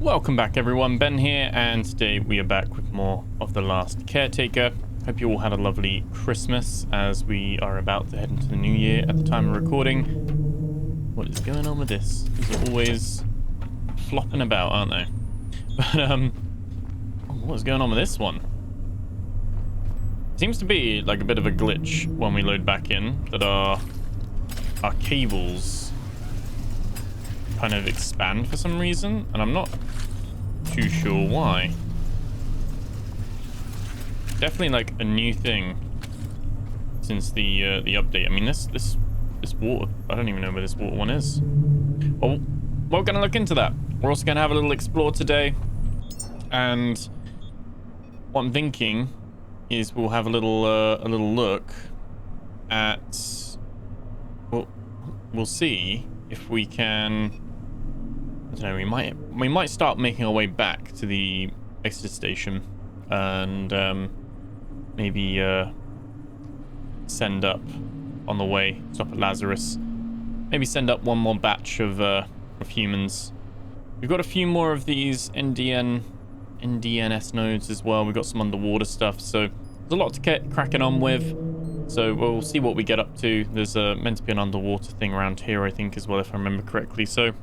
Welcome back everyone, Ben here, and today we are back with more of The Last Caretaker. Hope you all had a lovely Christmas as we are about to head into the new year at the time of recording. What is going on with this? These are always flopping about, aren't they? But what is going on with this one? Seems to be like a bit of a glitch when we load back in, that our cables kind of expand for some reason, and I'm not too sure why. Definitely like a new thing since the update. I mean, this water, I don't even know where this water one is. Well, we're gonna look into that. We're also gonna have a little explore today, and what I'm thinking is we'll have a little look at. Well, we'll see if we can. I don't know, we might start making our way back to the exit station and maybe send up on the way, stop at Lazarus, maybe send up one more batch of humans. We've got a few more of these NDNS nodes as well. We've got some underwater stuff, so there's a lot to get cracking on with. So we'll see what we get up to. There's meant to be an underwater thing around here, I think, as well, if I remember correctly. So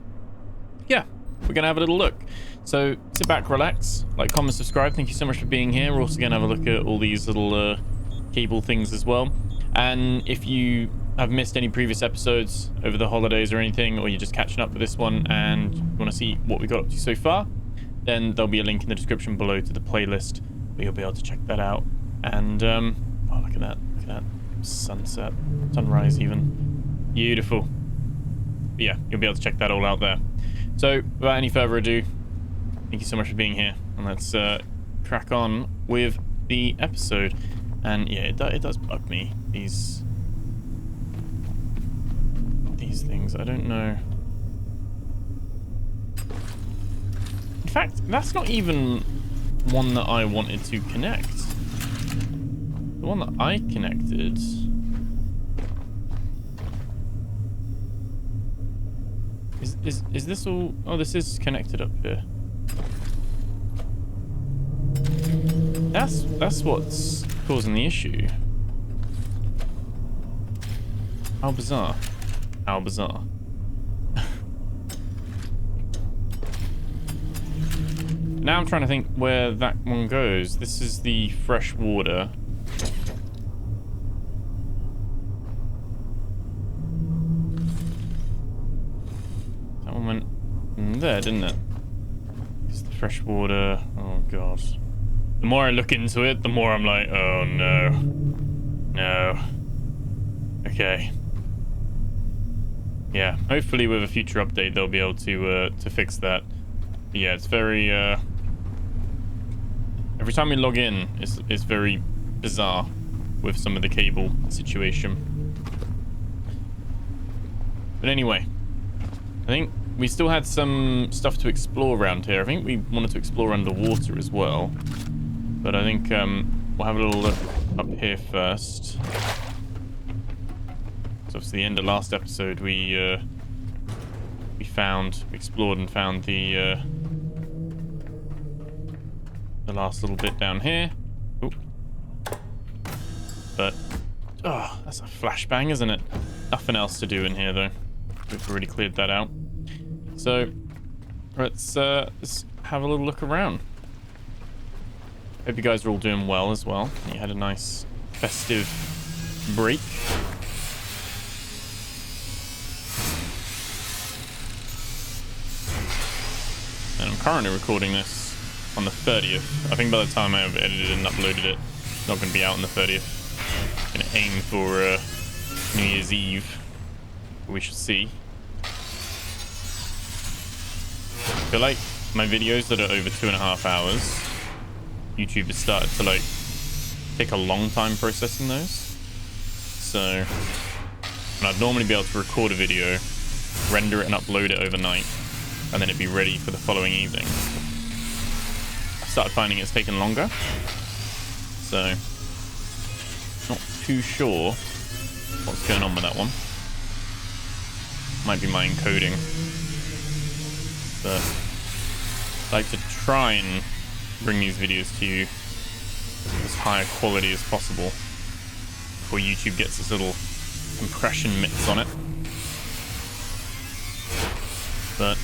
yeah, we're gonna have a little look. So sit back, relax, like, comment, subscribe. Thank you so much for being here. We're also gonna have a look at all these little cable things as well. And if you have missed any previous episodes over the holidays or anything, or you're just catching up with this one and you want to see what we got up to so far, then there'll be a link in the description below to the playlist where you'll be able to check that out. And oh, look at that sunset, sunrise even, beautiful. But yeah, you'll be able to check that all out there. So without any further ado, thank you so much for being here, and let's crack on with the episode. And yeah, it does bug me, these things. I don't know. In fact, that's not even one that I wanted to connect. The one that I connected. Is this all? Oh, this is connected up here. That's what's causing the issue. How bizarre. How bizarre. Now I'm trying to think where that one goes. This is the fresh water. That one went in there, didn't it? It's the fresh water. Oh god. The more I look into it, the more I'm like, oh no. No. Okay. Yeah, hopefully with a future update they'll be able to fix that. But yeah, it's very every time we log in, it's very bizarre with some of the cable situation. But anyway, I think we still had some stuff to explore around here. I think we wanted to explore underwater as well. But I think we'll have a little look up here first. So obviously the end of last episode we explored and found the last little bit down here. Ooh. But oh, that's a flashbang, isn't it? Nothing else to do in here though. We've already cleared that out. So let's have a little look around. Hope you guys are all doing well as well. You had a nice festive break. And I'm currently recording this on the 30th. I think by the time I have edited and uploaded it, it's not going to be out on the 30th. I'm going to aim for New Year's Eve. We shall see. I feel like my videos that are over 2.5 hours, YouTube has started to like take a long time processing those. So, and I'd normally be able to record a video, render it and upload it overnight, and then it'd be ready for the following evening. I started finding it's taking longer. So, not too sure what's going on with that one. Might be my encoding. But like to try and bring these videos to you as high quality as possible before YouTube gets its little compression mitts on it. But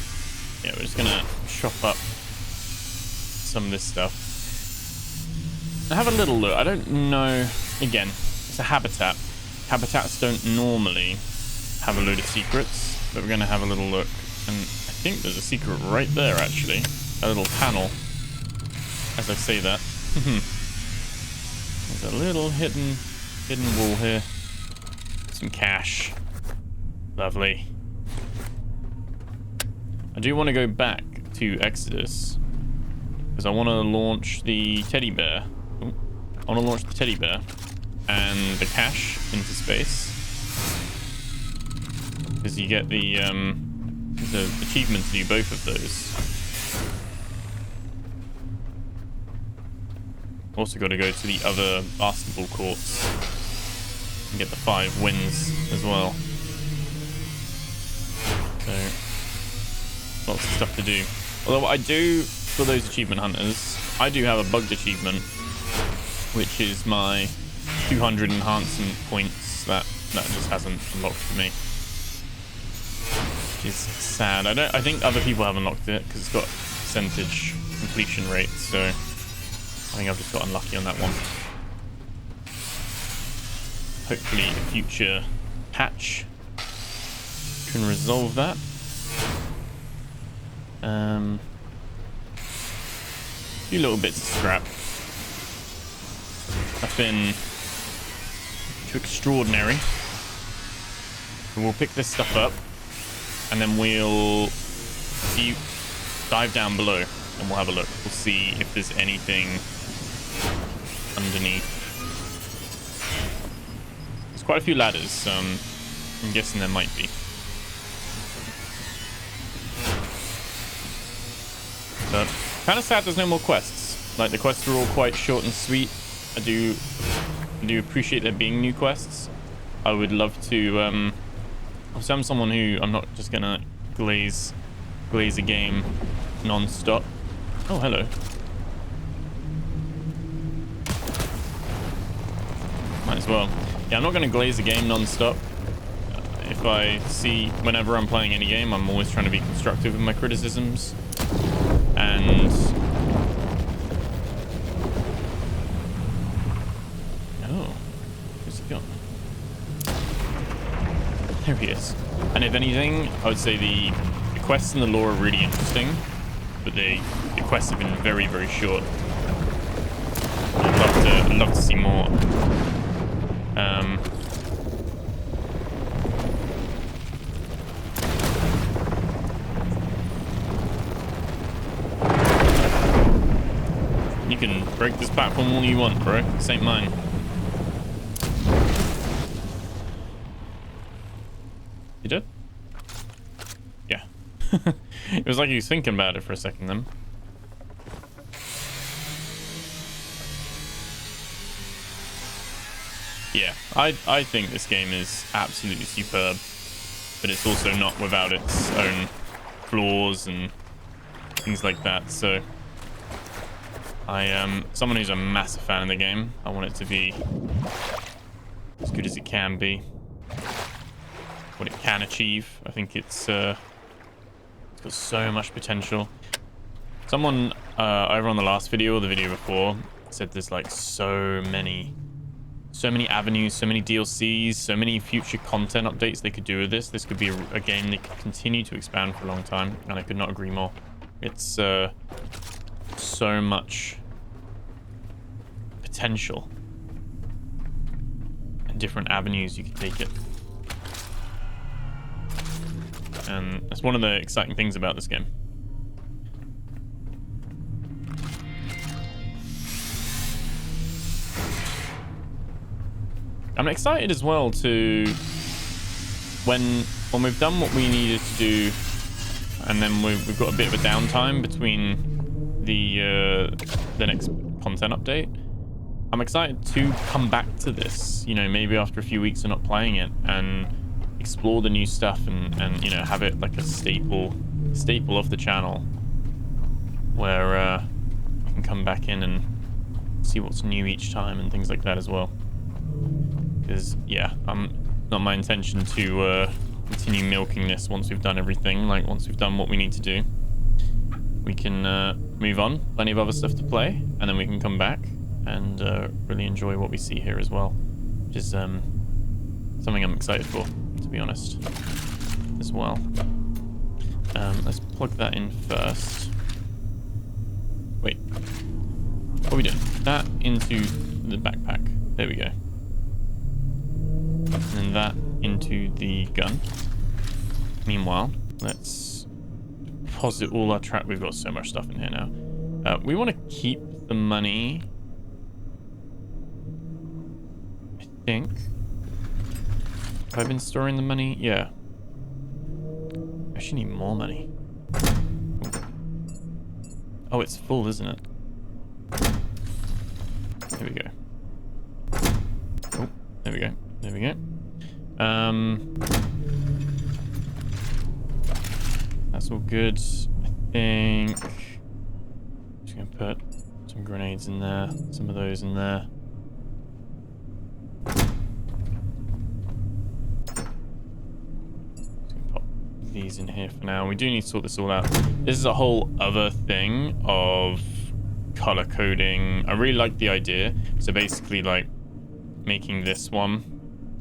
yeah, we're just gonna chop up some of this stuff. I have a little look. I don't know. Again, it's a habitat. Habitats don't normally have a load of secrets, but we're gonna have a little look. And I think there's a secret right there, actually. A little panel. As I say that. There's a little hidden wall here. Some cash. Lovely. I do want to go back to Exodus because I want to launch the teddy bear. Ooh. I want to launch the teddy bear and the cash into space because you get the achievement to do both of those. Also got to go to the other basketball courts and get the 5 wins as well. So lots of stuff to do. Although what I do for those achievement hunters, I do have a bugged achievement, which is my 200 enhancement points that just hasn't unlocked for me, which is sad. I think other people have unlocked it because it's got percentage completion rate, so I think I've just got unlucky on that one. Hopefully a future patch can resolve that. A few little bits of scrap. Nothing too extraordinary. We'll pick this stuff up and then we'll dive down below and we'll have a look. We'll see if there's anything underneath. There's quite a few ladders, so I'm guessing there might be. But kind of sad there's no more quests. Like, the quests are all quite short and sweet. I do appreciate there being new quests. I would love to so I'm someone who, I'm not just gonna glaze a game non-stop. Oh, hello. Might as well. Yeah, I'm not gonna glaze a game non-stop. If I see, whenever I'm playing any game, I'm always trying to be constructive in my criticisms. And oh, where's he gone? There he is. And if anything, I would say the quests and the lore are really interesting, but the quests have been very, very short. I'd love to see more. You can break this platform all you want, bro. This ain't mine. You did? Yeah. It was like he was thinking about it for a second then. Yeah, I think this game is absolutely superb, but it's also not without its own flaws and things like that, so I am someone who's a massive fan of the game. I want it to be as good as it can be, what it can achieve. I think it's got so much potential. Someone over on the last video or the video before said there's like so many avenues, so many DLCs, so many future content updates they could do with this. This could be a game they could continue to expand for a long time, and I could not agree more. It's so much potential and different avenues you could take it. And that's one of the exciting things about this game. I'm excited as well to when we've done what we needed to do, and then we've got a bit of a downtime between the next content update. I'm excited to come back to this, you know, maybe after a few weeks of not playing it, and explore the new stuff and you know, have it like a staple of the channel, back in and see what's new each time and things like that as well. Because, yeah, not my intention to continue milking this once we've done everything. Like, once we've done what we need to do, we can move on. Plenty of other stuff to play, and then we can come back and really enjoy what we see here as well, which is something I'm excited for, to be honest, as well. Let's plug that in first. Wait, what are we doing? That into the backpack. There we go. And then that into the gun. Meanwhile, let's deposit all our trap. We've got so much stuff in here now. We want to keep the money. I think. Have I been storing the money? Yeah. I actually need more money. Oh, it's full, isn't it? There we go. Oh, there we go. There we go. That's all good. I think I'm just gonna put some grenades in there, some of those in there. Just gonna pop these in here for now. We do need to sort this all out. This is a whole other thing of color coding. I really like the idea. So basically, like, making this one.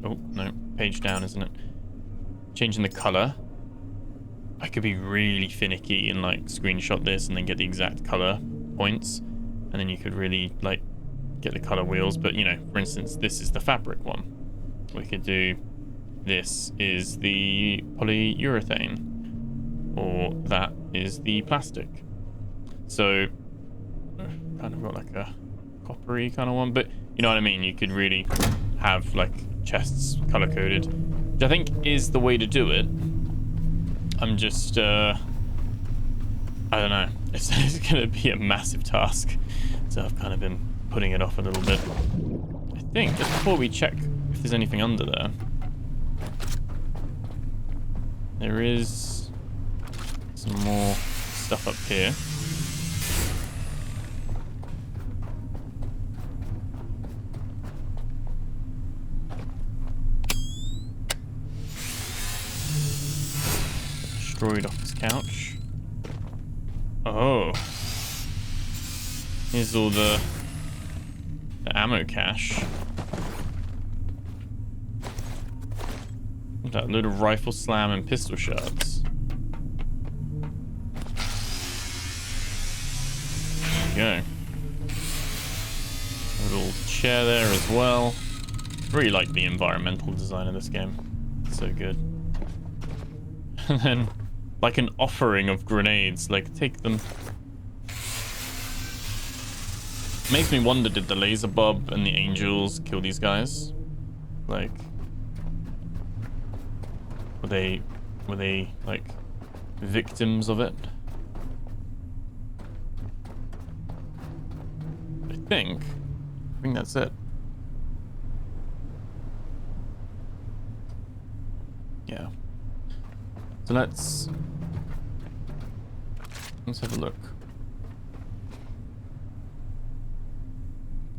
Oh, no, page down, isn't it? Changing the color. I could be really finicky and, like, screenshot this and then get the exact color points. And then you could really, like, get the color wheels. But, you know, for instance, this is the fabric one. We could do this is the polyurethane. Or that is the plastic. So, kind of got like a coppery kind of one. But, you know what I mean? You could really have, like, chests color coded, which I think is the way to do it. I'm just I don't know, it's gonna be a massive task, so I've kind of been putting it off a little bit. I think just before we check if there's anything under there, there is some more stuff up here. Destroyed off this couch. Oh. Here's all the ammo cache. What's that? A load of rifle slam and pistol shots. There we go. A little chair there as well. Really like the environmental design of this game. It's so good. And then, like, an offering of grenades. Like, take them. Makes me wonder, did the laser bulb and the angels kill these guys? Like, were they like victims of it? I think that's it. Yeah. So let's have a look.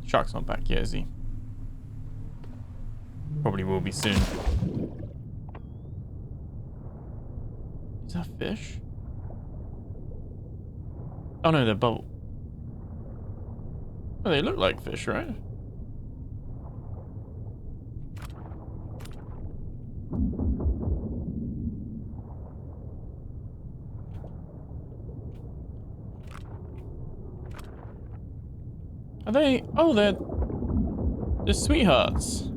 Shark's not back yet, is he? Probably will be soon. Is that fish? Oh no, they're bubble. Oh, they look like fish, right? Are they? Oh, they're sweethearts.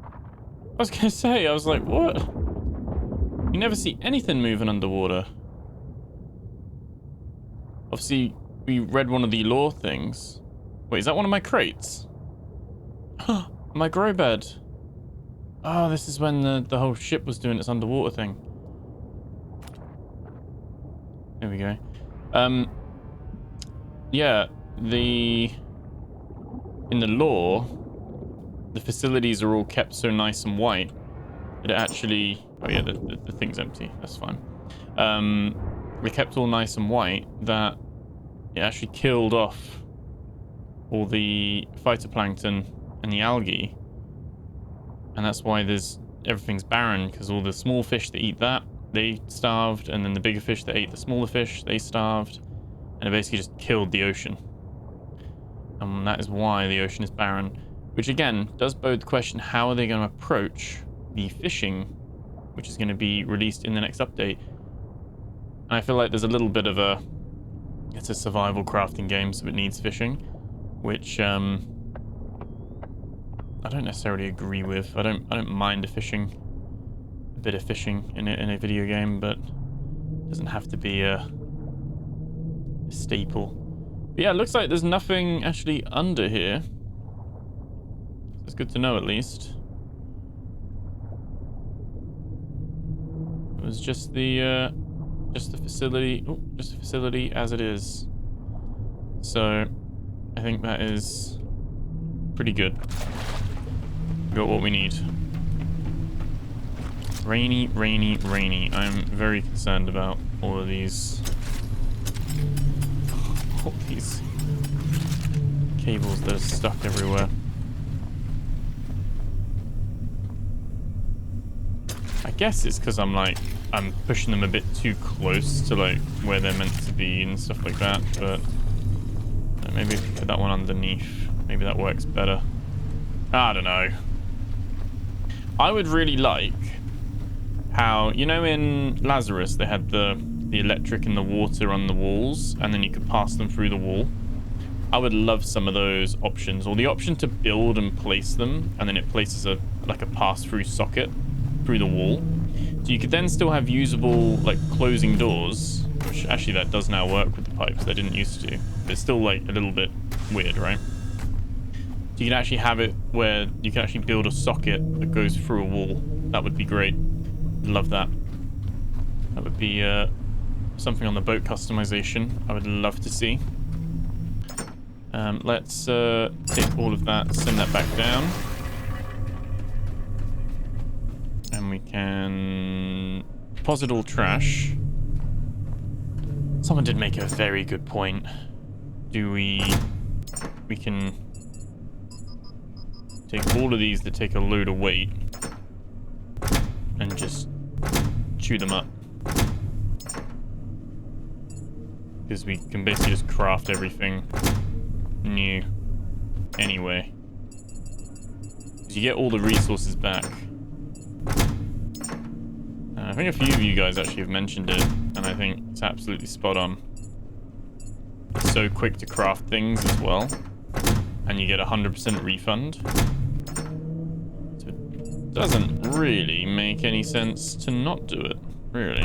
I was gonna say, I was like, what? You never see anything moving underwater. Obviously, we read one of the lore things. Wait, is that one of my crates? My grow bed. Oh, this is when the whole ship was doing its underwater thing. There we go. Yeah, in the lore, the facilities are all kept so nice and white that it actually... Oh yeah, the thing's empty. That's fine. They kept all nice and white that it actually killed off all the phytoplankton and the algae. And that's why everything's barren, because all the small fish that eat that, they starved, and then the bigger fish that ate the smaller fish, they starved, and it basically just killed the ocean. And that is why the ocean is barren, which again does bode the question, how are they going to approach the fishing, which is going to be released in the next update? And I feel like there's a little bit of it's a survival crafting game, so it needs fishing, which I don't necessarily agree with. I don't mind a bit of fishing in a video game, but it doesn't have to be a staple. But yeah, it looks like there's nothing actually under here. It's good to know, at least. It was just the facility. Oh, just the facility as it is. So I think that is pretty good. We got what we need. Rainy, rainy, rainy. I'm very concerned about all of these. All these cables that are stuck everywhere. I guess it's because I'm pushing them a bit too close to like where they're meant to be and stuff like that, but maybe if we put that one underneath, maybe that works better. I don't know. I would really like how, you know, in Lazarus they had the electric and the water on the walls, and then you could pass them through the wall. I would love some of those options, or the option to build and place them, and then it places like a pass-through socket through the wall. So you could then still have usable like closing doors, which actually that does now work with the pipes. They didn't used to. But it's still like a little bit weird, right? So you can actually have it where you can actually build a socket that goes through a wall. That would be great. Love that. That would be something on the boat customization I would love to see. Let's take all of that, send that back down. And we can deposit all trash. Someone did make a very good point. We can take all of these that take a load of weight and just chew them up. Because we can basically just craft everything new anyway. Because you get all the resources back. I think a few of you guys actually have mentioned it, and I think it's absolutely spot on. It's so quick to craft things as well, and you get 100% refund. So it doesn't really make any sense to not do it, really.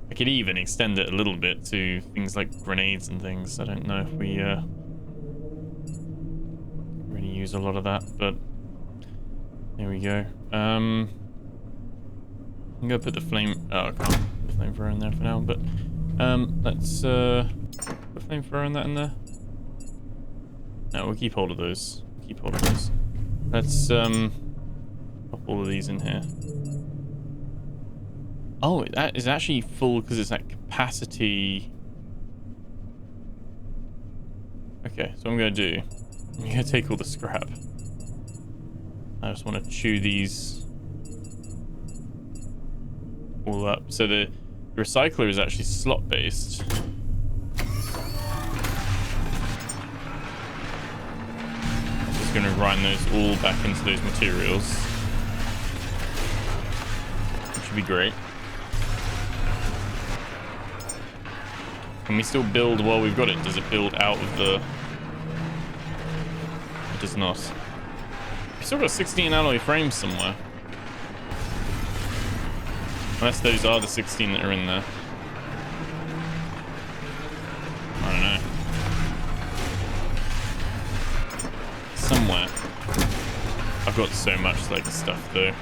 I could even extend it a little bit to things like grenades and things. I don't know if we really use a lot of that, but there we go. I'm gonna put the flame. Oh, I can't put the flamethrower in there for now, but let's put a flamethrower in that in there. No, we'll keep hold of those. Keep hold of those. Let's pop all of these in here. Oh, that is actually full because it's at capacity. Okay, so what I'm gonna do, I'm gonna take all the scrap. I just want to chew these all up. So the recycler is actually slot based. I'm just going to grind those all back into those materials, which would be great. Can we still build while we've got it? Does it build out of the... It does not. We've still got 16 alloy frames somewhere. Unless those are the 16 that are in there. I don't know. Somewhere. I've got so much like stuff though.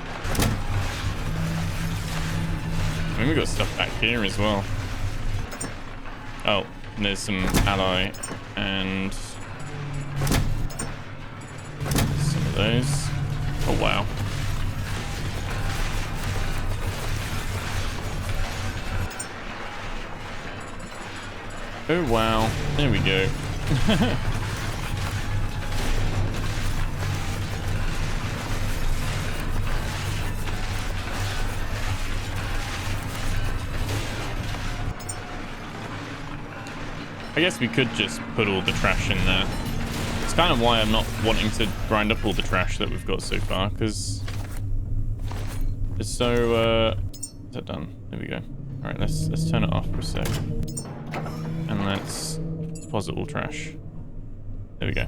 I mean, we've got stuff back here as well. Oh, and there's some alloy and some of those. Oh wow. Oh, wow. There we go. I guess we could just put all the trash in there. It's kind of why I'm not wanting to grind up all the trash that we've got so far, because it's so... is that done? There we go. Alright, let's turn it off for a sec. And let's deposit all trash. There we go.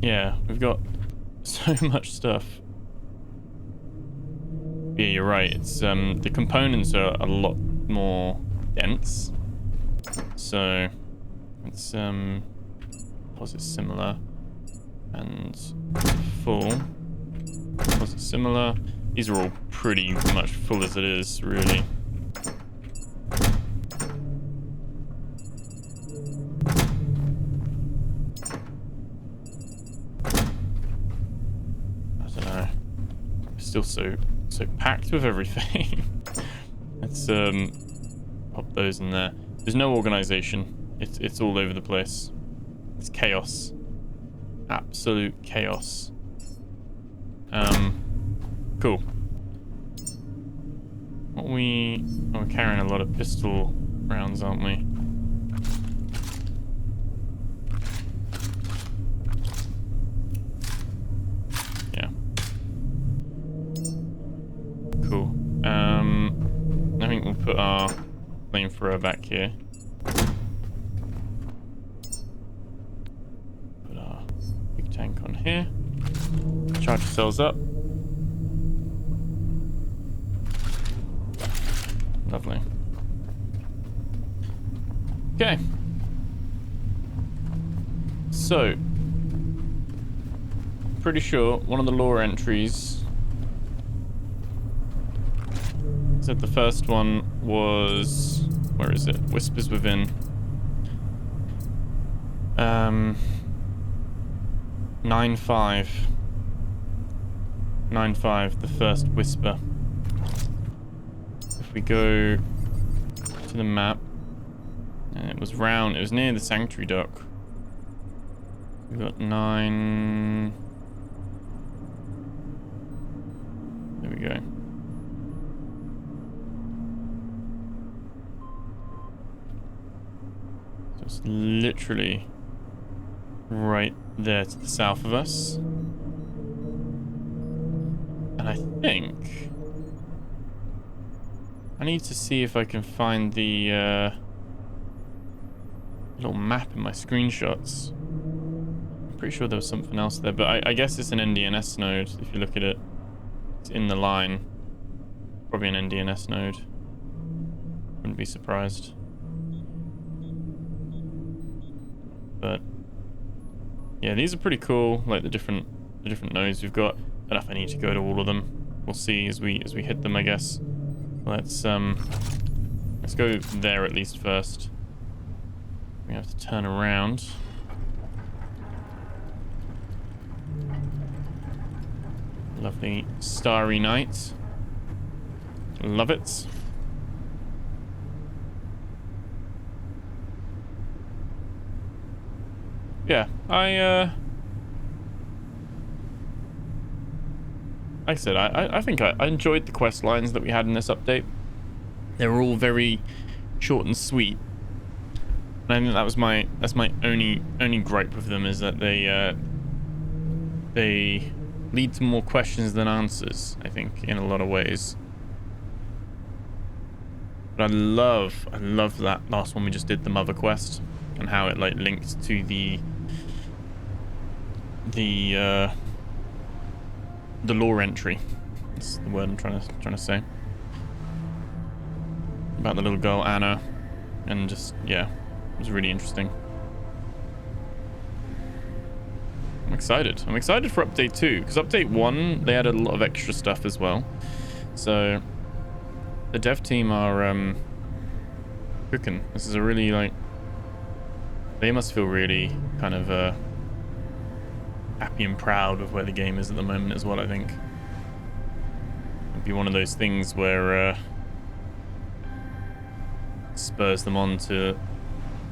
Yeah, we've got so much stuff. Yeah, you're right. It's the components are a lot more dense. So it's deposit similar and full. Deposit similar. These are all pretty much full as it is, really. I don't know. Still so packed with everything. Let's pop those in there. There's no organization. It's all over the place. It's chaos. Absolute chaos. Cool. We're carrying a lot of pistol rounds, aren't we? Yeah. Cool. I think we'll put our flamethrower back here. Put our big tank on here. Charge the cells up. Lovely. Okay. So, pretty sure one of the lore entries said the first one was, where is it? Whispers Within. 9-5. 9-5, the first whisper. If we go to the map, and it was round, it was near the sanctuary dock. We've got 9. There we go. So it's literally right there to the south of us. And I think I need to see if I can find the little map in my screenshots. I'm pretty sure there was something else there, but I guess it's an NDNS node if you look at it. It's in the line. Probably an NDNS node. Wouldn't be surprised. But yeah, these are pretty cool, like the different nodes we've got. I don't know if I need to go to all of them. We'll see as we hit them, I guess. Let's go there at least first. We have to turn around. Lovely starry night. Love it. Yeah, like I said, I think I enjoyed the quest lines that we had in this update. They were all very short and sweet. And I think that's my only gripe with them, is that they lead to more questions than answers, I think, in a lot of ways. But I love that last one we just did, the Mother quest, and how it like linked to the lore entry. That's the word I'm trying to say. About the little girl Anna, and just, yeah, it was really interesting. I'm excited for update 2, because update 1 they added a lot of extra stuff as well. So the dev team are cooking. This is a really, like, they must feel really kind of happy and proud of where the game is at the moment as well, I think. It'd be one of those things where spurs them on to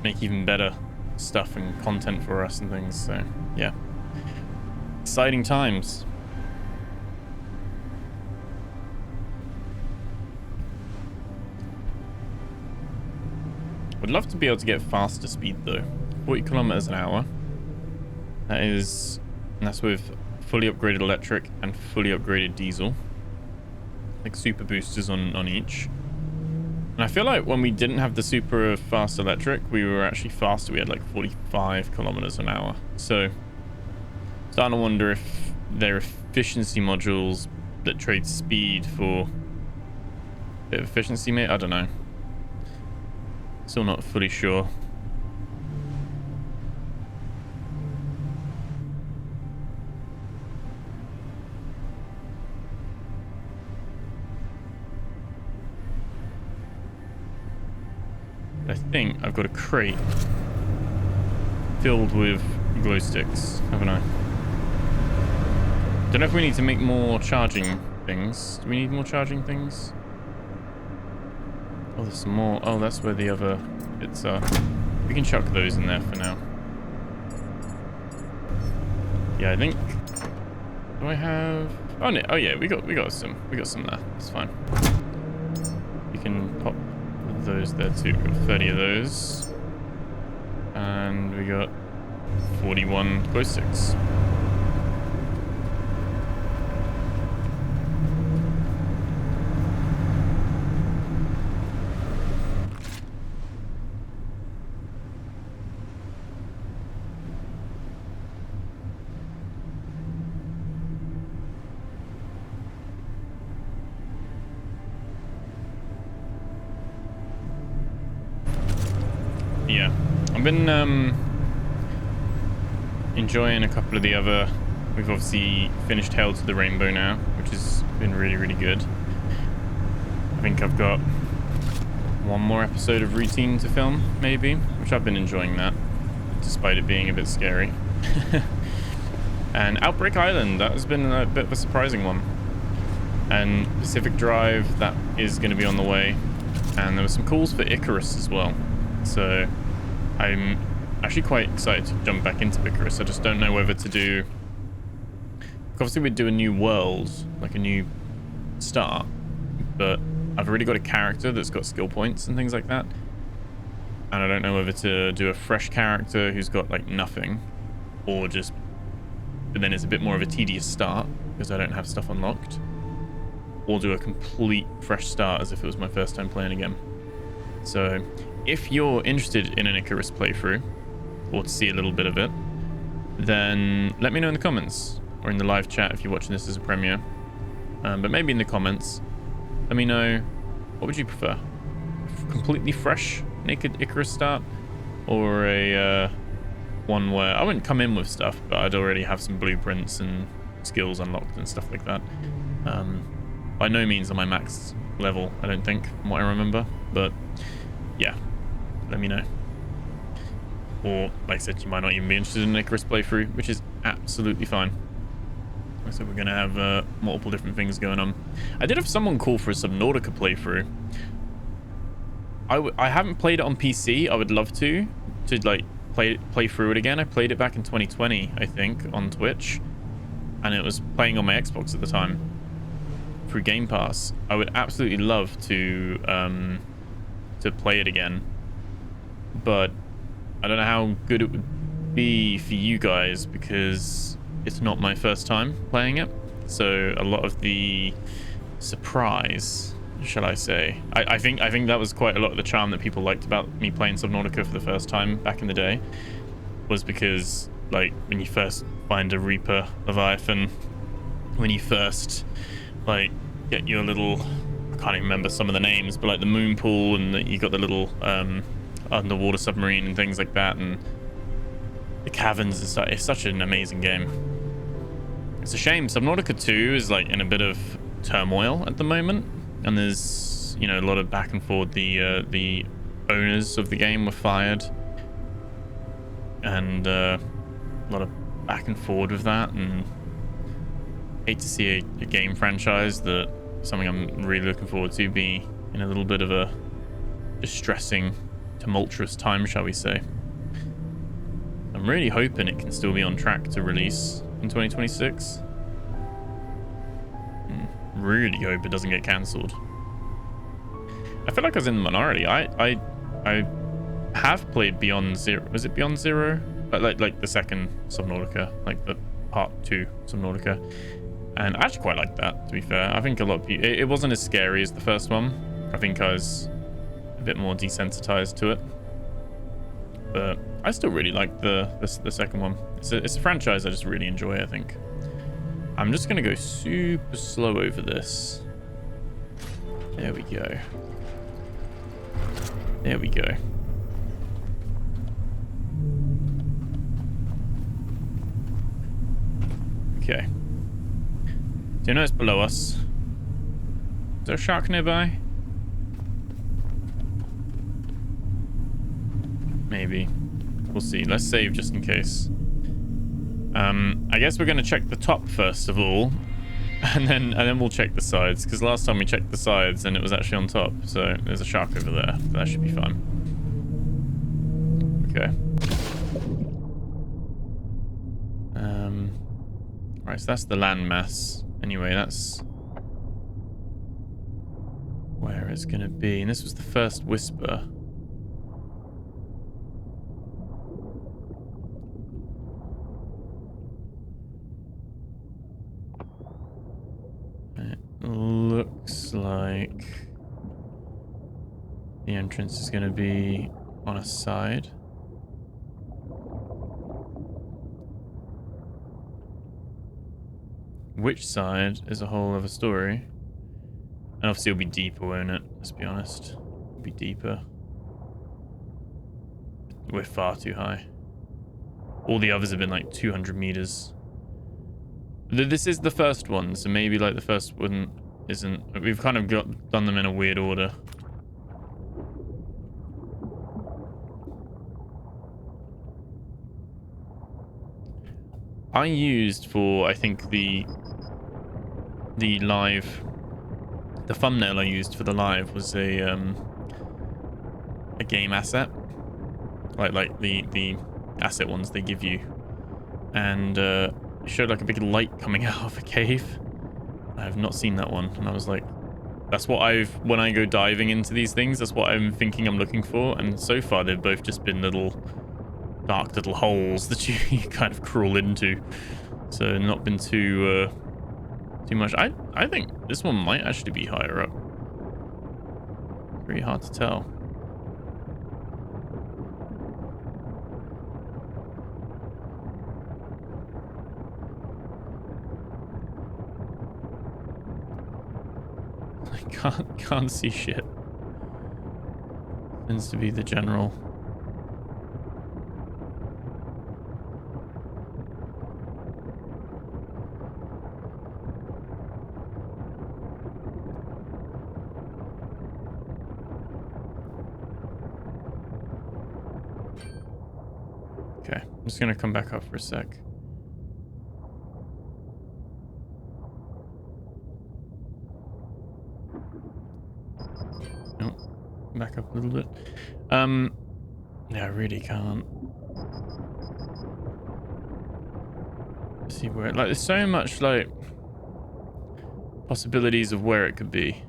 make even better stuff and content for us and things. So yeah, exciting times. Would love to be able to get faster speed though. 40 kilometers an hour. And that's with fully upgraded electric and fully upgraded diesel. Like super boosters on each. And I feel like when we didn't have the super fast electric, we were actually faster. We had like 45 kilometers an hour. So starting to wonder if there are efficiency modules that trade speed for a bit of efficiency, mate. I don't know. Still not fully sure. I think I've got a crate filled with glow sticks, haven't I? Don't know if we need to make more charging things. Do we need more charging things? Oh, there's some more. Oh, that's where the other bits are. We can chuck those in there for now. Yeah, I think. Do I have? Oh no. Oh yeah, we got some there. It's fine. We can pop those there too. We've got 30 of those, and we got 41 glow sticks. Yeah, I've been enjoying a couple of the other. We've obviously finished Hail to the Rainbow now, which has been really, really good. I think I've got one more episode of Routine to film, maybe, which I've been enjoying that, despite it being a bit scary. And Outbreak Island, that has been a bit of a surprising one. And Pacific Drive, that is going to be on the way. And there were some calls for Icarus as well. So I'm actually quite excited to jump back into Icarus. I just don't know whether to do... Obviously we'd do a new world, like a new start, but I've already got a character that's got skill points and things like that. And I don't know whether to do a fresh character who's got like nothing, or just... But then it's a bit more of a tedious start because I don't have stuff unlocked. Or do a complete fresh start as if it was my first time playing again. So if you're interested in an Icarus playthrough, or to see a little bit of it, then let me know in the comments, or in the live chat if you're watching this as a premiere. But maybe in the comments, let me know, what would you prefer? Completely fresh naked Icarus start, or a one where I wouldn't come in with stuff, but I'd already have some blueprints and skills unlocked and stuff like that. By no means on my max level, I don't think, from what I remember, but yeah, let me know. Or, like I said, you might not even be interested in an Icarus playthrough, which is absolutely fine. So we're going to have multiple different things going on. I did have someone call for a Subnautica playthrough. I haven't played it on PC. I would love to like play through it again. I played it back in 2020, I think, on Twitch, and it was playing on my Xbox at the time through Game Pass. I would absolutely love to play it again, but I don't know how good it would be for you guys because it's not my first time playing it. So a lot of the surprise, shall I say, I think that was quite a lot of the charm that people liked about me playing Subnautica for the first time back in the day, was because like when you first find a Reaper Leviathan, when you first like get your little, I can't even remember some of the names, but like the moon pool, and you got the little underwater submarine and things like that, and the caverns and stuff. It's such an amazing game. It's a shame Subnautica 2 is like in a bit of turmoil at the moment, and there's, you know, a lot of back and forth. The owners of the game were fired, and a lot of back and forward with that, and hate to see a game franchise that something I'm really looking forward to be in a little bit of a distressing, tumultuous time, shall we say. I'm really hoping it can still be on track to release in 2026. Really hope it doesn't get cancelled. I feel like I was in the minority. I have played Beyond Zero. Was it Beyond Zero? Like the second Subnautica, like the part 2 Subnautica. And I actually quite like that, to be fair. I think a lot of people... It wasn't as scary as the first one. I think I was a bit more desensitized to it. But I still really like the second one. It's a franchise I just really enjoy, I think. I'm just going to go super slow over this. There we go. There we go. Okay. Do you know it's below us? Is there a shark nearby? Maybe. We'll see. Let's save just in case. I guess we're going to check the top first of all, and then we'll check the sides, because last time we checked the sides and it was actually on top. So there's a shark over there. That should be fine. Okay. Right, so that's the landmass. Anyway, that's where it's going to be. And this was the first whisper. It looks like the entrance is going to be on a side. Which side is a whole other story. And obviously it'll be deeper, won't it? Let's be honest. It'll be deeper. We're far too high. All the others have been like 200 meters. This is the first one, so maybe like the first one isn't... We've kind of done them in a weird order. I used for, I think, the thumbnail I used for the live was a game asset, like the asset ones they give you, and it showed like a big light coming out of a cave. I have not seen that one, and I was like, that's what when I go diving into these things, that's what I'm thinking I'm looking for, and so far they've both just been dark little holes that you kind of crawl into, so not been too much. I think this one might actually be higher up. Very hard to tell. I can't see shit. Tends to be the general. Okay, I'm just gonna come back up for a sec. Nope. Back up a little bit. Yeah, I really can't see where like there's so much like possibilities of where it could be.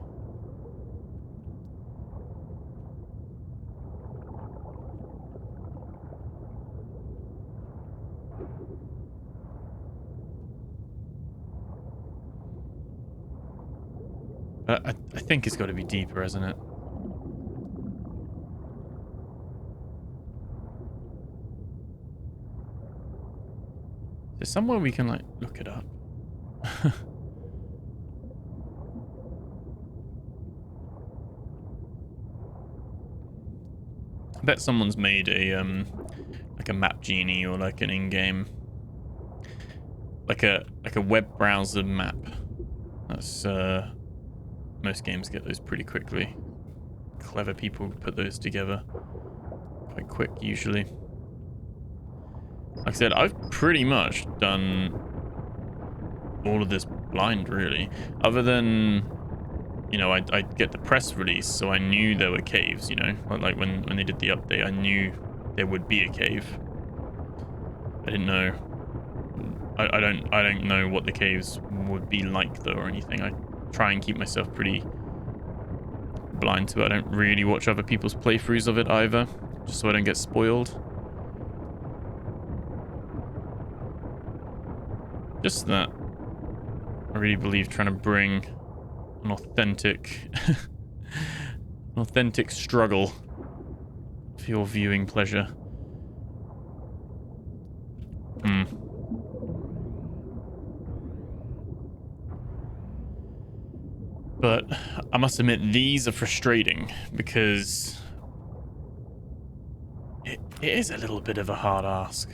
I think it's got to be deeper, hasn't it? There's somewhere we can like look it up. I bet someone's made a like a map genie or like an in-game like a web browser map. That's most games get those pretty quickly. Clever people put those together quite quick usually. Like I said, I've pretty much done all of this blind really, other than you know, I'd get the press release, so I knew there were caves, you know? Like when they did the update, I knew there would be a cave. I didn't know. I don't know what the caves would be like, though, or anything. I try and keep myself pretty blind to it. I don't really watch other people's playthroughs of it either, just so I don't get spoiled. Just that I really believe trying to bring an authentic struggle for your viewing pleasure. But I must admit, these are frustrating because it is a little bit of a hard ask.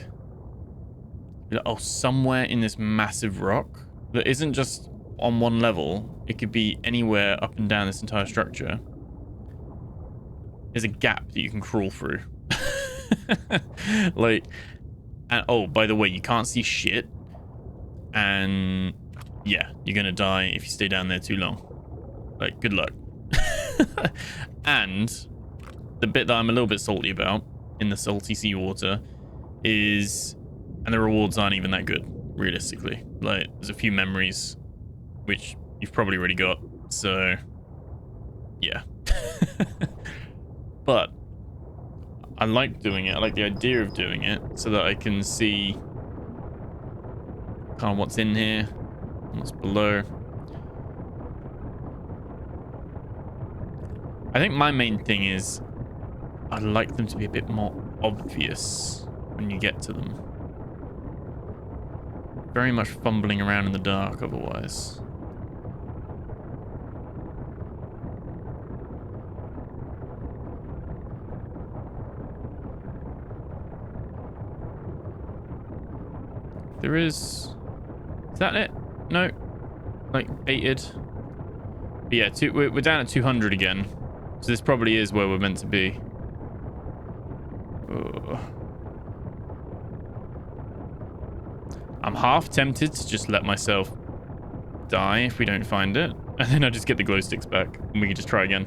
Oh, somewhere in this massive rock that isn't just on one level, it could be anywhere up and down this entire structure. There's a gap that you can crawl through. Like, and oh, by the way, you can't see shit. And yeah, you're gonna die if you stay down there too long. Like, good luck. And the bit that I'm a little bit salty about in the salty seawater is, and the rewards aren't even that good, realistically. Like, there's a few memories, which you've probably already got, so yeah. But I like doing it. I like the idea of doing it so that I can see kind of what's in here, what's below. I think my main thing is I'd like them to be a bit more obvious when you get to them. Very much fumbling around in the dark otherwise. There is that it? No. Like, baited. But yeah, we're down at 200 again. So this probably is where we're meant to be. Ugh. I'm half tempted to just let myself die if we don't find it. And then I just get the glow sticks back and we can just try again.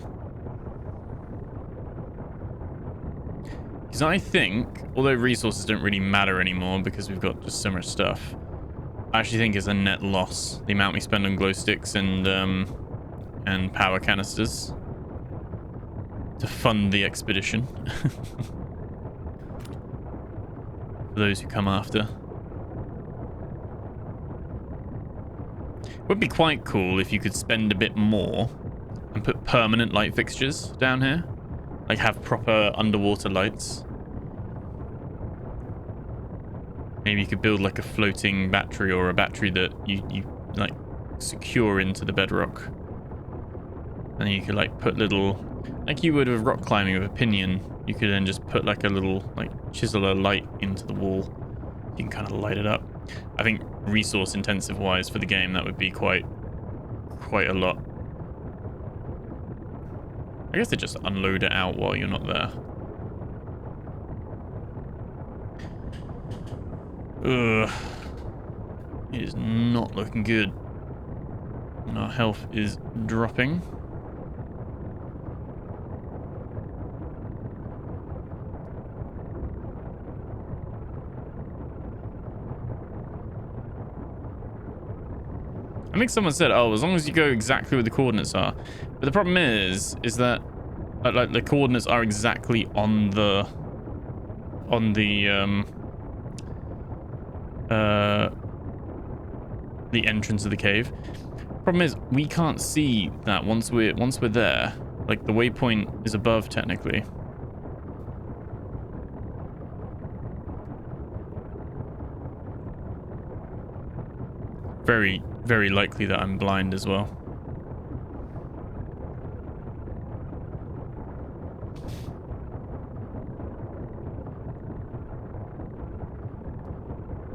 Because I think, although resources don't really matter anymore because we've got just so much stuff, I actually think it's a net loss, the amount we spend on glow sticks and power canisters to fund the expedition. For those who come after. Would be quite cool if you could spend a bit more and put permanent light fixtures down here. Like, have proper underwater lights. Maybe you could build like a floating battery, or a battery that you like secure into the bedrock. And then you could like put little, like you would with rock climbing with a pinion, you could then just put like a little, like, chisel a light into the wall. You can kind of light it up. I think resource intensive wise for the game, that would be quite a lot. I guess they just unload it out while you're not there. Ugh. It is not looking good. And our health is dropping. I think someone said, oh, as long as you go exactly where the coordinates are. But the problem is that like the coordinates are exactly on the entrance of the cave. Problem is we can't see that once we're there. Like, the waypoint is above technically. Very, very likely that I'm blind as well.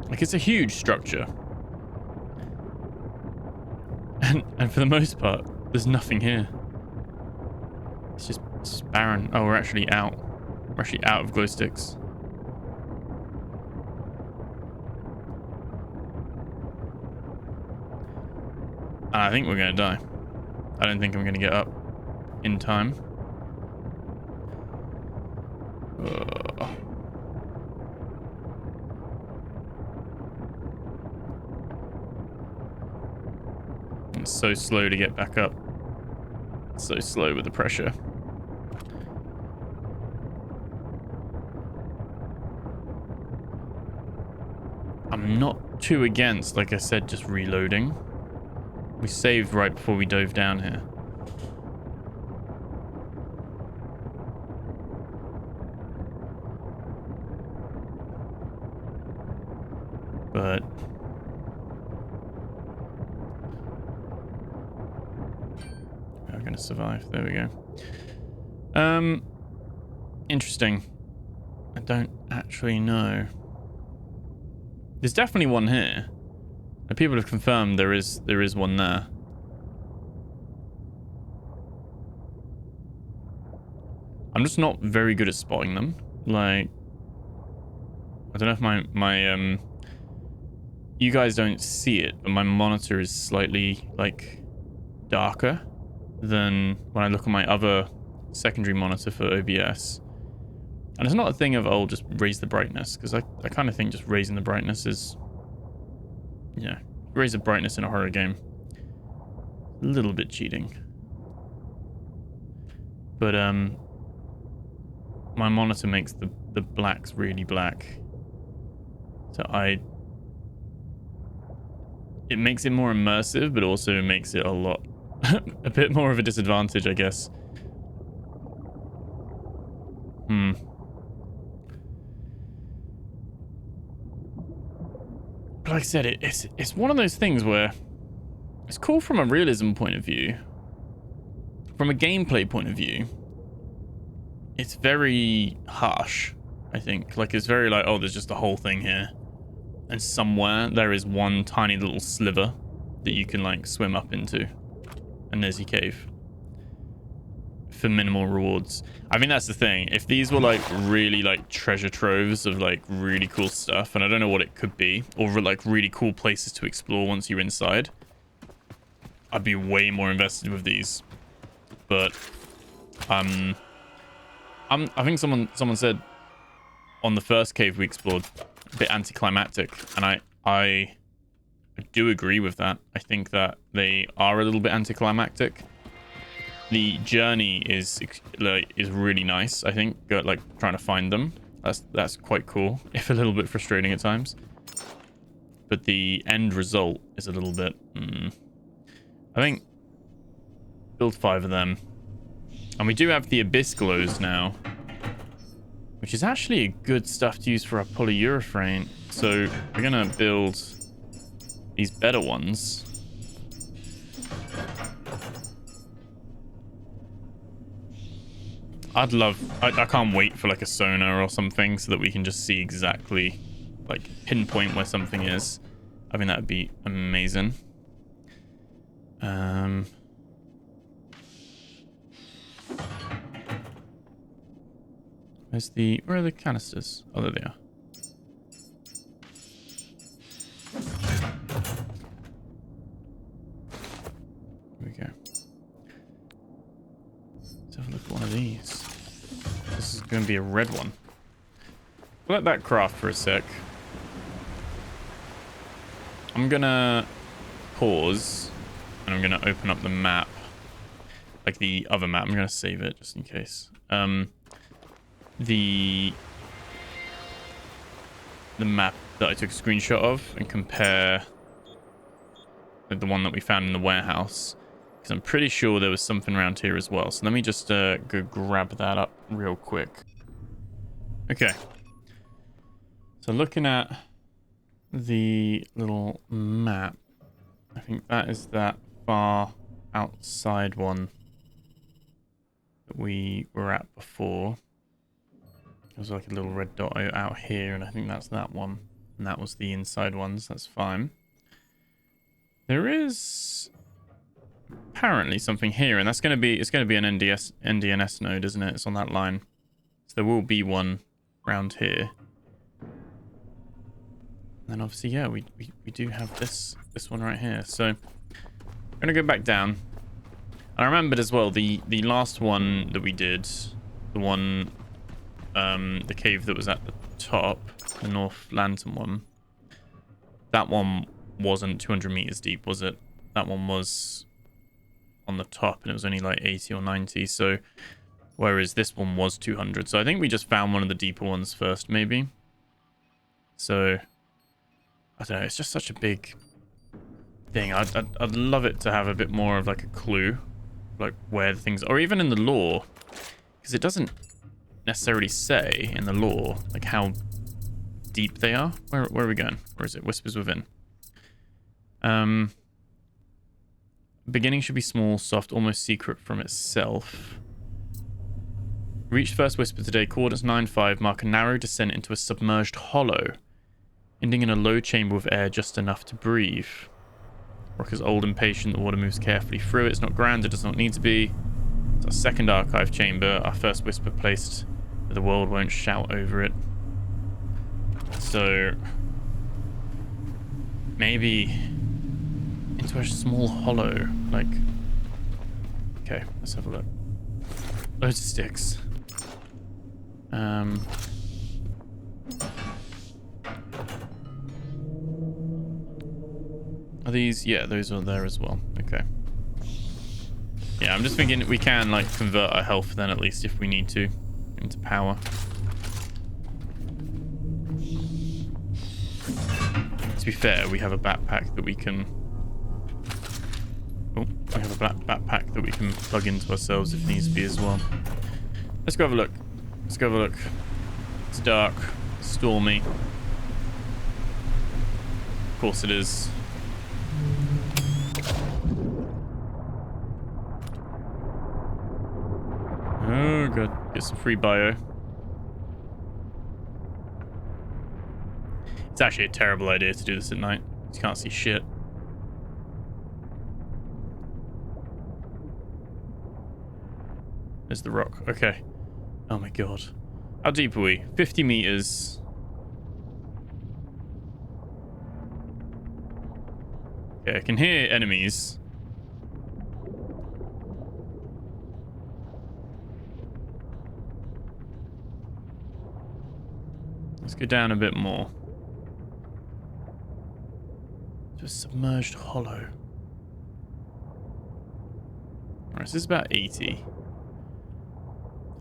Like, it's a huge structure. And for the most part, there's nothing here. It's just barren. Oh, we're actually out. We're actually out of glow sticks. And I think we're gonna die. I don't think I'm going to get up in time. It's so slow to get back up. It's so slow with the pressure. I'm not too against, like I said, just reloading. We saved right before we dove down here. But we're going to survive. There we go. Interesting. I don't actually know. There's definitely one here. And people have confirmed there is one there. I'm just not very good at spotting them. Like, I don't know if my you guys don't see it, but my monitor is slightly like darker than when I look at my other secondary monitor for OBS. And it's not a thing of, oh, just raise the brightness, because I kind of think just raising the brightness is, yeah, raise the brightness in a horror game. A little bit cheating. But my monitor makes the blacks really black. So it makes it more immersive, but also makes it a bit more of a disadvantage, I guess. But like I said, it's one of those things where it's cool from a realism point of view. From a gameplay point of view, it's very harsh, I think. Like, it's very like, oh, there's just a whole thing here. And somewhere there is one tiny little sliver that you can, like, swim up into. And there's your cave. For minimal rewards. I think that's the thing. If these were, like, really, like, treasure troves of, like, really cool stuff, and I don't know what it could be, or, like, really cool places to explore once you're inside, I'd be way more invested with these. But, I think someone said on the first cave we explored, a bit anticlimactic, and I do agree with that. I think that they are a little bit anticlimactic. The journey is really nice. I think like trying to find them. That's quite cool, if a little bit frustrating at times. But the end result is a little bit. I think build 5 of them, and we do have the abyss glows now, which is actually a good stuff to use for our polyurethane. So we're gonna build these better ones. I can't wait for like a sonar or something so that we can just see exactly, like, pinpoint where something is. I think that would be amazing. Where are the canisters? Oh, there they are. Here we go. Let's have a look at one of these. This is going to be a red one. Let that craft for a sec. I'm going to pause, and I'm going to open up the map. Like the other map. I'm going to save it just in case. The map that I took a screenshot of and compare with the one that we found in the warehouse, because I'm pretty sure there was something around here as well. So let me just go grab that up real quick. Okay, so looking at the little map, I think that is that far outside one that we were at before. There's like a little red dot out here, and I think that's that one. And that was the inside ones. That's fine. There is apparently something here, and it's going to be an NDNS node, isn't it? It's on that line. So there will be one around here. And then obviously, yeah, we do have this one right here. So I'm going to go back down. I remembered as well the last one that we did, the one, the cave that was at the top, the North Lantern one. That one wasn't 200 meters deep, was it? That one was on the top, and it was only like 80 or 90. So, whereas this one was 200. So I think we just found one of the deeper ones first, maybe. So, I don't know. It's just such a big thing. I'd love it to have a bit more of like a clue, like where the things, or even in the lore, because it doesn't necessarily say in the lore like how deep they are. Where are we going? Where is it? Whispers Within. Beginning should be small, soft, almost secret from itself. Reach first whisper today. Coordinates 9-5 mark a narrow descent into a submerged hollow, ending in a low chamber with air just enough to breathe. Rock is old and patient. The water moves carefully through it. It's not grand. It does not need to be. It's our second archive chamber. Our first whisper placed where the world won't shout over it. So maybe into a small hollow, like, okay, let's have a look. Loads of sticks. Are these? Yeah, those are there as well. Okay. Yeah, I'm just thinking we can like convert our health then, at least if we need to, into power. To be fair, we have a backpack that we can... Oh, we have a backpack that we can plug into ourselves if needs be as well. Let's go have a look. Let's go have a look. It's dark. Stormy. Of course it is. Oh, good. Get some free bio. It's actually a terrible idea to do this at night. You can't see shit. There's the rock. Okay. Oh my god. How deep are we? 50 meters. Okay, I can hear enemies. Let's go down a bit more. To a submerged hollow. Alright, so this is about 80.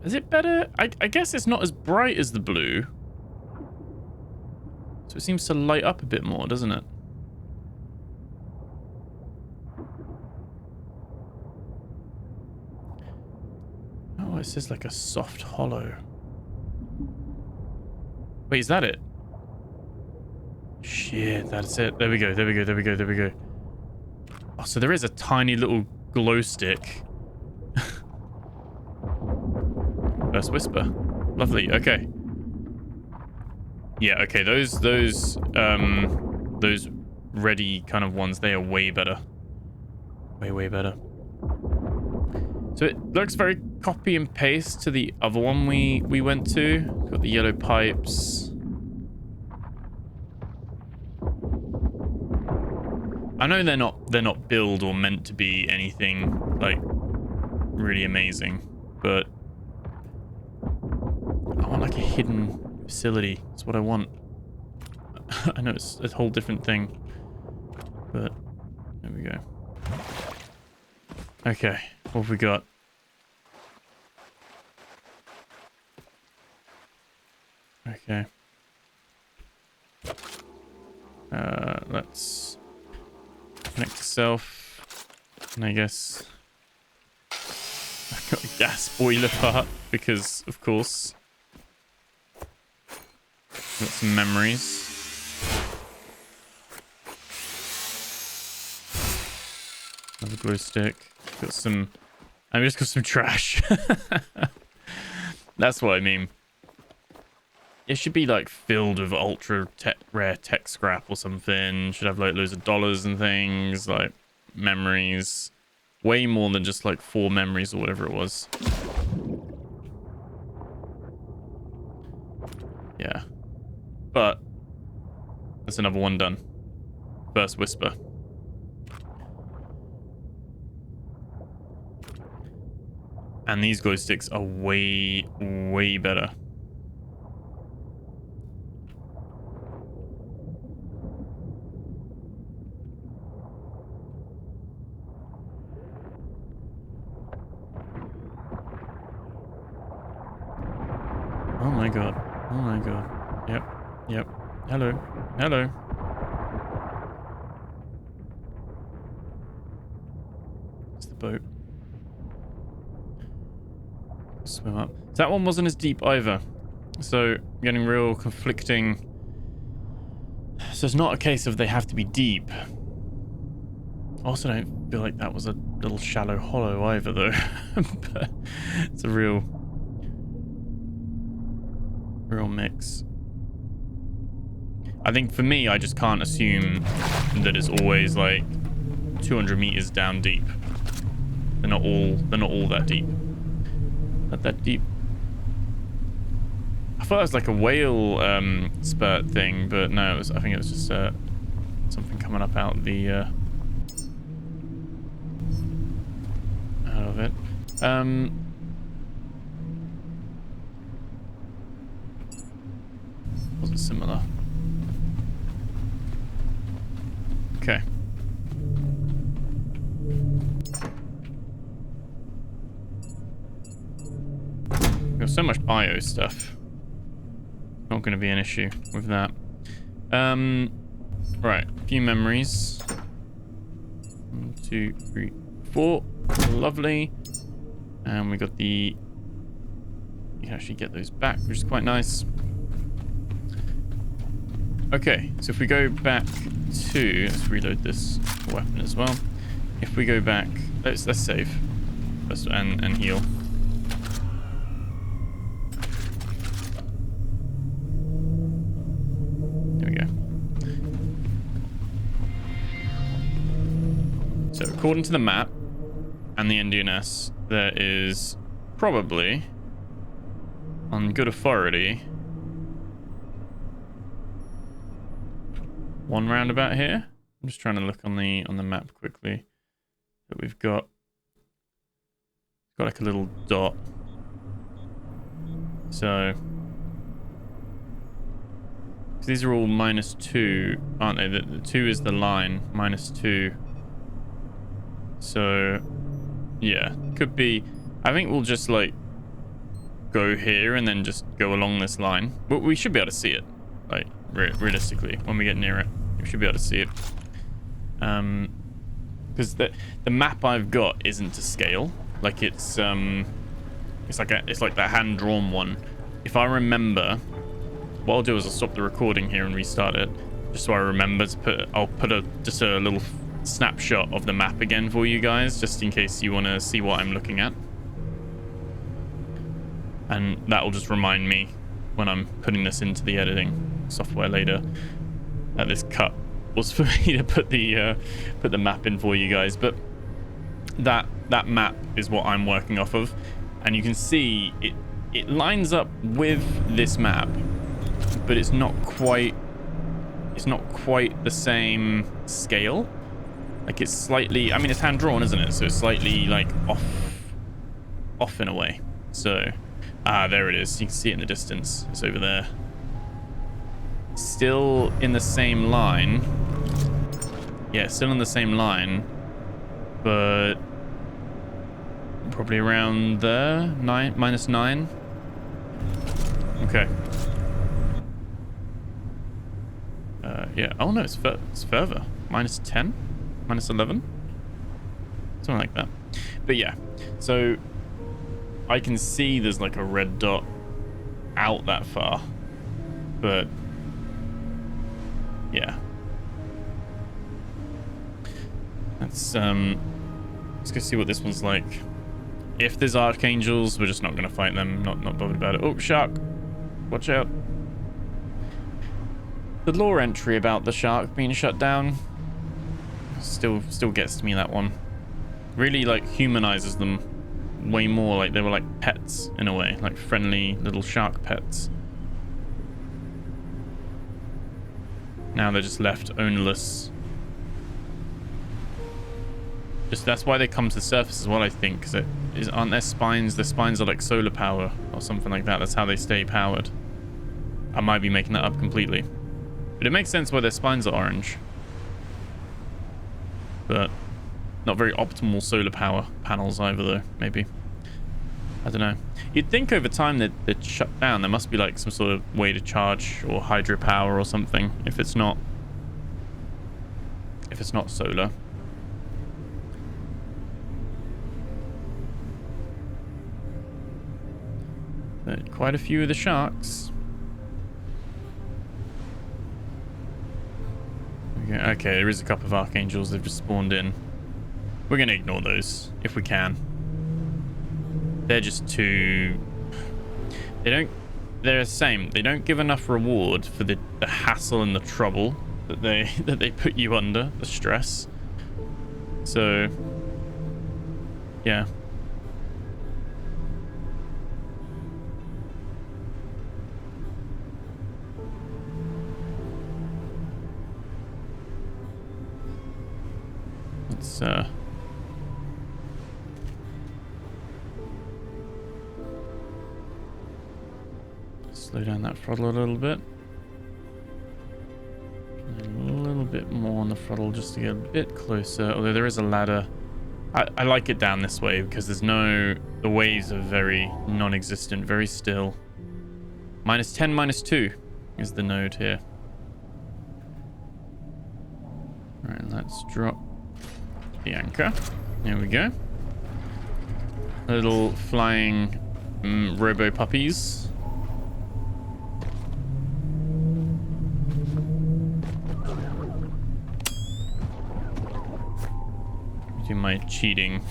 Is it better? I guess it's not as bright as the blue. So it seems to light up a bit more, doesn't it? Oh, it says like a soft hollow. Wait, is that it? Shit, that's it. There we go, there we go, there we go, there we go. Oh, so there is a tiny little glow stick. First whisper. Lovely, okay. Yeah, okay, those ready kind of ones, they are way better. Way better. So it looks very copy and paste to the other one we went to. Got the yellow pipes. I know they're not built or meant to be anything like really amazing, but I want like a hidden facility. That's what I want. I know it's a whole different thing, but there we go. Okay, what have we got? Okay. Let's connect to self. And I guess I've got a gas boiler part because, of course. Got some memories. Another glow stick. Got some... I just got some trash. That's what I mean. It should be like filled with ultra rare tech scrap or something. Should have like loads of dollars and things, like memories. Way more than just like 4 memories or whatever it was. Yeah. But that's another one done. First whisper. And these glow sticks are way, way better. Oh my god. Oh my god. Yep. Yep. Hello. Hello. It's the boat. Swim up. That one wasn't as deep either. So, getting real conflicting. So it's not a case of they have to be deep. Also, don't feel like that was a little shallow hollow either, though. But it's a real mix. I think for me, I just can't assume that it's always like 200 meters down deep. They're not all that deep. Not that deep. I thought it was like a whale spurt thing, but no, I think it was just something coming up out the out of it. Wasn't similar. Okay. There's so much bio stuff. Not going to be an issue with that. Right, a few memories. 1, 2, 3, 4. Lovely. And we got the... You can actually get those back, which is quite nice. Okay, so if we go back to... Let's reload this weapon as well. If we go back... Let's save. And heal. There we go. So according to the map and the NDNS, there is probably, on good authority, one roundabout here. I'm just trying to look on the map quickly. That we've got like a little dot. So these are all -2, aren't they? The 2 is the line, -2. So yeah, could be. I think we'll just like go here and then just go along this line. But we should be able to see it, like realistically, when we get near it. We should be able to see it. Because the map I've got isn't to scale. Like it's like that hand-drawn one. If I remember, what I'll do is I'll stop the recording here and restart it, just so I remember to put. I'll put just a little snapshot of the map again for you guys, just in case you want to see what I'm looking at, and that will just remind me when I'm putting this into the editing software later. This cut was for me to put the map in for you guys, but that map is what I'm working off of, and you can see it lines up with this map, but it's not quite the same scale. Like it's slightly, I mean, it's hand drawn, isn't it? So it's slightly like off in a way. So there it is. You can see it in the distance. It's over there. Still in the same line. Yeah, still in the same line, but probably around there. -9. Okay. Yeah. Oh no, it's further. -10, -11, something like that. But yeah, so I can see there's like a red dot out that far, but yeah. Let's go see what this one's like. If there's archangels, we're just not gonna fight them. Not bothered about it. Oh, shark! Watch out! The lore entry about the shark being shut down still gets to me. That one really like humanizes them way more. Like they were like pets in a way, like friendly little shark pets. Now they're just left ownerless. Just that's why they come to the surface as well, I think, because aren't their spines? Their spines are like solar power or something like that. That's how they stay powered. I might be making that up completely, but it makes sense why their spines are orange. But not very optimal solar power panels either, though. Maybe, I don't know. You'd think over time that they'd shut down. There must be like some sort of way to charge or hydropower or something if it's not solar. But quite a few of the sharks. Okay, there is a couple of archangels. They've just spawned in. We're going to ignore those if we can. They're just too... They're the same. They don't give enough reward for the hassle and the trouble that they put you under, the stress. So, yeah. Let's slow down that throttle a little bit. A little bit more on the throttle just to get a bit closer. Although there is a ladder. I like it down this way because there's the waves are very non-existent, very still. -10, -2 is the node here. Alright, let's drop the anchor. There we go. Little flying robo puppies. Do my cheating.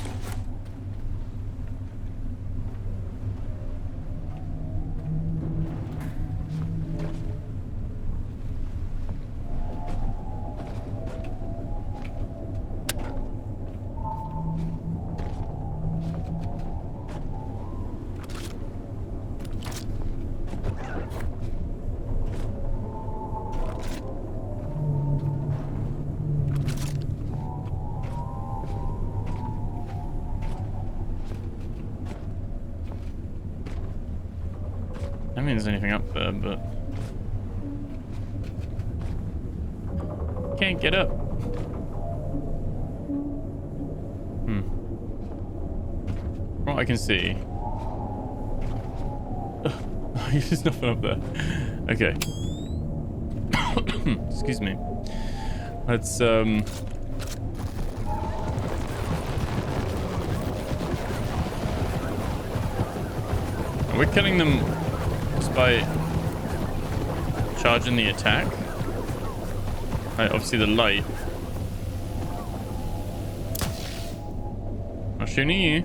I don't think there's anything up there, but can't get up. From what I can see, there's nothing up there. Okay. Excuse me. Let's we're killing them just by charging the attack. Right, obviously the light. I'm shooting you.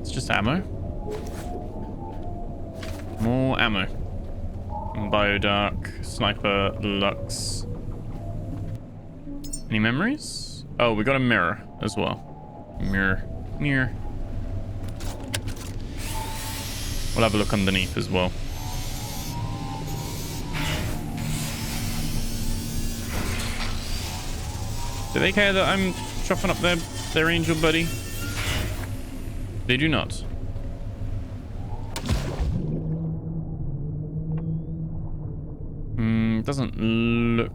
Just ammo. More ammo. Biodark, Sniper, Lux. Any memories? Oh, we got a mirror as well. Mirror. Mirror. We'll have a look underneath as well. Do they care that I'm chopping up their angel buddy? They do not. Doesn't look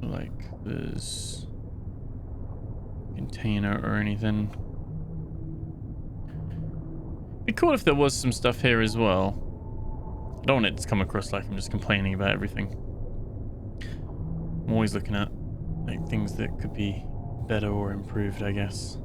like there's a container or anything. Be cool if there was some stuff here as well. I don't want it to come across like I'm just complaining about everything. I'm always looking at like things that could be better or improved, I guess.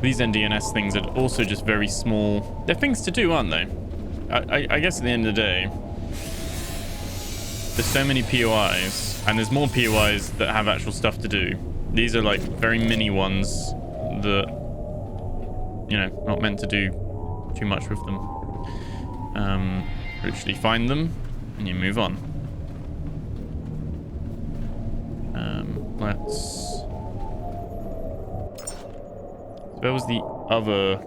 These NDNS things are also just very small. They're things to do, aren't they? I guess at the end of the day, there's so many POIs, and there's more POIs that have actual stuff to do. These are like very mini ones that, you know, not meant to do too much with them. Literally find them and you move on. Where was the other?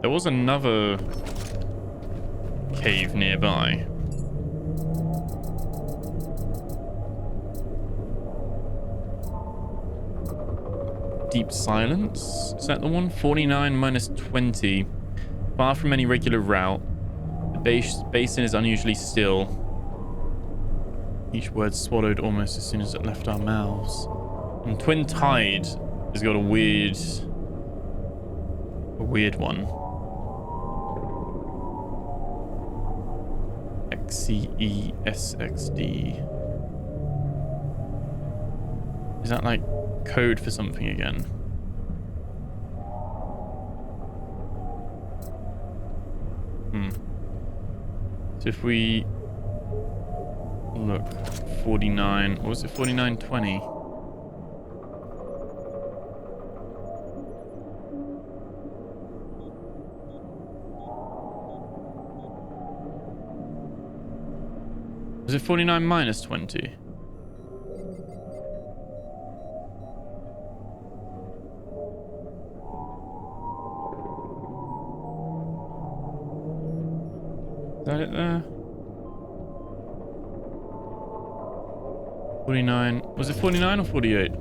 There was another cave nearby. Deep silence? Is that the one? 49 minus 20. Far from any regular route. The basin is unusually still. Each word swallowed almost as soon as it left our mouths. And Twin Tide has got a weird one. XCESXD. Is that like code for something again? So if we look, 49, what was it, 4920? Was it 49 minus 20? Is that it there? 49. Was it 49 or 48?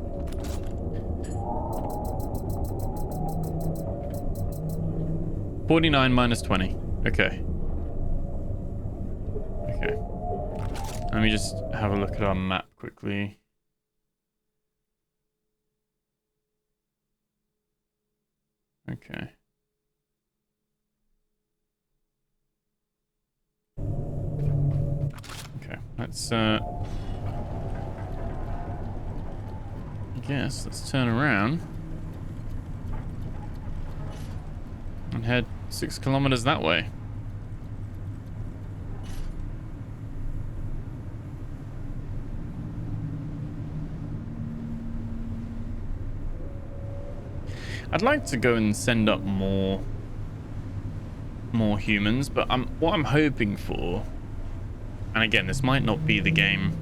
$49 minus 20. Okay. Okay. Let me just have a look at our map quickly. Okay. Okay, let's I guess let's turn around and head 6 kilometers that way. I'd like to go and send up more humans, but what I'm hoping for, and again, this might not be the game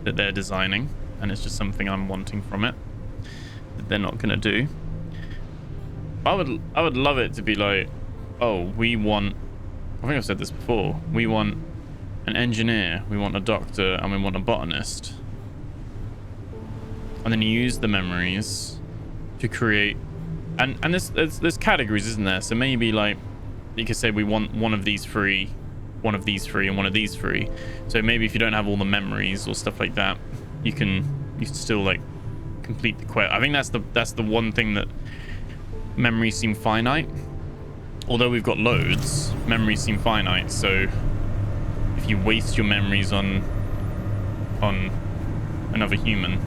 that they're designing, and it's just something I'm wanting from it that they're not gonna do. I would love it to be like, oh, we want, I think I've said this before, we want an engineer, we want a doctor, and we want a botanist, and then you use the memories to create, and there's categories, isn't there? So maybe like you could say we want one of these three, one of these three, and one of these three. So maybe if you don't have all the memories or stuff like that, you can still like complete the quest. I think that's the one thing that memories seem finite. Although we've got loads, memories seem finite. So if you waste your memories on another human,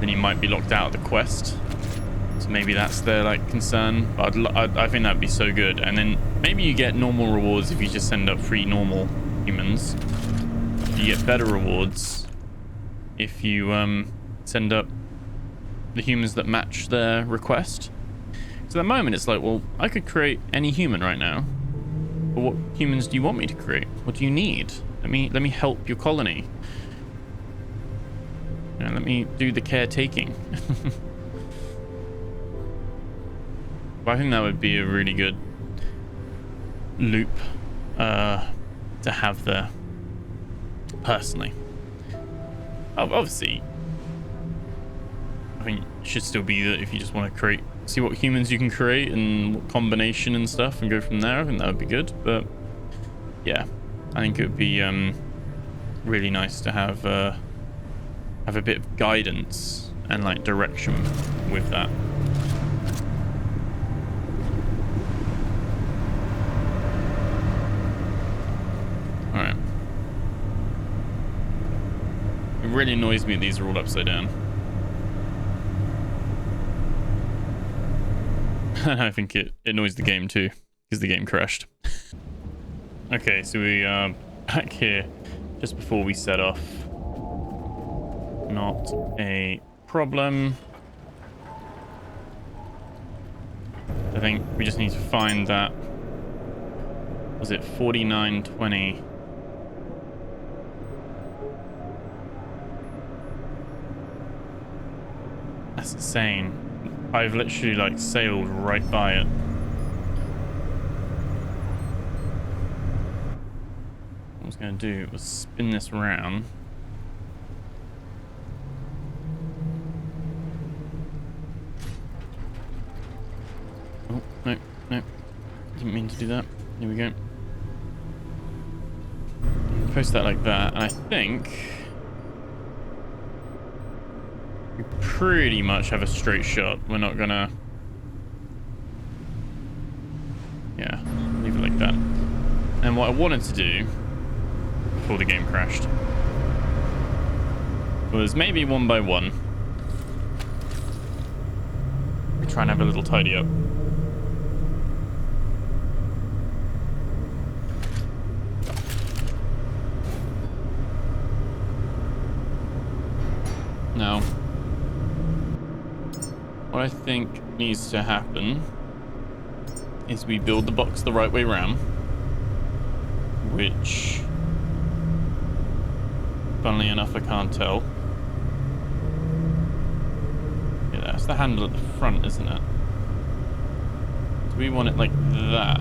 then you might be locked out of the quest. So maybe that's their like concern. But I think that'd be so good. And then maybe you get normal rewards if you just send up 3 normal humans. You get better rewards if you send up the humans that match their request. So at the moment it's like, well, I could create any human right now. But what humans do you want me to create? What do you need? Let me help your colony. You know, let me do the caretaking. But I think that would be a really good loop to have there, personally. Obviously, I think it should still be that if you just want to create, see what humans you can create and what combination and stuff and go from there. I think that would be good. But yeah, I think it would be really nice to have a bit of guidance and like direction with that. All right. It really annoys me that these are all upside down. I think it annoys the game too, because the game crashed. Okay, so we are back here. just before we set off. Not a problem. I think we just need to find that. Was it 4920? That's insane. I've literally like sailed right by it. What I was going to do was spin this round. Oh, no, no. Didn't mean to do that. Here we go. Post that like that, and I think we pretty much have a straight shot. We're not gonna... Yeah, leave it like that. And what I wanted to do before the game crashed was maybe one by one we try and have a little tidy up. Now, what I think needs to happen is we build the box the right way around, which, funnily enough, I can't tell. Yeah, that's the handle at the front, isn't it? Do we want it like that?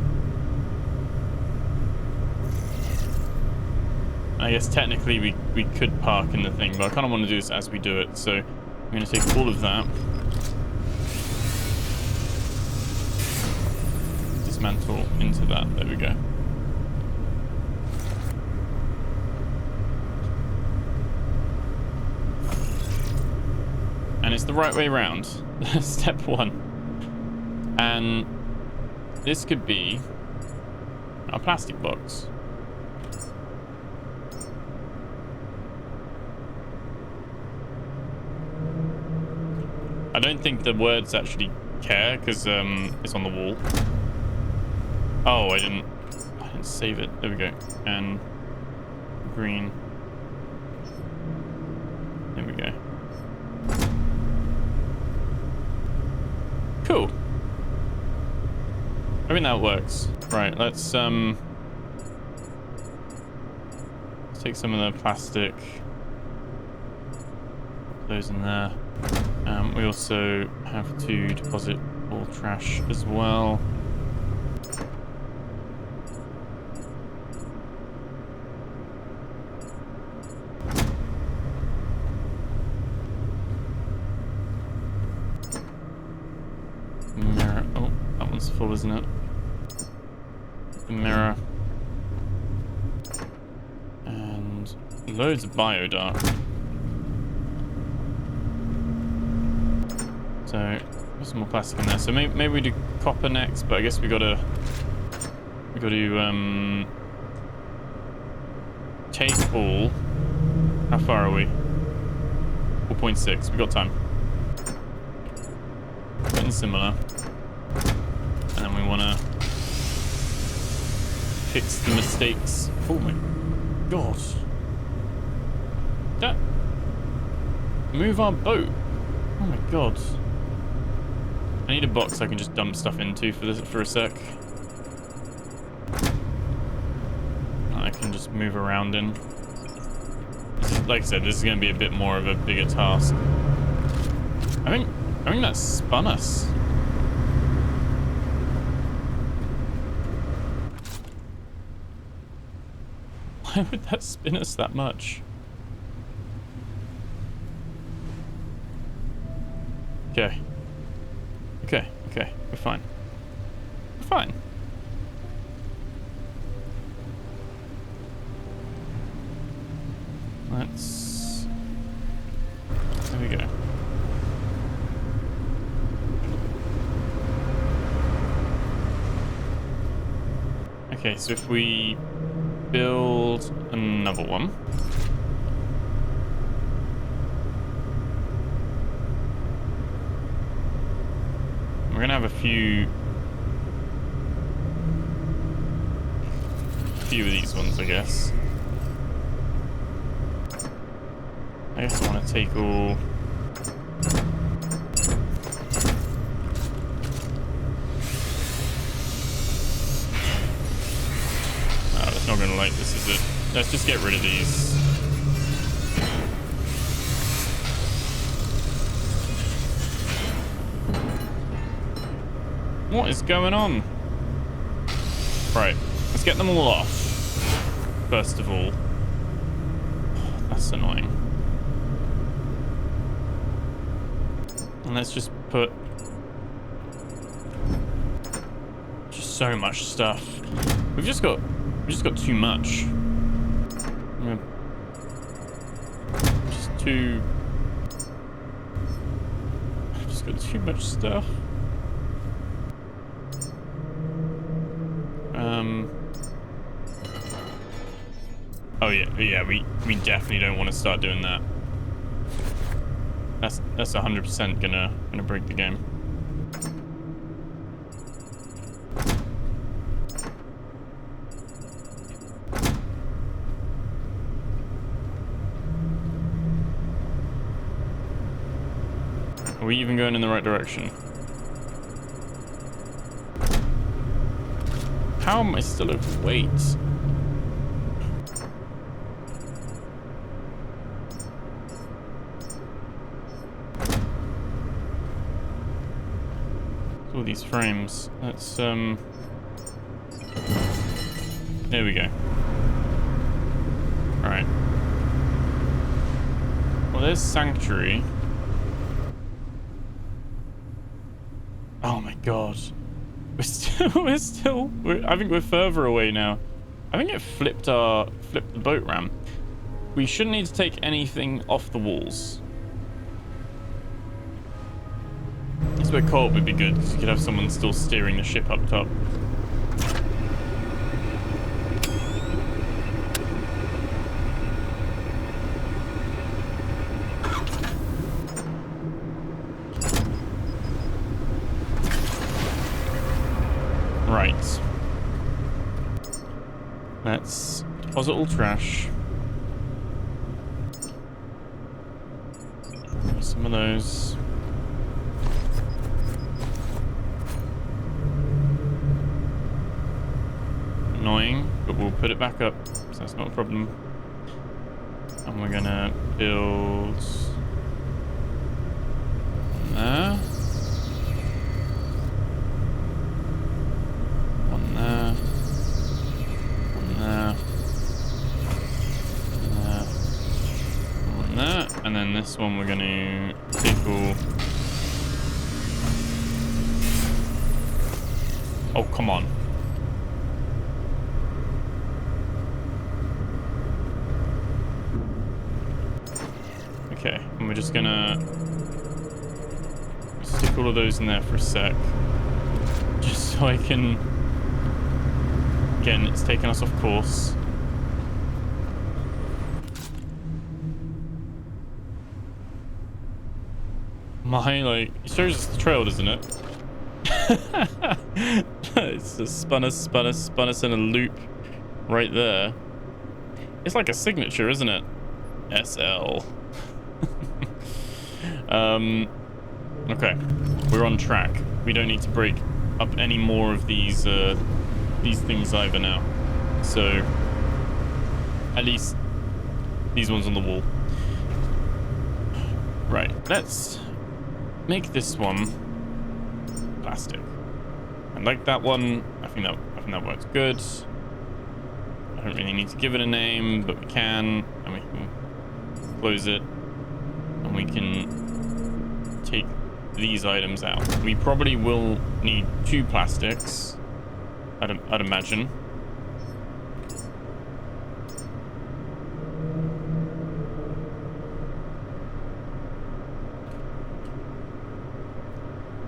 I guess technically we could park in the thing, but I kind of want to do this as we do it. So I'm going to take all of that, dismantle into that. There we go. And it's the right way around. Step one. And this could be a plastic box. I don't think the words actually care because it's on the wall. Oh, I didn't save it. There we go. And green. There we go. Cool. I think that works. Right, let's take some of the plastic. Put those in there. We also have to deposit all trash as well. Mirror. Oh, that one's full, isn't it? The mirror. And loads of biodark. So there's some more plastic in there. So maybe we do copper next, but I guess we gotta take all. How far are we? 4.6. We got time. Getting similar. And then we wanna fix the mistakes. Oh my god. That move our boat. Oh my god. I need a box I can just dump stuff into for a sec. I can just move around in. Like I said, this is going to be a bit more of a bigger task. I think that spun us. Why would that spin us that much? Okay. Okay, we're fine. We're fine. Let's... There we go. Okay, so if we build another one. We're gonna have a few of these ones, I guess. I guess I want to take all... Oh, it's not going to like this, is it? Let's just get rid of these. What is going on? Right, let's get them all off. First of all. That's annoying. And let's just put just so much stuff. We've just got too much. Just got too much stuff. Oh yeah, we definitely don't want to start doing that. That's 100% gonna break the game. Are we even going in the right direction? How am I still overweight? All these frames. Let's there we go. Alright. Well, there's Sanctuary. Oh my god. I think we're further away now. I think it flipped the boat ram. We shouldn't need to take anything off the walls. This bit co-op would be good because you could have someone still steering the ship up top. Right. Let's deposit all trash. Some of those. Annoying, but we'll put it back up, so that's not a problem. And we're gonna build one there. One there. One there. There. One there. And then this one we're gonna take all... Oh, come on. Okay, and we're just gonna stick all of those in there for a sec. Just so I can... Again, it's taking us off course. It shows us the trail, doesn't it? It's just spun us in a loop right there. It's like a signature, isn't it? SL. Okay, we're on track. We don't need to break up any more of these things either now. So at least these ones on the wall. Right, let's make this one plastic. I like that one. I think that works good. I don't really need to give it a name, but we can, and we can close it, and we can take these items out. We probably will need 2 plastics, I'd imagine.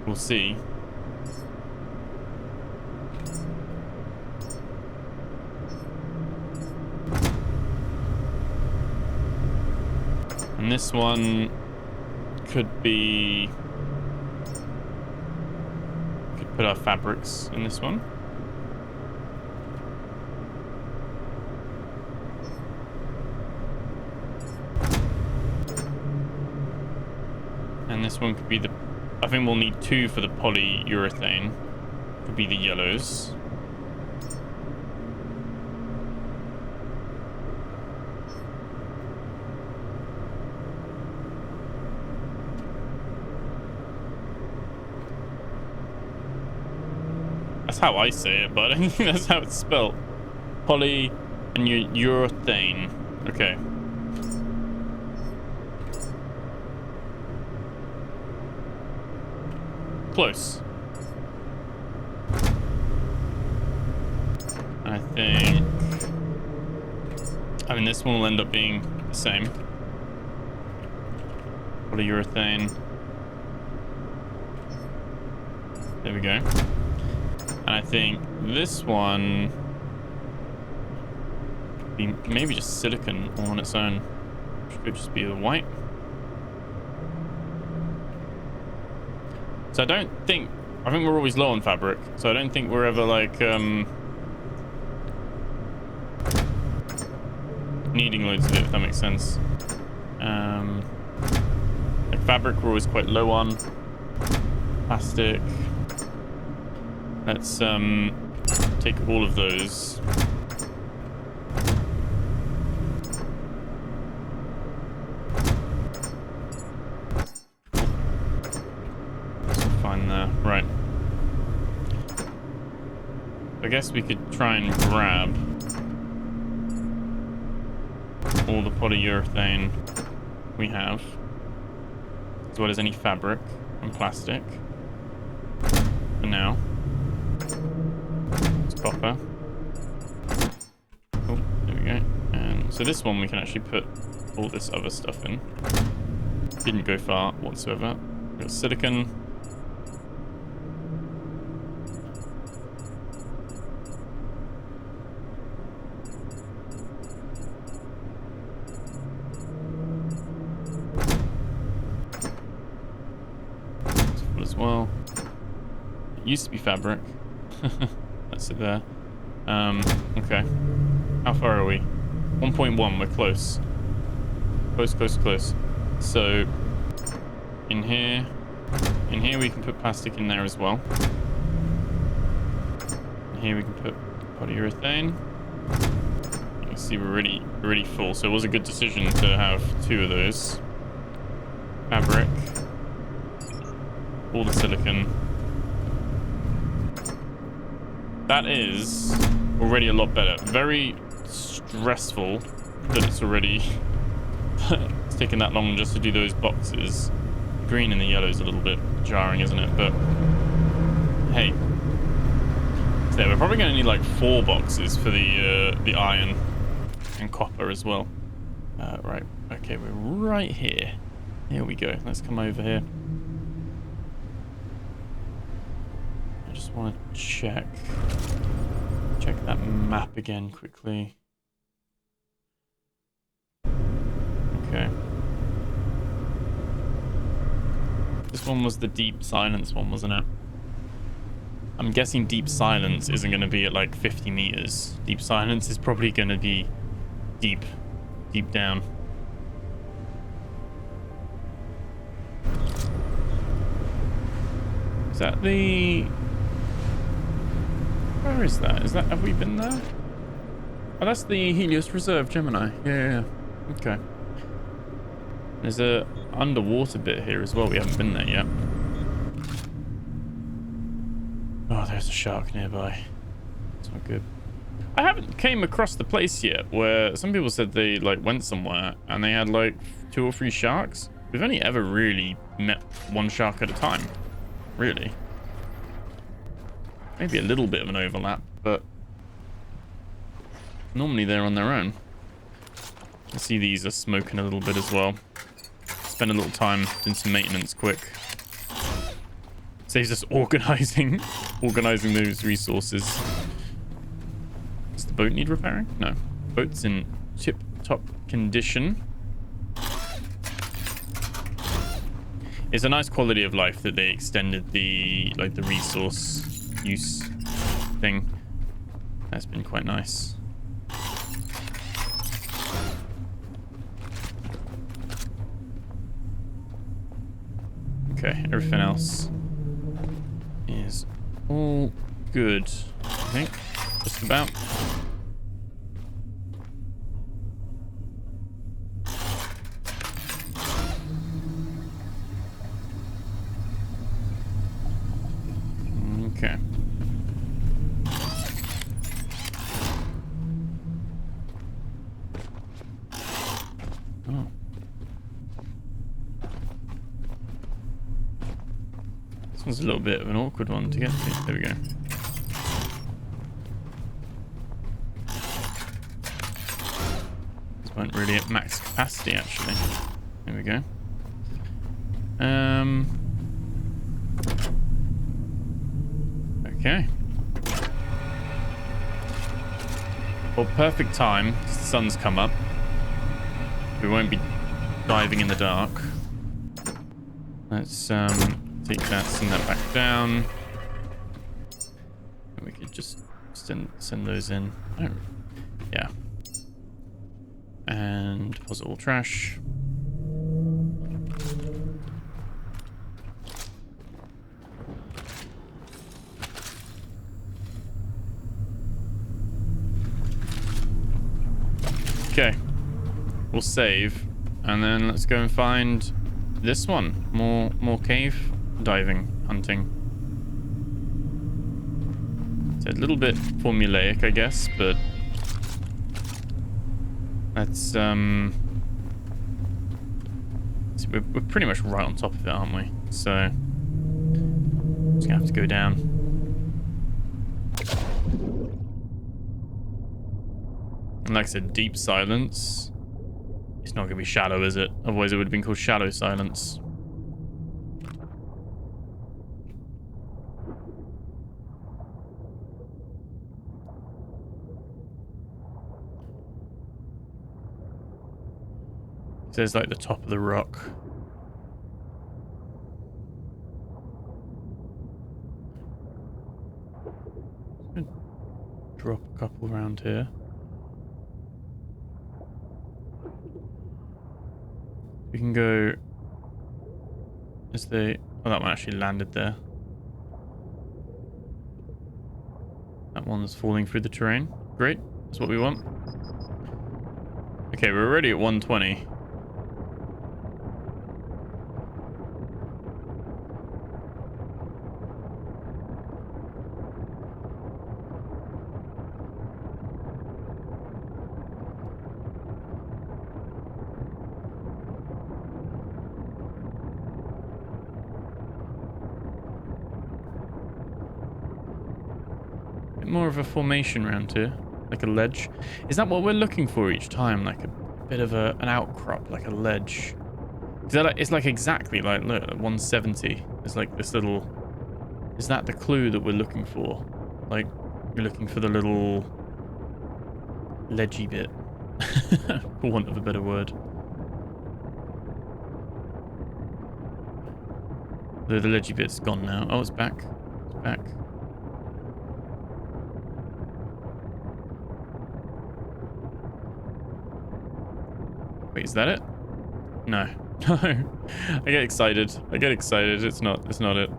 We'll see. And this one could be... Could put our fabrics in this one. this one could be the... I think we'll need 2 for the polyurethane. Could be the yellows. That's how I say it, but I don't think that's how it's spelled. Poly and urethane. Okay. Close. I think... I mean, this one will end up being the same. Polyurethane. There we go. And I think this one could be maybe just silicon all on its own, which could just be the white. So I think we're always low on fabric, so I don't think we're ever like needing loads of it, if that makes sense. Like fabric we're always quite low on. Plastic. Let's take all of those. Let's find the right. I guess we could try and grab all the polyurethane we have, as well as any fabric and plastic for now. Copper. Oh, there we go. And so this one we can actually put all this other stuff in. Didn't go far whatsoever. We've got silicon. It's full as well. It used to be fabric. That's it there. Okay. How far are we? 1.1, we're close. Close. So, in here we can put plastic in there as well. In here we can put polyurethane. You can see we're really full, so it was a good decision to have 2 of those. Fabric. All the silicon. That is already a lot better. Very stressful that it's already it's taken that long just to do those boxes. Green and the yellow is a little bit jarring, isn't it? But hey, so we're probably going to need like 4 boxes for the iron and copper as well. Right. Okay, we're right here. Here we go. Let's come over here. Just want to check that map again quickly. Okay. This one was the deep silence one, wasn't it? I'm guessing deep silence isn't going to be at like 50 meters. Deep silence is probably going to be deep down. Is that the... Where is that? Have we been there? Oh, that's the Helios Reserve, Gemini. Yeah. Okay. There's a underwater bit here as well. We haven't been there yet. Oh, there's a shark nearby. It's not good. I haven't came across the place yet where some people said they like went somewhere and they had like 2 or 3 sharks. We've only ever really met 1 shark at a time. Really. Maybe a little bit of an overlap, but normally they're on their own. I see these are smoking a little bit as well. Spend a little time doing some maintenance quick. Saves us organizing those resources. Does the boat need repairing? No. Boat's in tip-top condition. It's a nice quality of life that they extended the resource use thing. That's been quite nice. Okay, everything else is all good, I think. Just about. Okay. Oh. This one's a little bit of an awkward one to get to. There we go. This weren't really at max capacity, actually. There we go. Okay. Well, perfect time. The sun's come up. We won't be diving in the dark. Let's take that, send that back down. We could just send those in. Oh, yeah. And deposit all trash. Okay, we'll save, and then let's go and find this one. More cave diving, hunting. It's a little bit formulaic, I guess, but that's we're pretty much right on top of it, aren't we? So just gonna have to go down. And like I said, deep silence. It's not going to be shallow, is it? Otherwise it would have been called shallow silence. There's like the top of the rock. Drop a couple around here. We can go as they... Oh, that one actually landed there. That one's falling through the terrain. Great. That's what we want. Okay, we're already at 120. More of a formation around here, like a ledge. Is that what we're looking for each time? Like a bit of an outcrop, like a ledge. Is that like, it's like exactly like, look, 170. It's like this little... Is that the clue that we're looking for? Like, you're looking for the little ledgy bit, for want of a better word. The ledgy bit's gone now. Oh, it's back. It's back. Wait, is that it? No. No. I get excited. I get excited. It's not it.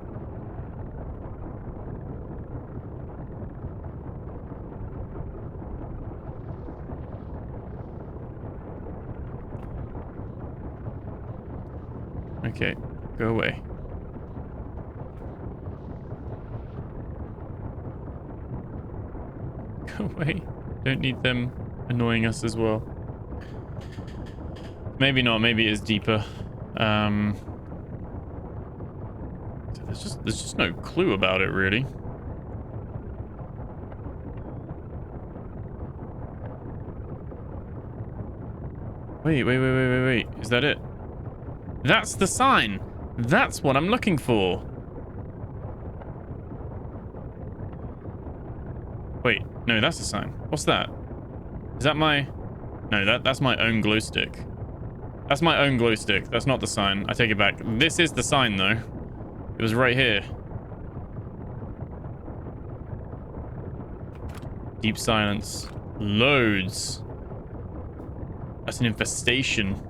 Okay, go away. Go away. Don't need them annoying us as well. Maybe not. Maybe it is deeper. So there's just no clue about it, really. Wait. Is that it? That's the sign. That's what I'm looking for. Wait, no, that's the sign. What's that? Is that my... No, that's my own glow stick. That's my own glow stick. That's not the sign. I take it back. This is the sign, though. It was right here. Deep silence. Loads. That's an infestation.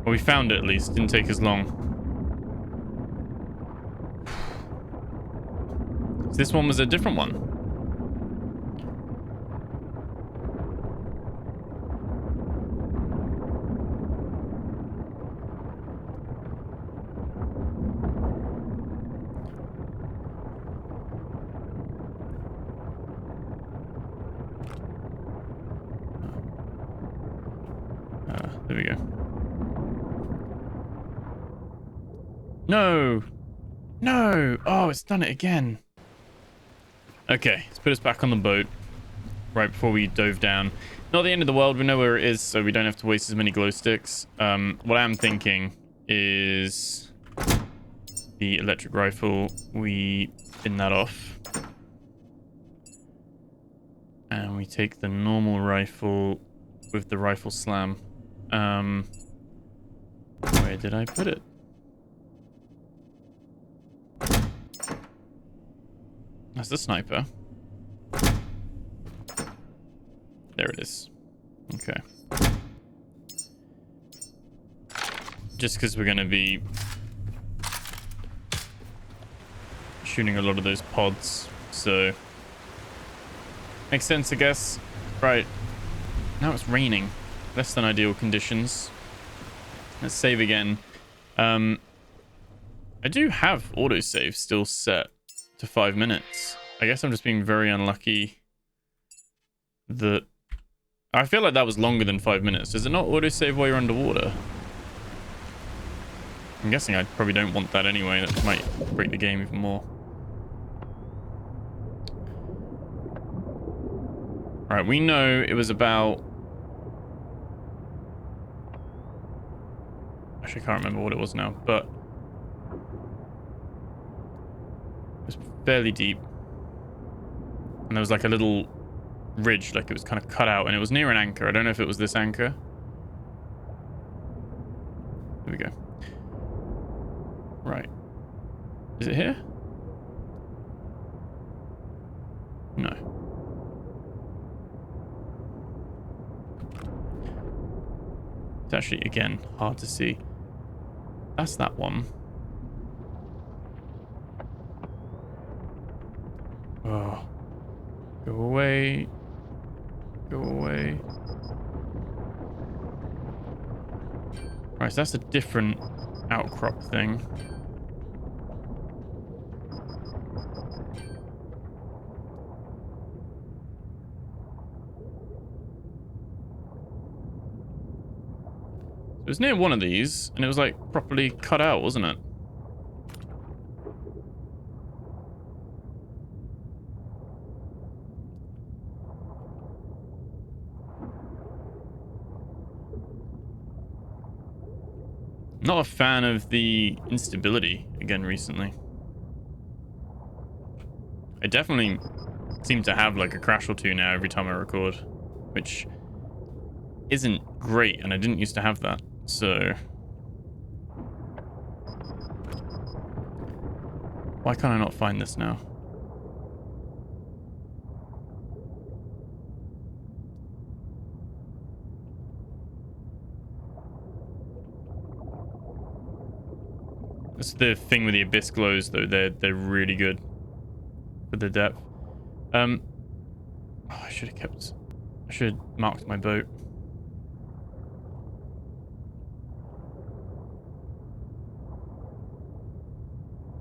Well, we found it at least. Didn't take as long. So this one was a different one. There we go. No! No! Oh, it's done it again. Okay, let's put us back on the boat right before we dove down. Not the end of the world. We know where it is, so we don't have to waste as many glow sticks. What I'm thinking is the electric rifle. We bin that off. And we take the normal rifle with the rifle slam. Where did I put it? That's the sniper. There it is. Okay. Just because we're going to be shooting a lot of those pods, so makes sense, I guess. Right. Now it's raining. Less than ideal conditions. Let's save again. I do have autosave still set to 5 minutes. I guess I'm just being very unlucky that... I feel like that was longer than 5 minutes. Does it not autosave while you're underwater? I'm guessing I probably don't want that anyway. That might break the game even more. Alright, we know it was about... Actually, I can't remember what it was now, but... it was fairly deep. And there was like a little ridge, like it was kind of cut out, and it was near an anchor. I don't know if it was this anchor. There we go. Right. Is it here? No. It's actually, again, hard to see. That's that one. Oh. Go away. Go away. Right, so that's a different outcrop thing. It was near one of these, and it was like properly cut out, wasn't it? Not a fan of the instability again recently. I definitely seem to have like a crash or two now every time I record, which isn't great, and I didn't used to have that. So why can't I not find this now? That's the thing with the abyss glows, though. They're really good for the depth. Oh, I should have marked my boat.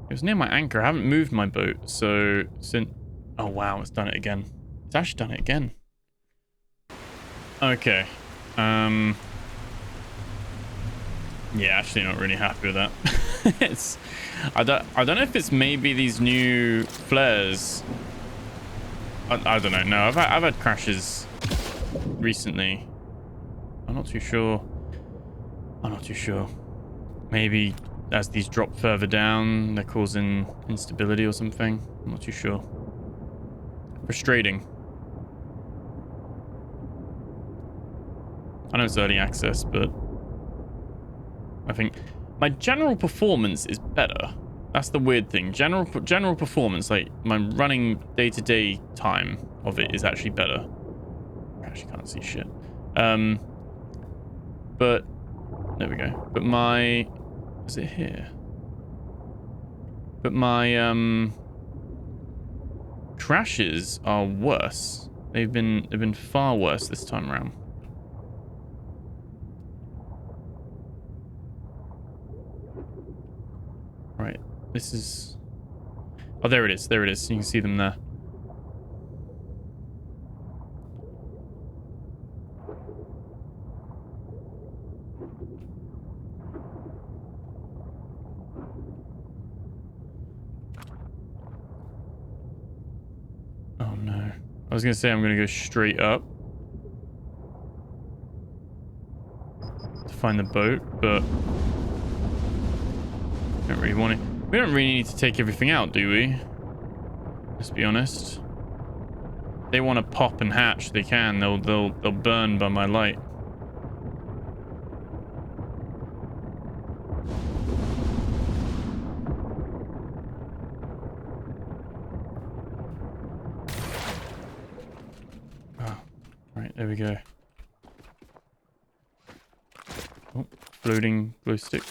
It was near my anchor. I haven't moved my boat, so since... oh, wow, it's done it again. It's actually done it again. Okay. Yeah, actually not really happy with that. I don't know if it's maybe these new flares. I don't know. No, I've had crashes recently. I'm not too sure. Maybe as these drop further down, they're causing instability or something. I'm not too sure. Frustrating. I know it's early access, but I think my general performance is better. That's the weird thing. General performance, like my running day-to-day time of it is actually better. I actually can't see shit. But There we go. But my... Is it here? But my, crashes are worse. They've been far worse this time around. Right. This is... Oh, there it is. There it is. You can see them there. Oh, no. I was going to say I'm going to go straight up to find the boat, but I don't really want to. We don't really need to take everything out, do we? Let's be honest. If they want to pop and hatch, they can. They'll burn by my light. Oh, right, there we go. Oh, floating glow stick.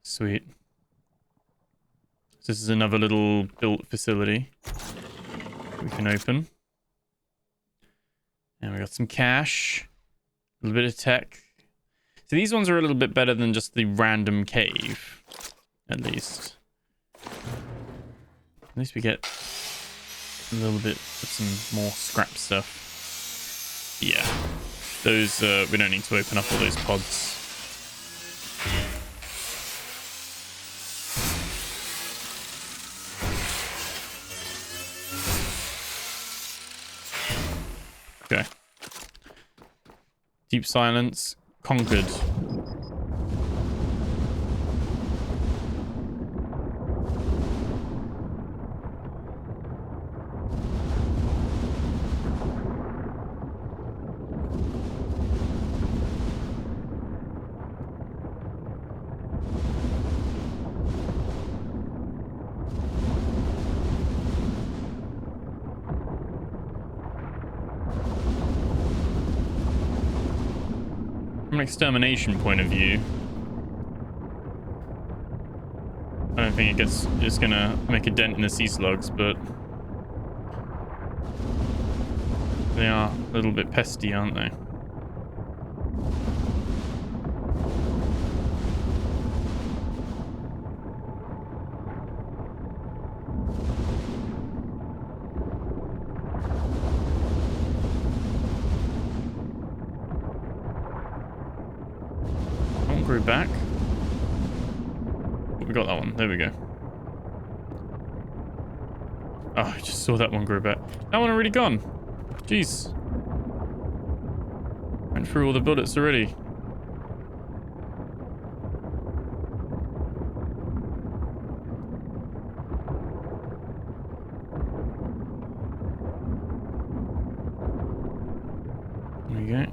Sweet. So this is another little built facility we can open. And we got some cash. A little bit of tech. So these ones are a little bit better than just the random cave. At least. At least we get a little bit of some more scrap stuff. Yeah. Those, we don't need to open up all those pods. Okay. Deep silence. Conquered. From an extermination point of view, I don't think it's gonna make a dent in the sea slugs, but they are a little bit pesty, aren't they? Grew back. We got that one. There we go. Oh, I just saw that one grow back. That one already gone. Jeez. Went through all the bullets already. There we go.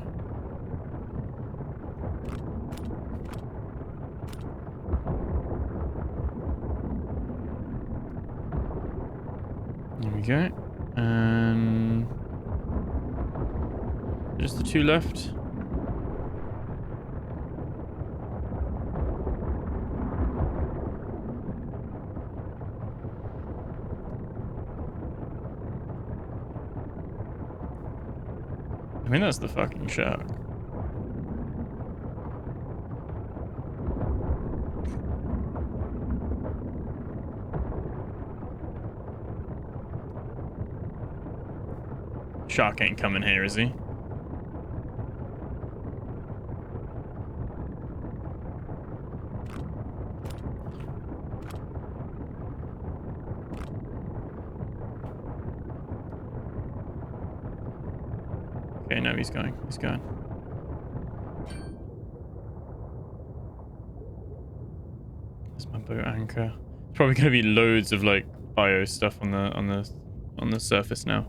There we go. And just the two left. I mean, that's the fucking shark. Shark ain't coming here, is he? Okay, no, he's going. He's going. There's my boat anchor. It's probably going to be loads of like bio stuff on the surface now.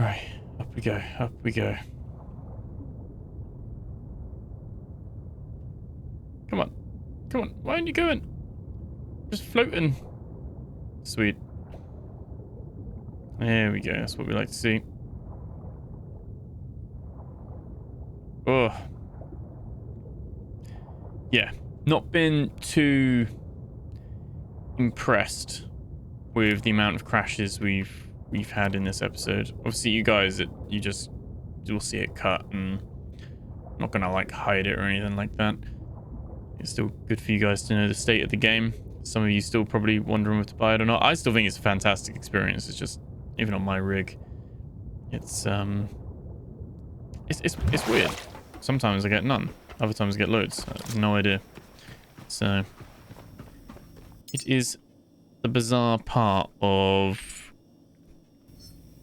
Right, up we go, up we go. Come on, come on, why aren't you going? Just floating. Sweet. There we go, that's what we like to see. Oh. Yeah. Not been too impressed with the amount of crashes we've had in this episode. Obviously, you guys, you'll see it cut, and I'm not gonna like hide it or anything like that. It's still good for you guys to know the state of the game. Some of you still probably wondering if to buy it or not. I still think it's a fantastic experience. It's just, even on my rig, it's weird. Sometimes I get none. Other times I get loads. I have no idea. So it is the bizarre part of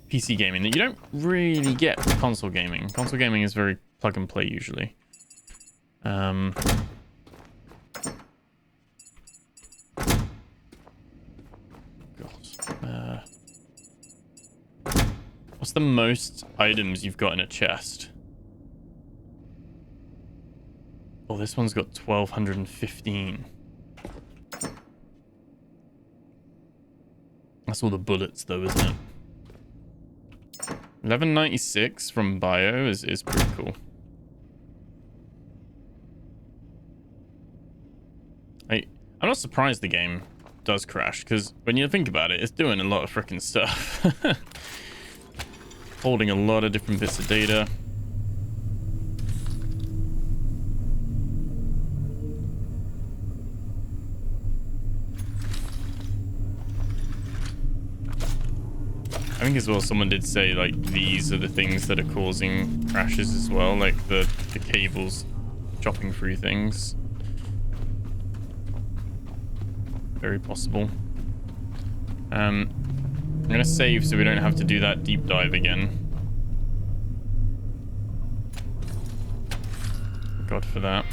PC gaming that you don't really get with console gaming. Console gaming is very plug and play usually. What's the most items you've got in a chest? Oh, this one's got 1,215. That's all the bullets, though, isn't it? 1196 from Bio is pretty cool. I'm not surprised the game does crash, because when you think about it, it's doing a lot of freaking stuff. Holding a lot of different bits of data. I think as well someone did say like these are the things that are causing crashes as well, like the cables chopping through things. Very possible. I'm gonna save so we don't have to do that deep dive again. God for that.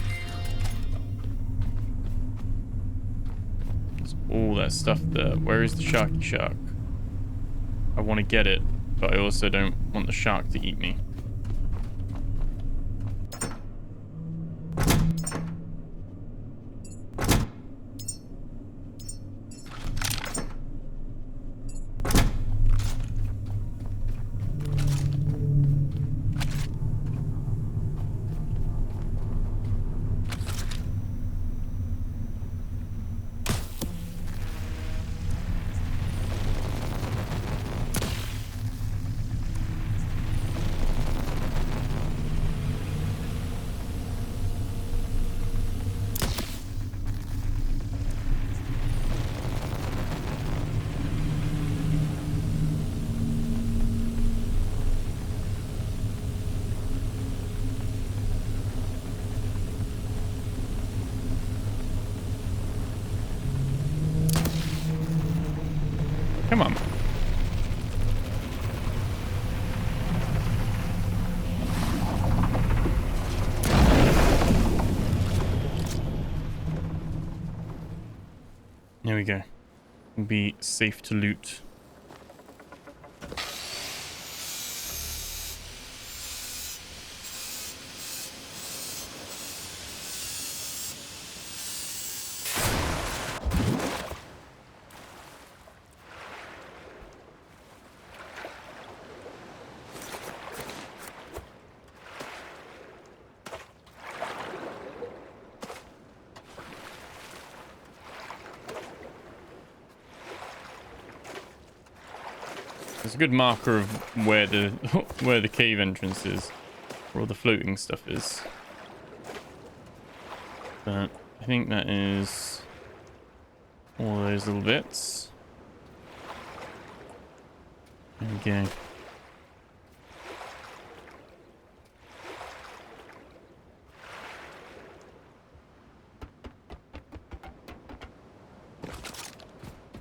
There's all that stuff there. Where is the sharky shark? I want to get it, but I also don't want the shark to eat me. Come on. There we go. We'll be safe to loot. It's a good marker of where the where the cave entrance is, where all the floating stuff is. But I think that is all those little bits. There we go.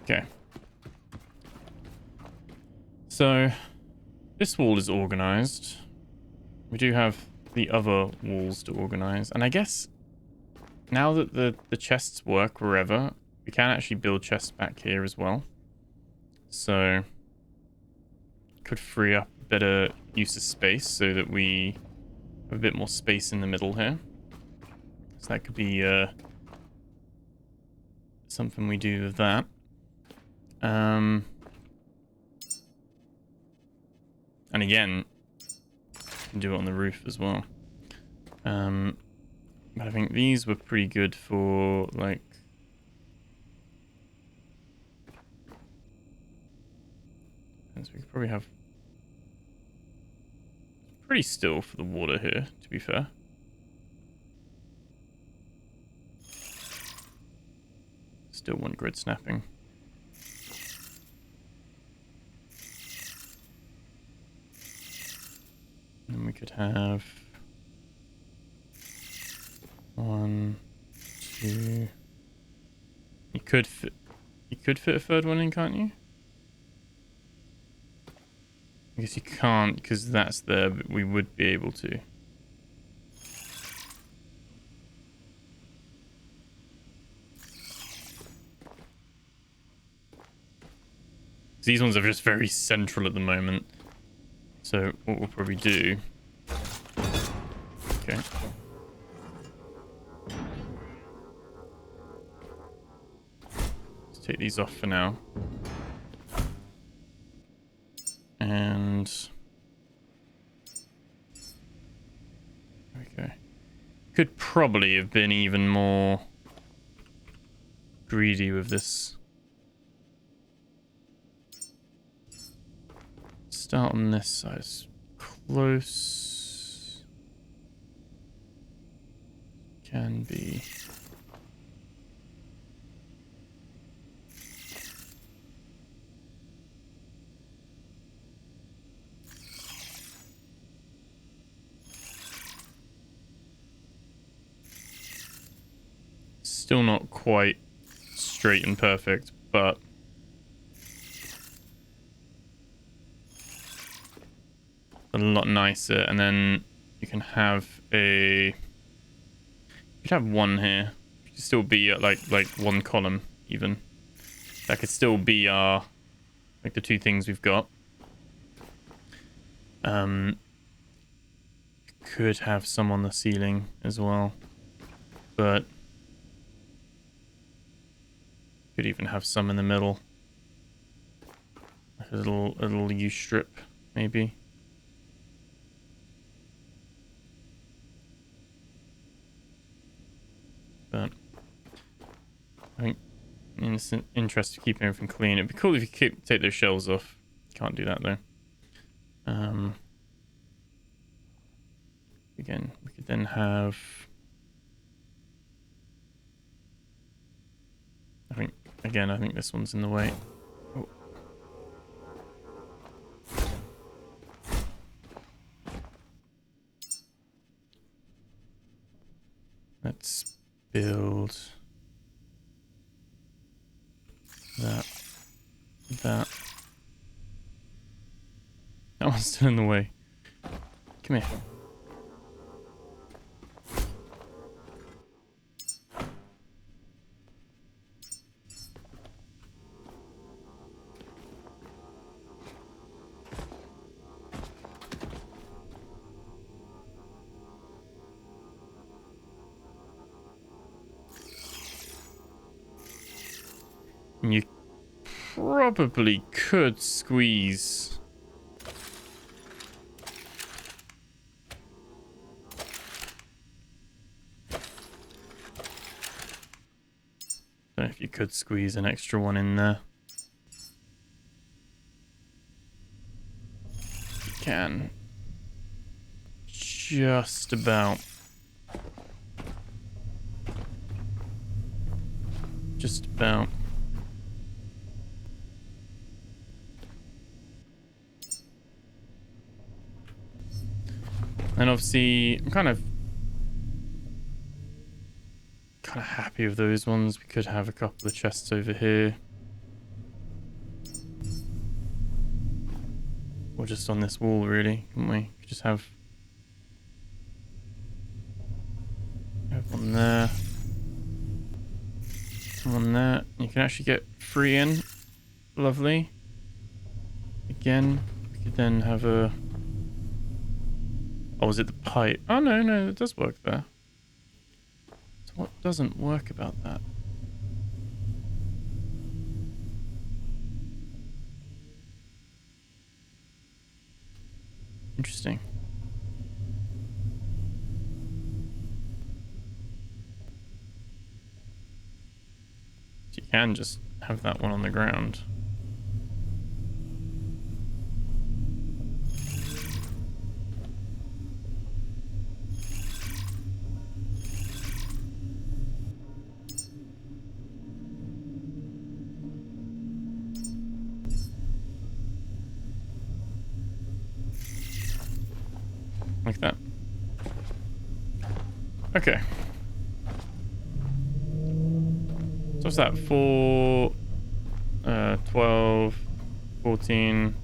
Okay. So, this wall is organized. We do have the other walls to organize. And I guess now that the chests work wherever, we can actually build chests back here as well. So, could free up better use of space so that we have a bit more space in the middle here. So that could be something we do with that. And again, you can do it on the roof as well. But I think these were pretty good for, like... So we could probably have... Pretty still for the water here, to be fair. Still want grid snapping. And we could have... 1, 2... You could fit a third one in, can't you? I guess you can't because that's there, but we would be able to. These ones are just very central at the moment. So what we'll probably do... Okay. Let's take these off for now. And... Okay. Could probably have been even more greedy with this. Start on this side. As close can be. Still not quite straight and perfect, but a lot nicer. And then you can have a... You could have one here. It could still be like one column even. That could still be our... Like the two things we've got. Could have some on the ceiling as well. But... Could even have some in the middle. Like a little U-strip, maybe. But I think in the interest of keeping everything clean, it'd be cool if you could take those shelves off. Can't do that though. Again, we could then have... I think this one's in the way. Oh. Let's build that. That one's still in the way. Come here. You probably could squeeze. Don't know if you could squeeze an extra one in there. You can. Just about. Just about. And obviously, I'm kind of happy with those ones. We could have a couple of chests over here. Or just on this wall, really, couldn't we? Could just have one there. One there. You can actually get 3 in. Lovely. Again, we could then have a... Oh, is it the pipe? Oh, no, it does work there. So what doesn't work about that? Interesting. can just have that one on the ground. Like that. Okay. So what's that? 4, 12, 14,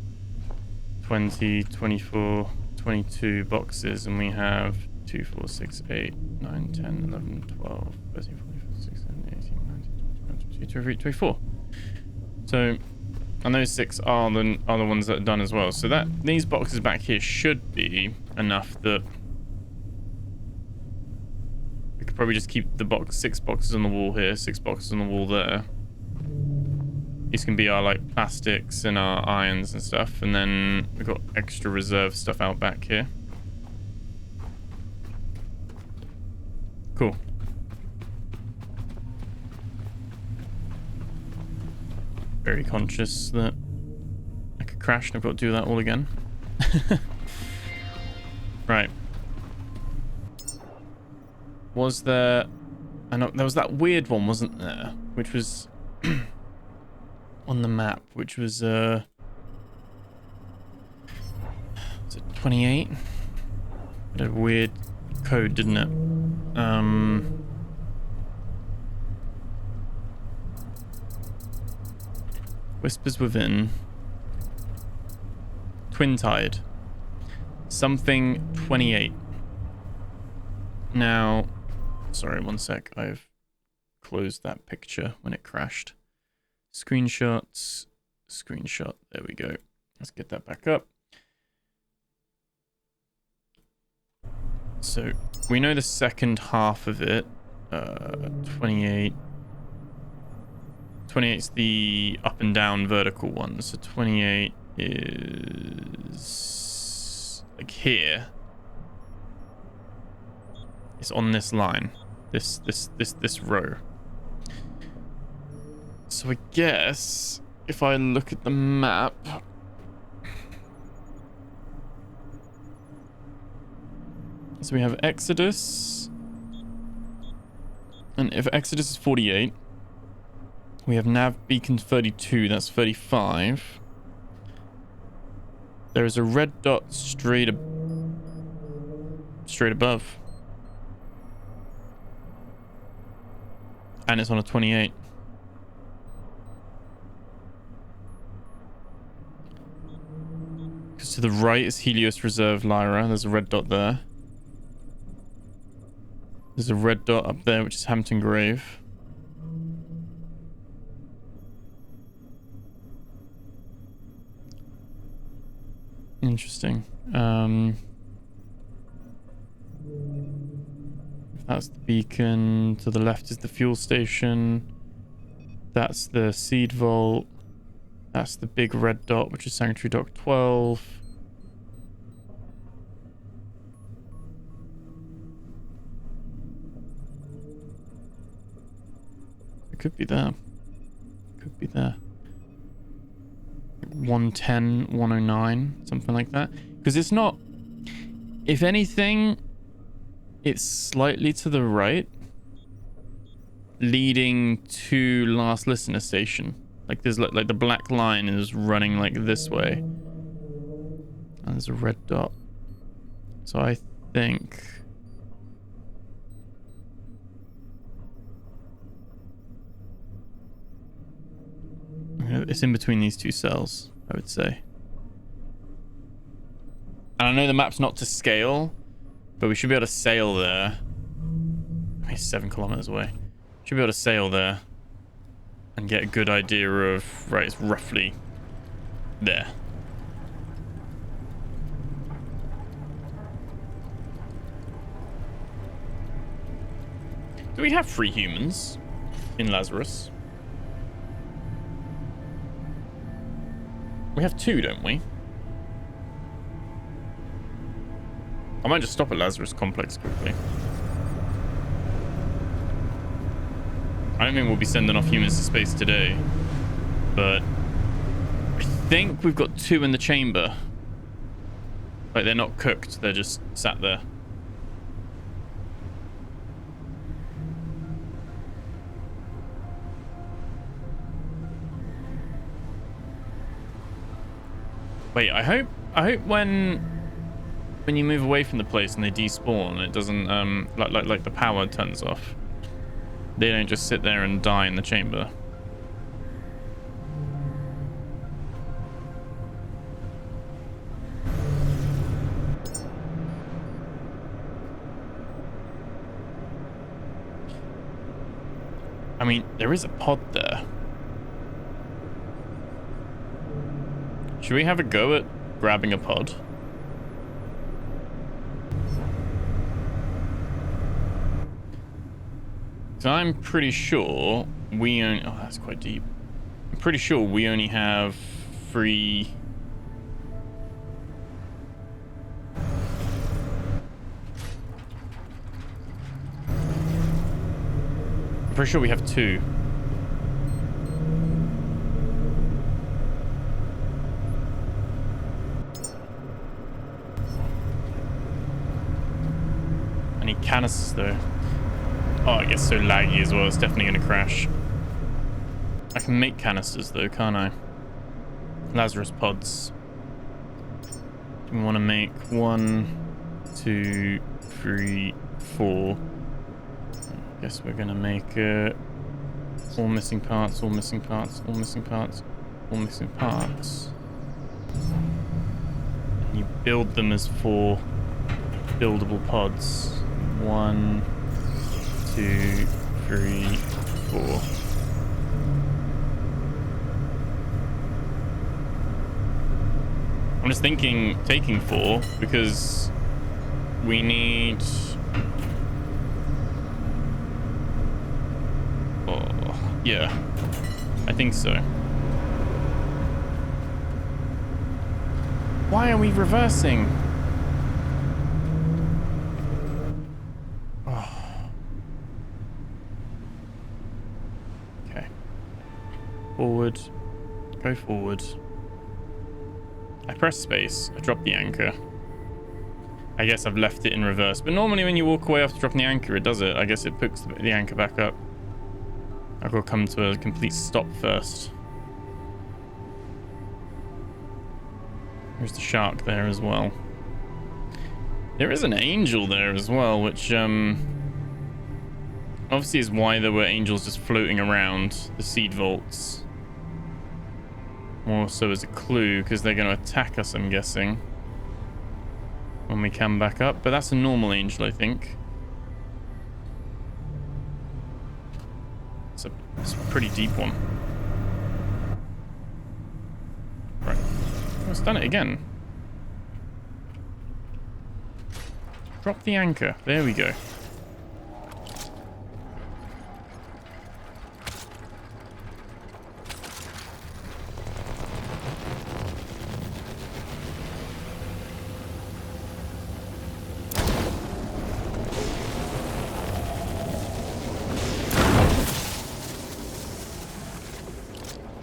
20, 24, 22 boxes, and we have 2, 4, 6, 8, 9, 10, 11, 12, 13, 14, 15, 16, 18, 19, 20, 22, 23, 24. So, and those 6 are the ones that are done as well. So that these boxes back here should be enough that we could probably just keep the 6 boxes on the wall here, 6 boxes on the wall there. These can be our like plastics and our irons and stuff, and then we've got extra reserve stuff out back here. Cool. Very conscious that I could crash and I've got to do that all again. Right. Was there... I know there was that weird one, wasn't there? Which was on the map, which was it 28? It had a weird code, didn't it? Whispers Within. Twin Tide. Something 28. Now, sorry, one sec. I've closed that picture when it crashed. Screenshots. Screenshot. There we go. Let's get that back up. So, we know the second half of it. 28. 28 is the up and down vertical one. So 28 is like here. It's on this line. This row. So I guess if I look at the map, so we have Exodus, and if Exodus is 48, we have nav beacon 32, that's 35. There is a red dot straight above. And it's on a 28. Because to the right is Helios Reserve Lyra. There's a red dot there. There's a red dot up there, which is Hampton Grave. Interesting. That's the beacon. To the left is the fuel station. That's the seed vault. That's the big red dot, which is Sanctuary Dock 12. It could be there. Could be there. 110, 109, something like that. Because it's not... If anything, it's slightly to the right, leading to Last Listener Station. Like there's like the black line is running like this way. And there's a red dot. So I think... it's in between these two cells, I would say. And I know the map's not to scale, but we should be able to sail there. I mean, 7 kilometers away. Should be able to sail there and get a good idea of, right, it's roughly there. Do we have 3 humans in Lazarus? We have 2, don't we? I might just stop at Lazarus Complex quickly. I don't think we'll be sending off humans to space today, but I think we've got 2 in the chamber. Like, they're not cooked, they're just sat there. Wait, I hope when you move away from the place and they despawn, it doesn't like the power turns off. They don't just sit there and die in the chamber. I mean, there is a pod there. Should we have a go at grabbing a pod? So I'm pretty sure we only... Oh, that's quite deep. I'm pretty sure we only have 3... I'm pretty sure we have 2. I need canisters though. Oh, it gets so laggy as well, it's definitely going to crash. I can make canisters though, can't I? Lazarus pods. Do we want to make 1, 2, 3, 4? I guess we're going to make all missing parts, all missing parts, all missing parts, all missing parts. And you build them as 4 buildable pods. 1, 2, 3, 4. I'm just thinking taking 4 because we need... Oh, yeah, I think so. Why are we reversing? Forward, go forward. I press space, I drop the anchor. I guess I've left it in reverse, but normally when you walk away after dropping the anchor, it does it. I guess it picks the anchor back up. I've got to come to a complete stop first. There's the shark there as well. There is an angel there as well, which obviously is why there were angels just floating around the seed vaults. More so as a clue, because they're going to attack us, I'm guessing, when we come back up. But that's a normal angel, I think. It's a pretty deep one. Right. Oh, it's done it again. Drop the anchor. There we go.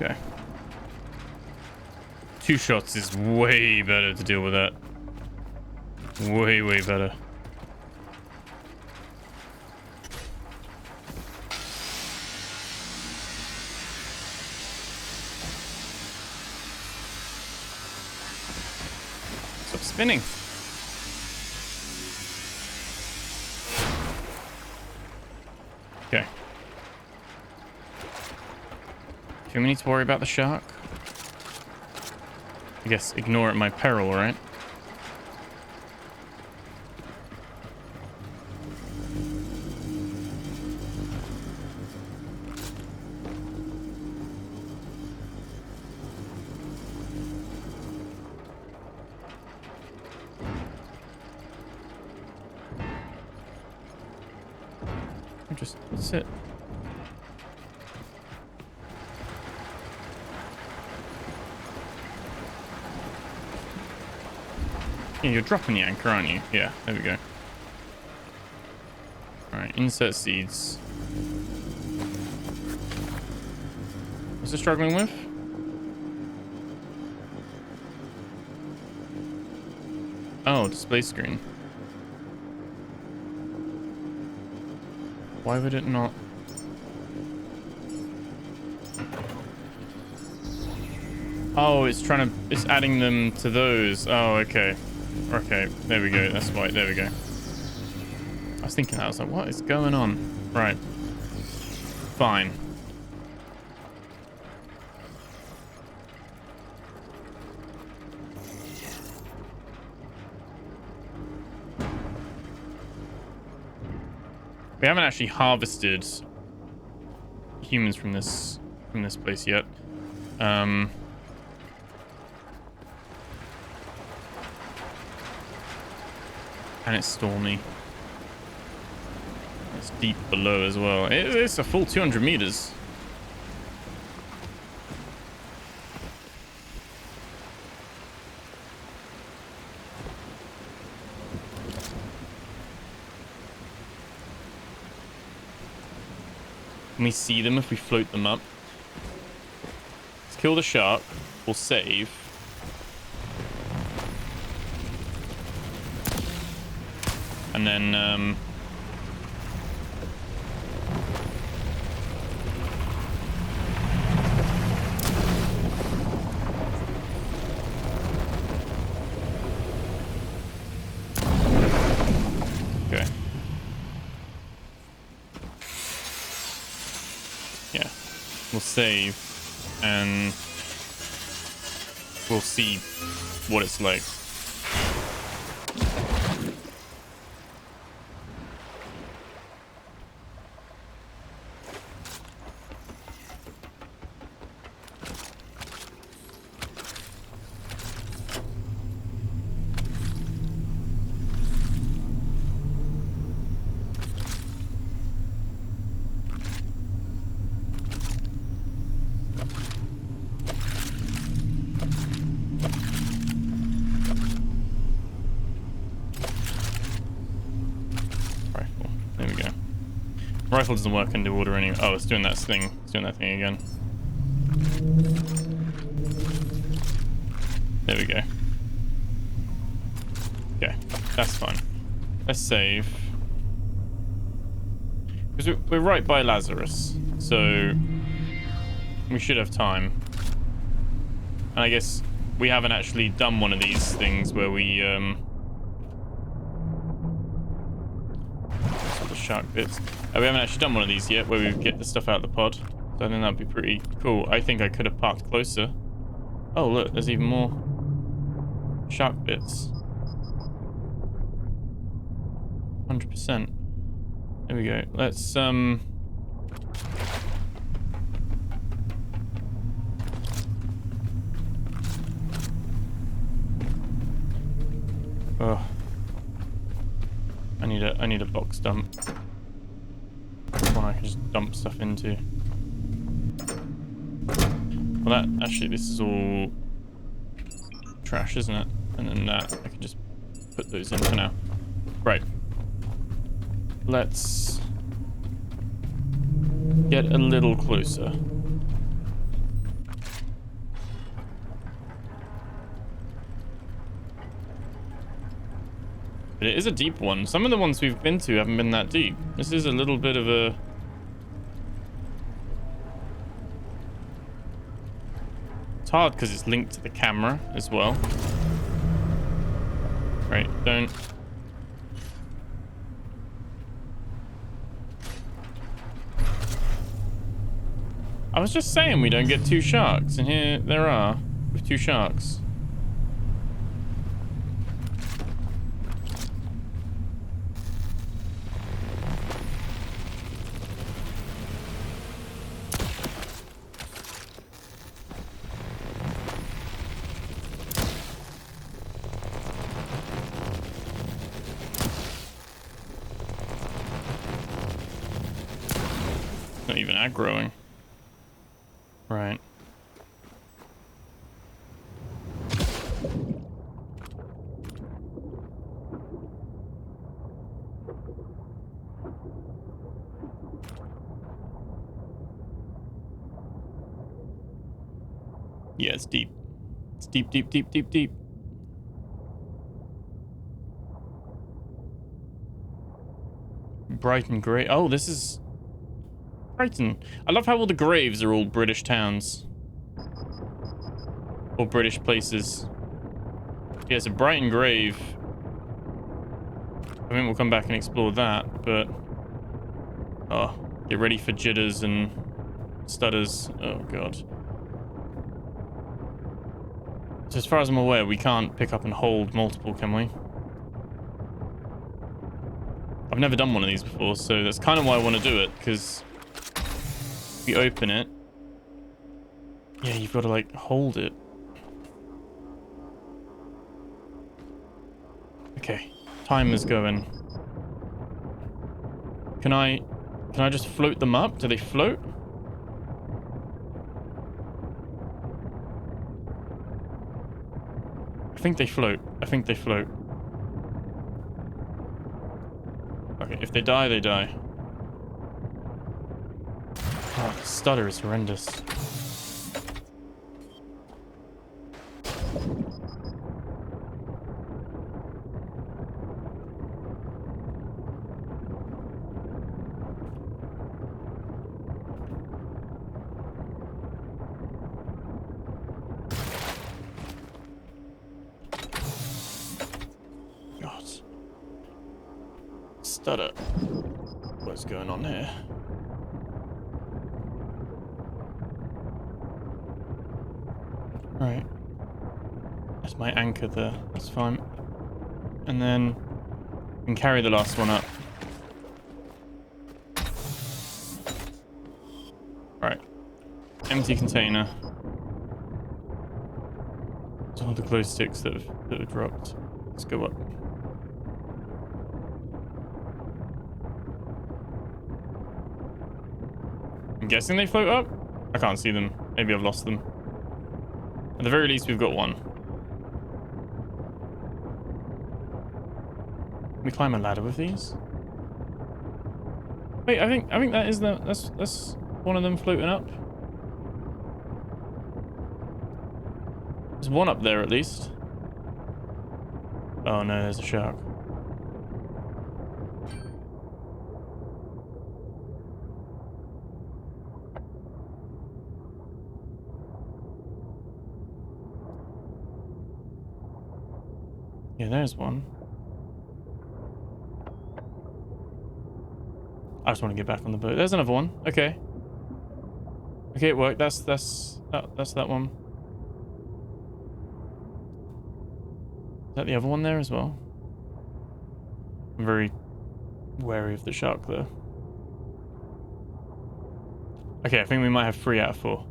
Okay. 2 shots is way better to deal with that. Way, way better. Stop spinning. Okay. Do we need to worry about the shark? I guess ignore it at my peril, right? Just sit. Yeah, you're dropping the anchor, aren't you? Yeah, there we go. Alright, insert seeds. was it struggling with? Oh, display screen. Why would it not? Oh, it's adding them to those. Oh, okay. Okay, there we go. That's why. There we go. I was thinking that. I was like, what is going on? Right. Fine. We haven't actually harvested humans from this place yet. And it's stormy. It's deep below as well. It's a full 200 meters. Can we see them if we float them up? Let's kill the shark. We'll save. And then, okay. Yeah. We'll save. And we'll see what it's like. Rifle doesn't work underwater anyway. Oh, it's doing that thing. It's doing that thing again. There we go. Okay, that's fine. Let's save. Because we're right by Lazarus, so we should have time. And I guess we haven't actually done one of these things where we the shark bits. We haven't actually done one of these yet where we get the stuff out of the pod. So I think that'd be pretty cool. I think I could have parked closer. Oh look, there's even more shark bits. 100%. There we go. Let's Oh. I need a box dump. One I can just dump stuff into. Well, this is all trash, isn't it? And then that I can just put those in for now. Right. Let's get a little closer. But it is a deep one. Some of the ones we've been to haven't been that deep. This is a little bit of a... It's hard because it's linked to the camera as well. Right, don't... I was just saying we don't get two sharks, and here there are with two sharks. Not even aggroing. Right. Yeah, it's deep. It's deep, deep, deep, deep, deep. Brighton Grey. Oh, this is Brighton. I love how all the graves are all British towns. Or British places. Yeah, it's a Brighton grave. I think we'll come back and explore that, but... Oh, get ready for jitters and stutters. Oh, God. So as far as I'm aware, we can't pick up and hold multiple, can we? I've never done one of these before, so that's kind of why I want to do it, because if you open it, yeah, you've got to, like, hold it. Okay, time is going. Can I just float them up? Do they float? I think they float. I think they float. Okay, if they die, they die. Oh, the stutter is horrendous. God. Stutter. What's going on here? Right. That's my anchor there. That's fine. And then we can carry the last one up. Right. Empty container. It's all the glow sticks that have dropped. Let's go up. I'm guessing they float up? I can't see them. Maybe I've lost them. At the very least, we've got one. Can we climb a ladder with these? Wait, I think that is that's one of them floating up. There's one up there at least. Oh no, there's a shark. Yeah, there's one. I just want to get back on the boat. There's another one. Okay. Okay, it worked. That's that one. Is that the other one there as well? I'm very wary of the shark though. Okay, I think we might have 3 out of 4.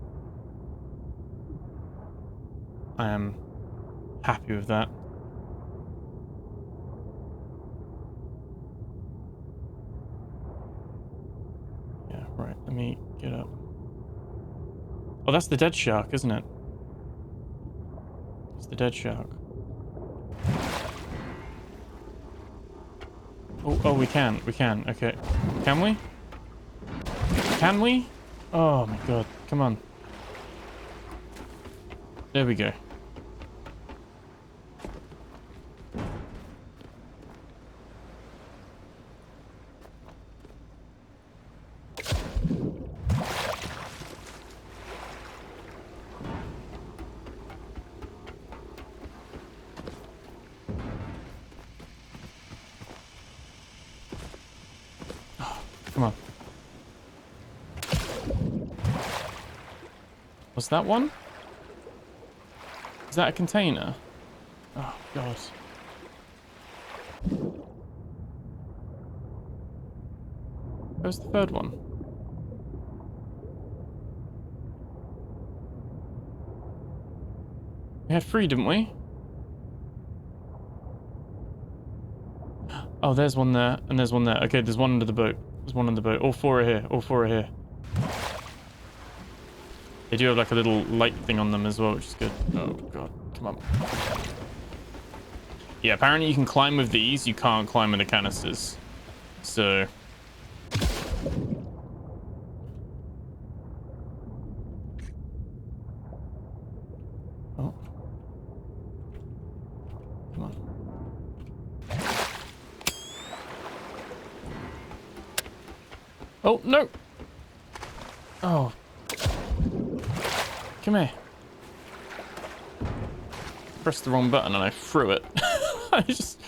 I am happy with that. Yeah, right. Let me get up. Oh, that's the dead shark, isn't it? It's the dead shark. Oh, we can. We can. Okay. Can we? Can we? Oh my god. Come on. There we go. Come on. Was that one? Is that a container? Oh, God. Where's the third one? We had 3, didn't we? Oh, there's one there, and there's one there. Okay, there's one under the boat. There's one on the boat. All 4 are here. All 4 are here. They do have like a little light thing on them as well, which is good. Oh, God. Come on. Yeah, apparently you can climb with these. You can't climb with the canisters. So... Oh, no. Oh. Come here. Pressed the wrong button and I threw it. I just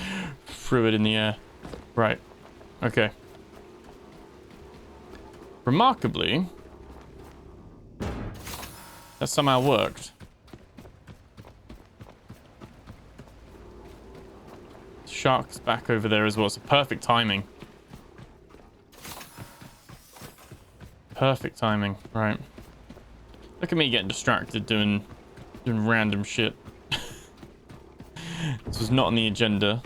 threw it in the air. Right. Okay. Remarkably, that somehow worked. Shark's back over there as well, so perfect timing. Perfect timing, right. Look at me getting distracted doing random shit. This was not on the agenda,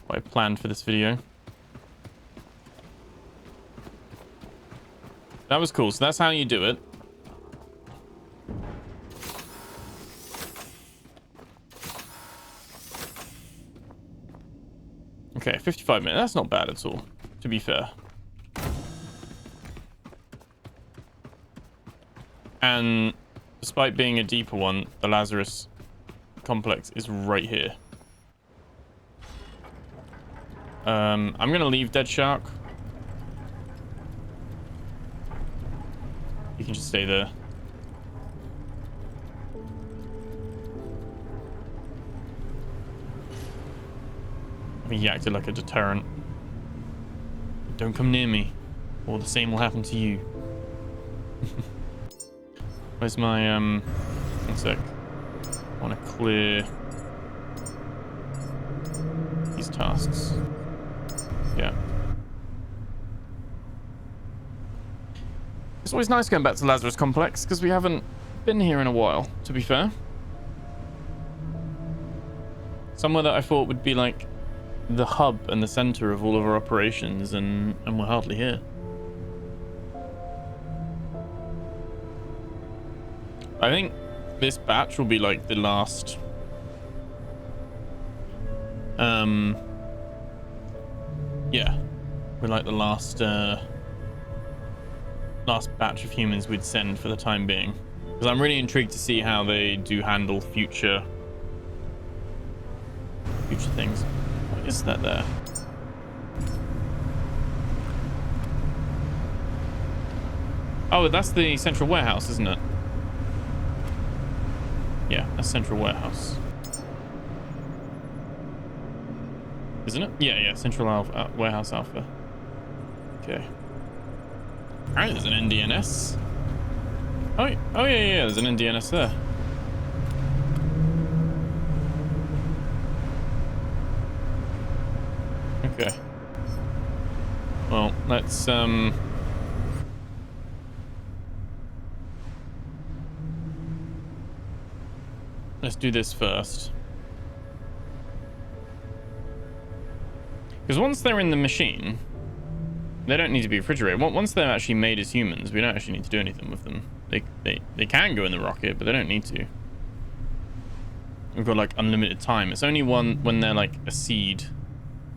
what I planned for this video. That was cool, so that's how you do it. Okay, 55 minutes. That's not bad at all, to be fair. And despite being a deeper one, the Lazarus complex is right here. I'm going to leave Dead Shark. You can just stay there. I think he acted like a deterrent. Don't come near me, or the same will happen to you. Where's my, one sec. I want to clear these tasks. Yeah. It's always nice going back to Lazarus Complex, because we haven't been here in a while, to be fair. Somewhere that I thought would be like the hub and the center of all of our operations, and we're hardly here. I think this batch will be like the last yeah, we're like the last batch of humans we'd send for the time being, because I'm really intrigued to see how they do handle future things. What is that there? Oh, that's the central warehouse, isn't it? Yeah, that's central warehouse. Isn't it? Yeah, central alpha, warehouse alpha. Okay. Alright, there's an NDNS. Oh yeah, there's an NDNS there. Okay. Well, let's do this first. Because once they're in the machine, they don't need to be refrigerated. Once they're actually made as humans, we don't actually need to do anything with them. They can go in the rocket, but they don't need to. We've got like unlimited time. It's only when they're like a seed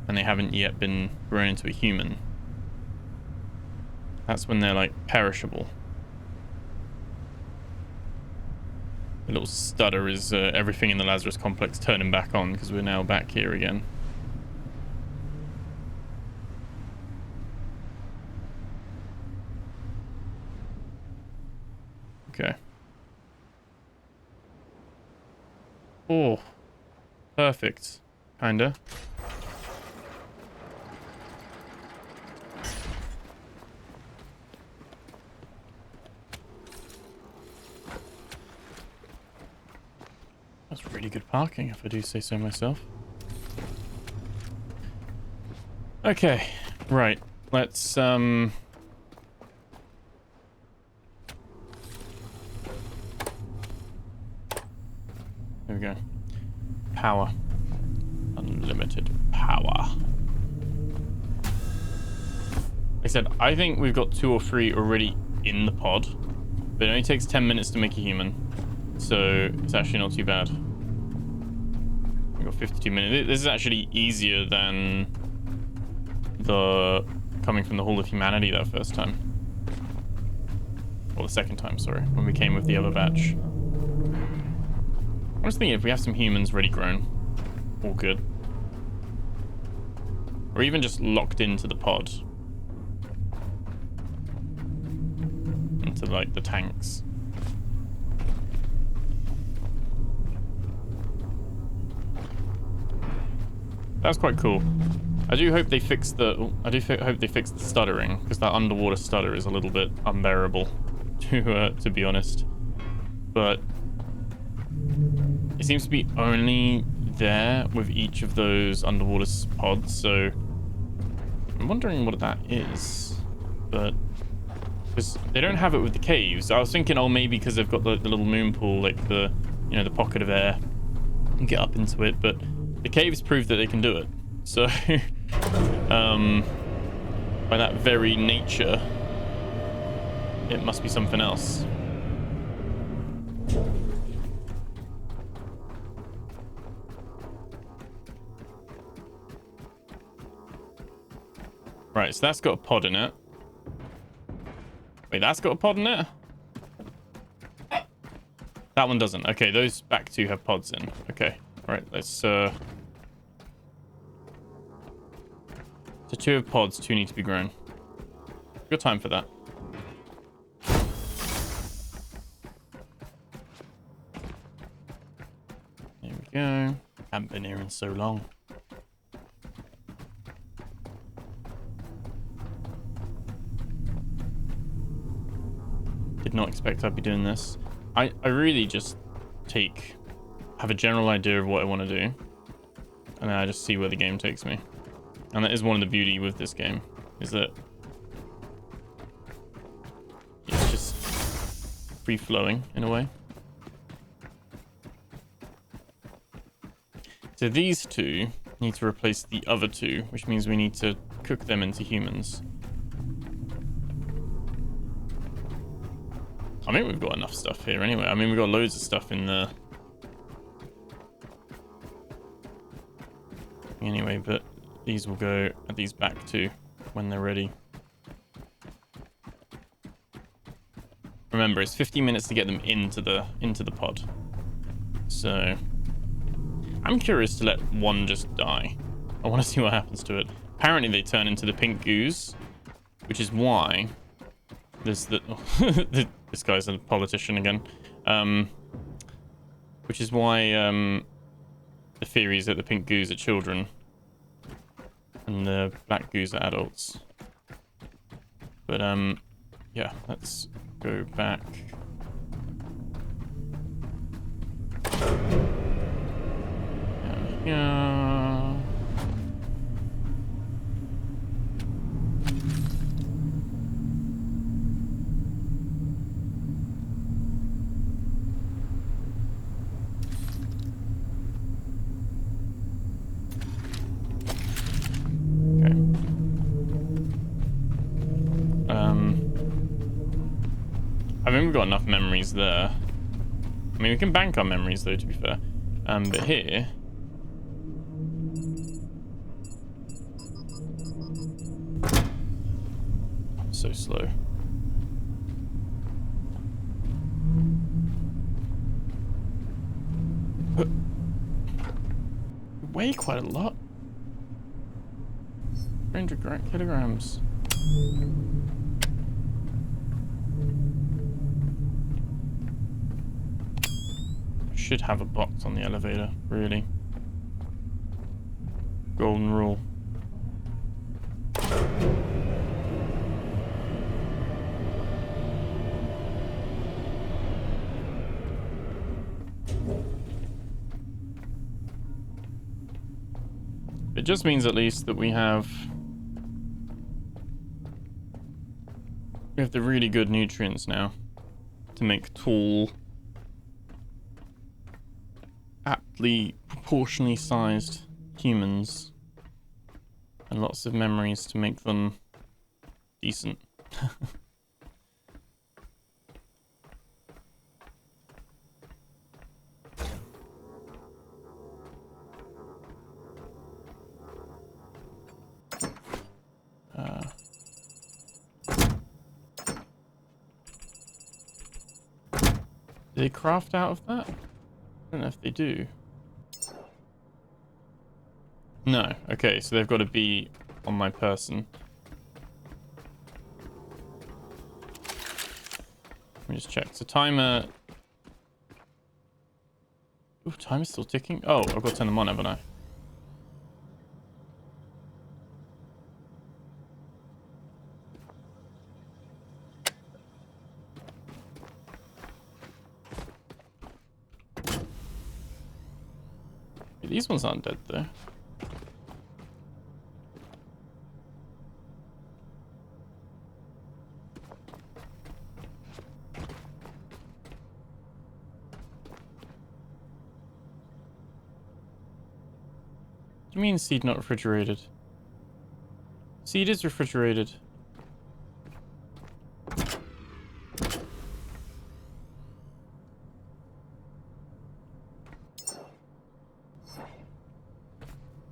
and they haven't yet been grown into a human. That's when they're like perishable. The little stutter is everything in the Lazarus complex turning back on, because we're now back here again. Okay. Oh, perfect. Kinda. That's really good parking, if I do say so myself. Okay, right. Let's there we go. Power. Unlimited power. Like I said, I think we've got 2 or 3 already in the pod, but it only takes 10 minutes to make a human, so it's actually not too bad. We've got 52 minutes. This is actually easier than the coming from the Hall of Humanity that first time. Or the second time, sorry, when we came with the other batch. I'm just thinking if we have some humans ready grown, all good. Or even just locked into the pod. into like the tanks. That's quite cool. I do hope they fix the. Hope they fix the stuttering, because that underwater stutter is a little bit unbearable, to be honest. But it seems to be only there with each of those underwater pods, so I'm wondering what that is. But because they don't have it with the caves, I was thinking, oh, maybe because they've got the little moon pool, like the the pocket of air, and get up into it. But the caves prove that they can do it. So, by that very nature, it must be something else. Right, so that's got a pod in it. Wait, that's got a pod in it? That one doesn't. Okay, those back two have pods in. Okay, all right, let's... So 2 have pods, 2 need to be grown. Got time for that. There we go. Haven't been here in so long. Did not expect I'd be doing this. I really just have a general idea of what I want to do, and then I just see where the game takes me. And that is one of the beauty with this game, is that it's just free-flowing in a way. So these 2 need to replace the other 2, which means we need to cook them into humans. I mean, we've got enough stuff here anyway. I mean, we've got loads of stuff in there. Anyway, but these will go at these back 2 when they're ready. Remember, it's 15 minutes to get them into the pod. So I'm curious to let one just die. I want to see what happens to it. Apparently they turn into the pink goose, which is why there's the this guy's a politician again. Which is why the theory is that the pink goose are children and the black goose are adults. But yeah, let's go back. Yeah. I mean, we've got enough memories there. I mean, we can bank our memories, though, to be fair. But here... So slow. We weigh quite a lot. 300 kilograms. Should have a box on the elevator, really. Golden rule. It just means at least that we have the really good nutrients now to make tall, aptly proportionally sized humans, and lots of memories to make them decent. Do they craft out of that? I don't know if they do. No. Okay, so they've got to be on my person. Let me just check. So timer... Ooh, timer's still ticking? Oh, I've got to turn them on, haven't I? These ones aren't dead, though. What do you mean seed not refrigerated? Seed is refrigerated.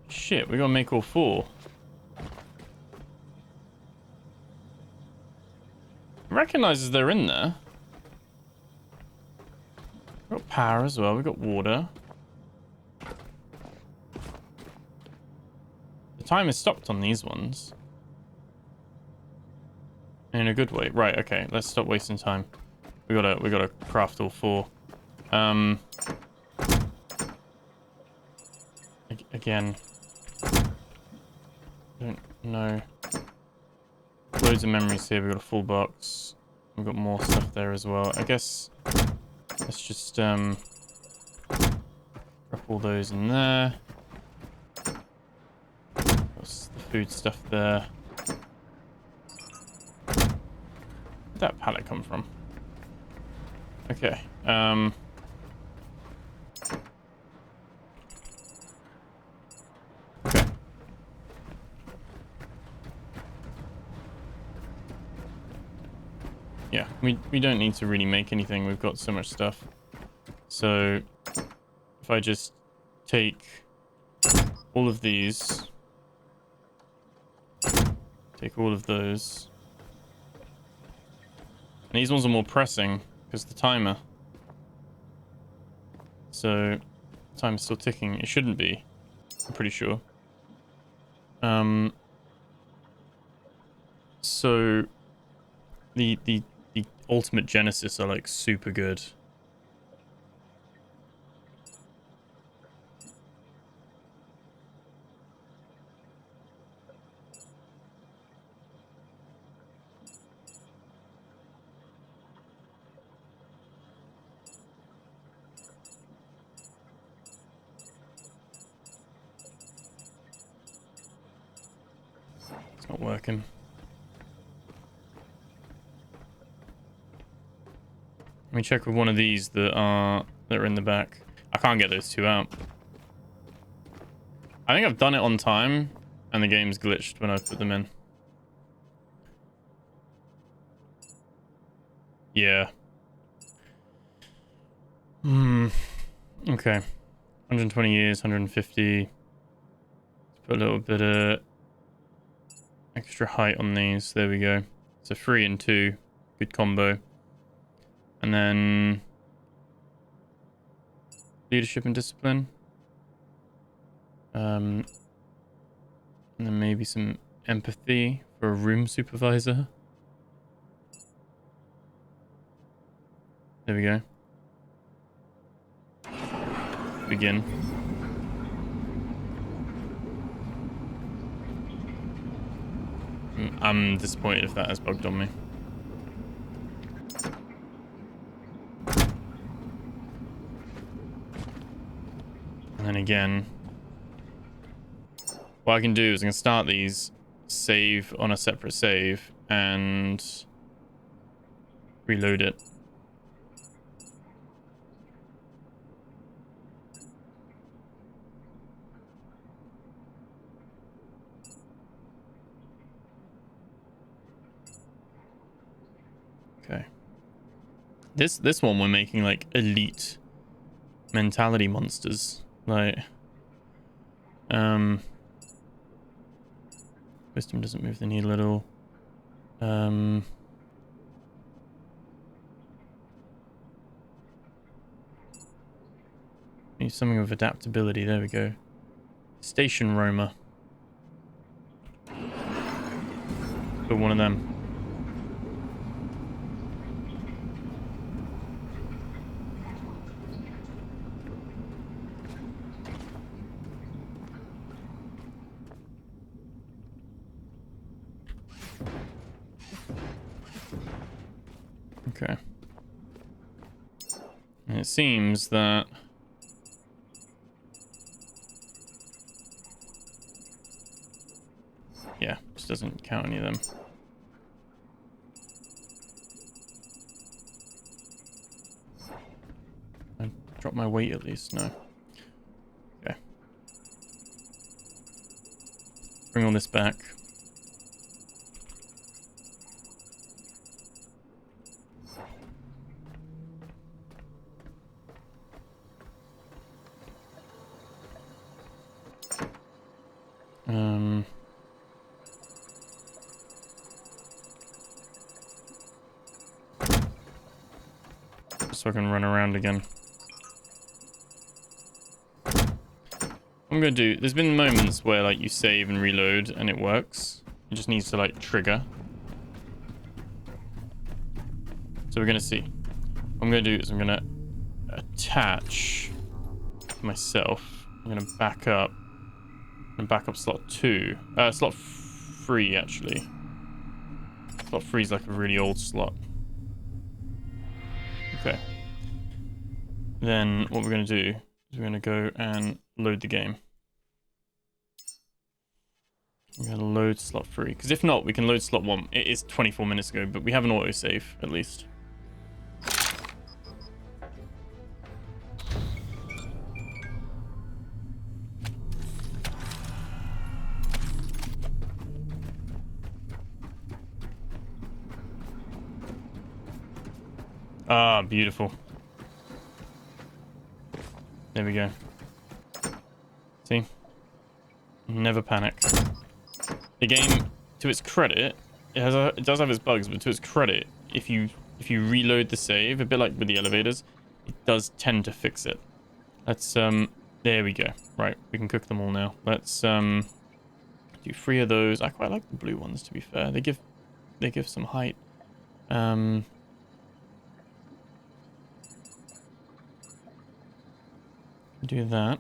Shit, we gotta make all 4. It recognizes they're in there. We've got power as well, we've got water. The time is stopped on these ones. In a good way. Right, okay, let's stop wasting time. We gotta craft all 4. Again. I don't know. Loads of memories here. We've got a full box. We've got more stuff there as well. I guess let's just drop all those in there. What's the food stuff there? Where'd that pallet come from? Okay. Okay. Yeah, we don't need to really make anything. We've got so much stuff. So if I just take all of these, take all of those, and these ones are more pressing because the timer. So time's still ticking. It shouldn't be, I'm pretty sure. So the ultimate Genesis are like super good. It's not working. Let me check with one of these that are in the back. I can't get those 2 out. I think I've done it on time, and the game's glitched when I put them in. Yeah. Okay. 120 years, 150. Put a little bit of extra height on these. There we go. It's a 3 and 2. Good combo. And then leadership and discipline. And then maybe some empathy for a room supervisor. There we go. Begin. I'm disappointed if that has bugged on me. And then again, what I can do is I can start these, save on a separate save, and reload it. Okay. This one we're making like elite mentality monsters. Like wisdom doesn't move the needle at all. Need something with adaptability. There we go. Station roamer. Put one of them. Okay. And it seems that... yeah, just doesn't count any of them. I drop my weight at least? No. Okay. Bring all this back. So I can run around again. I'm gonna do... there's been moments where like you save and reload and it works. It just needs to like trigger. So we're gonna see. What I'm gonna do is I'm gonna attach myself. I'm gonna back up. And back up slot 2. Slot 3 actually. Slot 3 is like a really old slot. Okay. Then what we're going to do is we're going to go and load the game. We're going to load slot 3. Because if not, we can load slot 1. It is 24 minutes ago, but we have an autosave at least. Ah, beautiful. There we go. See? Never panic. The game, to its credit, it does have its bugs, but to its credit, if you reload the save, a bit like with the elevators, it does tend to fix it. Let's there we go. Right, we can cook them all now. Let's do 3 of those. I quite like the blue ones, to be fair. They give some height. Do that.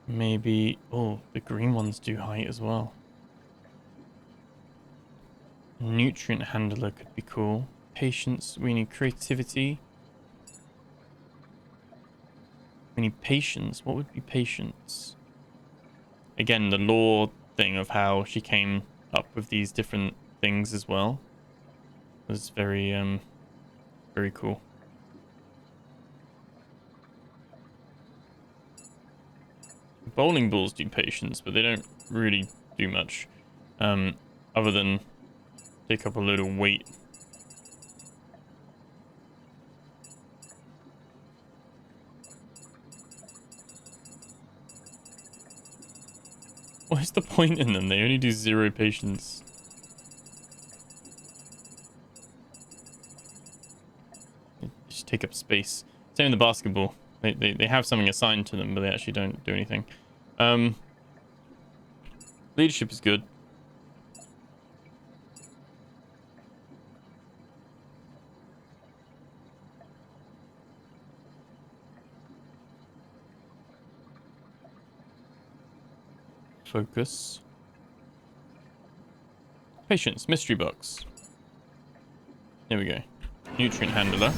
Maybe... oh, the green ones do height as well. Nutrient handler could be cool. Patience. We need creativity. We need patience. What would be patience? Again, the lore thing of how she came up with these different things as well was very, very cool. Bowling balls do patience, but they don't really do much. Other than take up a load of weight. What is the point in them? They only do 0 patience. They just take up space. Same in the basketball. They have something assigned to them, but they actually don't do anything. Leadership is good. Focus. Patience. Mystery box. There we go. Nutrient handler.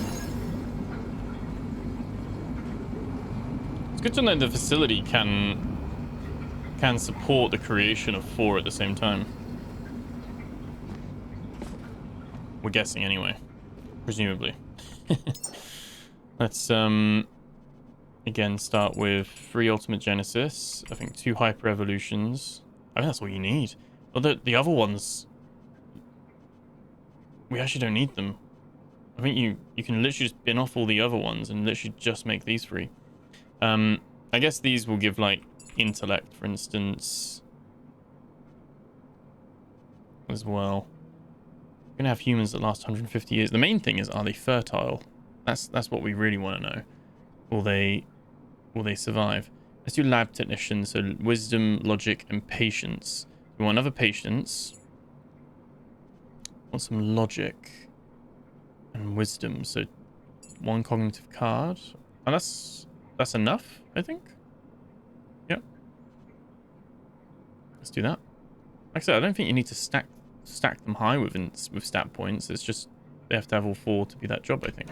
It's good to know the facility can support the creation of 4 at the same time. We're guessing anyway. Presumably. Let's again start with 3 Ultimate Genesis. I think 2 Hyper Evolutions. I think that's all you need. Although the other ones, we actually don't need them. I think you can literally just bin off all the other ones and literally just make these 3. I guess these will give like intellect, for instance, as well. We're gonna have humans that last 150 years. The main thing is, are they fertile? That's what we really want to know. Will they survive? Let's do lab technician. So wisdom, logic, and patience. We want another patience. Want some logic and wisdom. So 1 cognitive card. And that's enough, I think. Yep. Let's do that. Like I said, I don't think you need to stack them high with stat points. It's just they have to have all 4 to be that job, I think.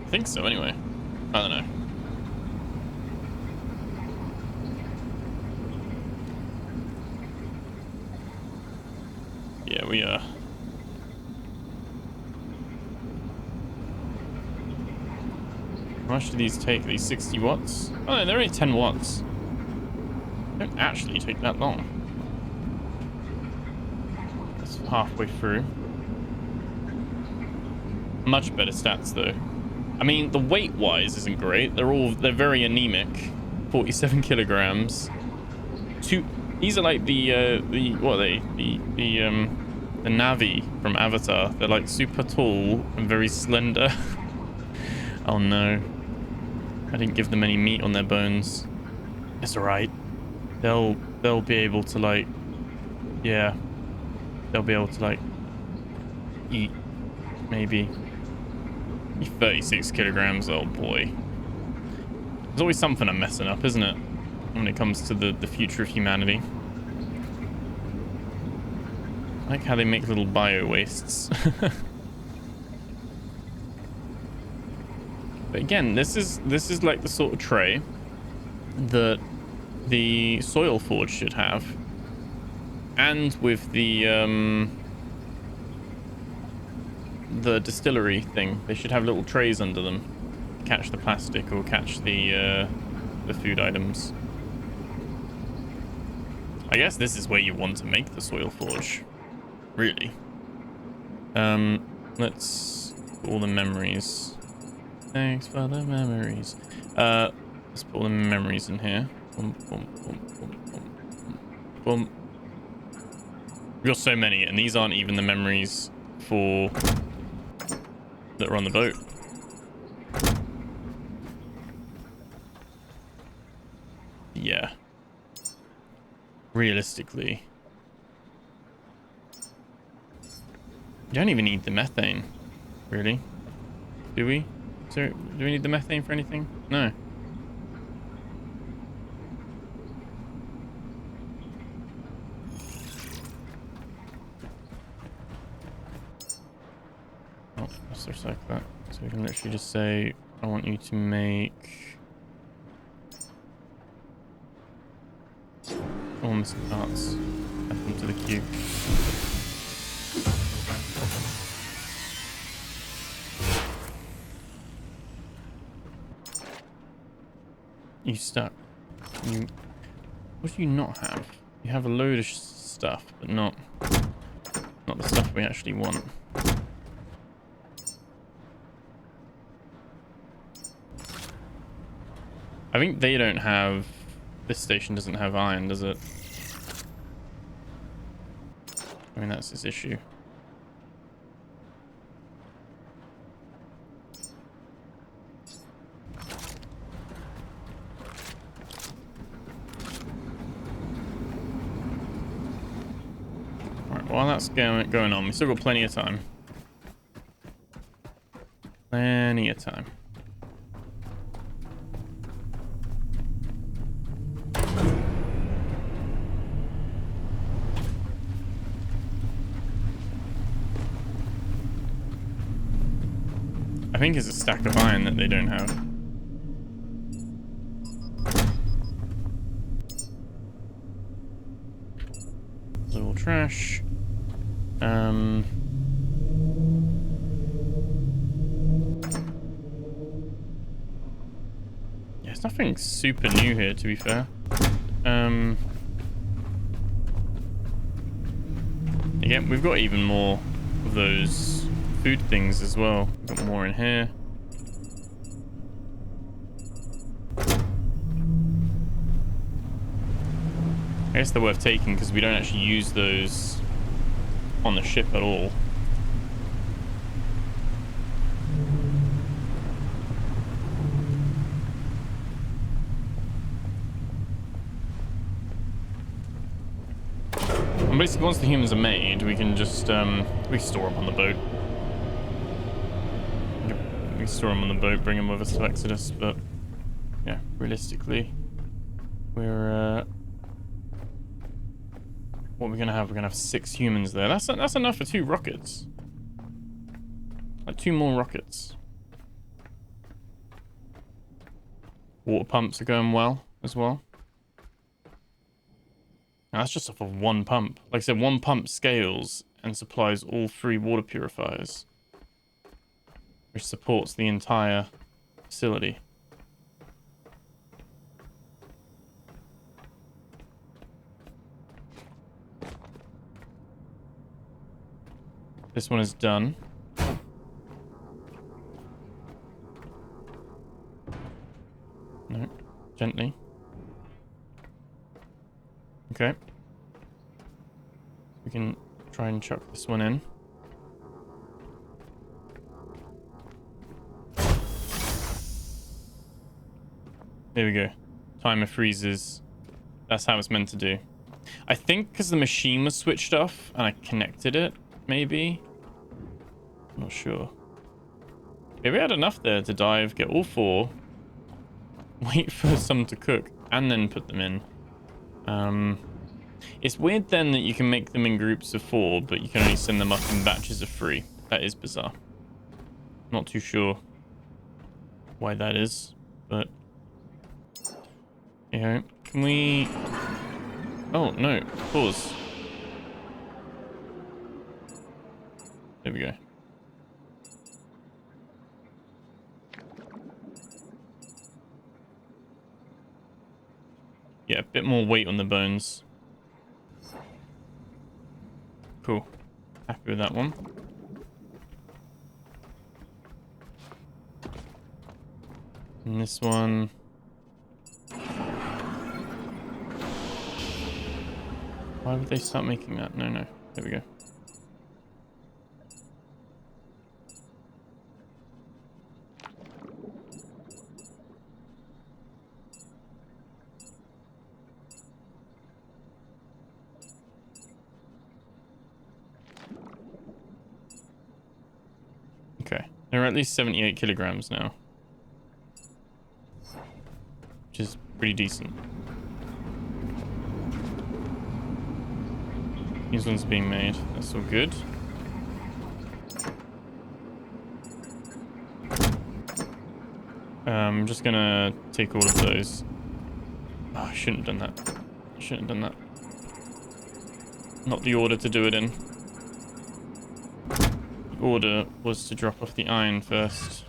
I think so, anyway. I don't know. Yeah, we are. How much do these take? These 60 watts? Oh, no, they're only 10 watts. They don't actually take that long. That's halfway through. Much better stats, though. I mean, the weight-wise isn't great. They're very anemic. 47 kilograms. These are like what are they? The Navi from Avatar. They're like super tall and very slender. Oh no. I didn't give them any meat on their bones. It's alright. They'll be able to like, yeah. They'll be able to like eat, maybe. 36 kilograms, oh boy. There's always something I'm messing up, isn't it? When it comes to the future of humanity. I like how they make little bio wastes. But again, this is like the sort of tray that the Soil Forge should have. And with the distillery thing, they should have little trays under them to catch the plastic or catch the food items. I guess this is where you want to make the Soil Forge, really. Let's put all the memories. Thanks for the memories. Let's put all the memories in here. Boom, boom, boom, boom, boom, boom. We've got so many, and these aren't even the memories for that are on the boat. Yeah. Realistically, you don't even need the methane, really. Do we? Do we need the methane for anything? No. Oh, let's recycle that. So we can literally just say, I want you to make all missing parts. Add them to the queue. You stuck. What do you not have? You have a load of stuff, but not the stuff we actually want. I think they don't have... This station doesn't have iron, does it? I mean, that's his issue. Alright, while that's going on, we've still got plenty of time. Plenty of time. I think it's a stack of iron that they don't have. Little trash. Yeah, it's nothing super new here, to be fair. Again, we've got even more of those food things as well. We've got more in here. I guess they're worth taking because we don't actually use those on the ship at all. And basically, once the humans are made, we can just we store them on the boat. We store them on the boat, bring them with us to Exodus. But yeah, realistically, we're what we're gonna have? We're gonna have 6 humans there. That's enough for 2 rockets. Like 2 more rockets. Water pumps are going well as well. Now, that's just off of 1 pump. Like I said, 1 pump scales and supplies all 3 water purifiers, which supports the entire facility. This one is done. No, gently. Okay. We can try and chuck this one in. There we go. Timer freezes. That's how it's meant to do. I think because the machine was switched off and I connected it, maybe. I'm not sure. Okay, we had enough there to dive, get all 4, wait for some to cook, and then put them in. It's weird then that you can make them in groups of 4, but you can only send them up in batches of 3. That is bizarre. Not too sure why that is, but yeah. Can we? Oh no! Pause. There we go. Yeah, a bit more weight on the bones. Cool. Happy with that one. And this one. Why would they start making that? No, no. There we go. Okay. They're at least 78 kilograms now, which is pretty decent. These ones are being made. That's all good. I'm just gonna take all of those. Oh, I shouldn't have done that. I shouldn't have done that. Not the order to do it in. The order was to drop off the iron first.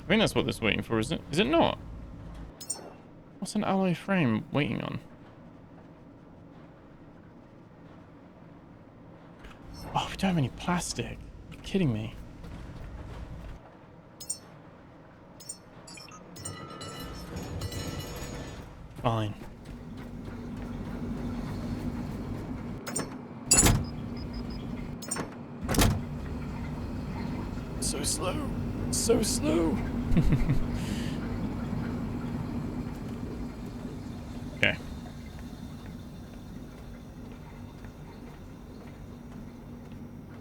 I think that's what this is waiting for, isn't it? Is it not? What's an alloy frame waiting on? Oh, we don't have any plastic. Are you kidding me? Fine. So slow. So slow. Okay.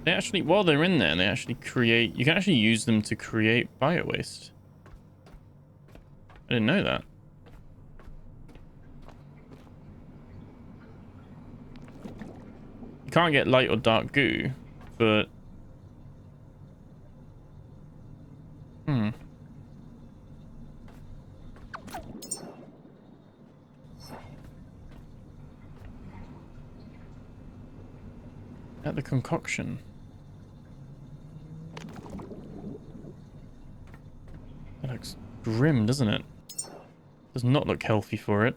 They actually, while they're in there, they actually create, you can actually use them to create bio-waste. I didn't know that. You can't get light or dark goo, but... At the concoction. That looks grim, doesn't it? Does not look healthy for it.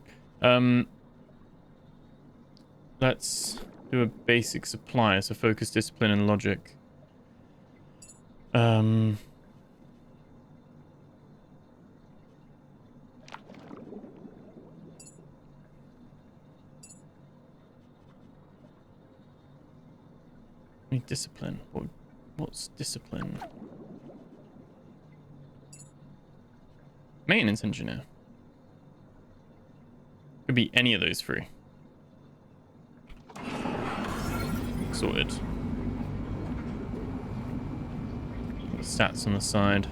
Let's do a basic supply, so focus, discipline, and logic. Discipline. What's discipline? Maintenance engineer. Could be any of those 3. Sorted. Stats on the side.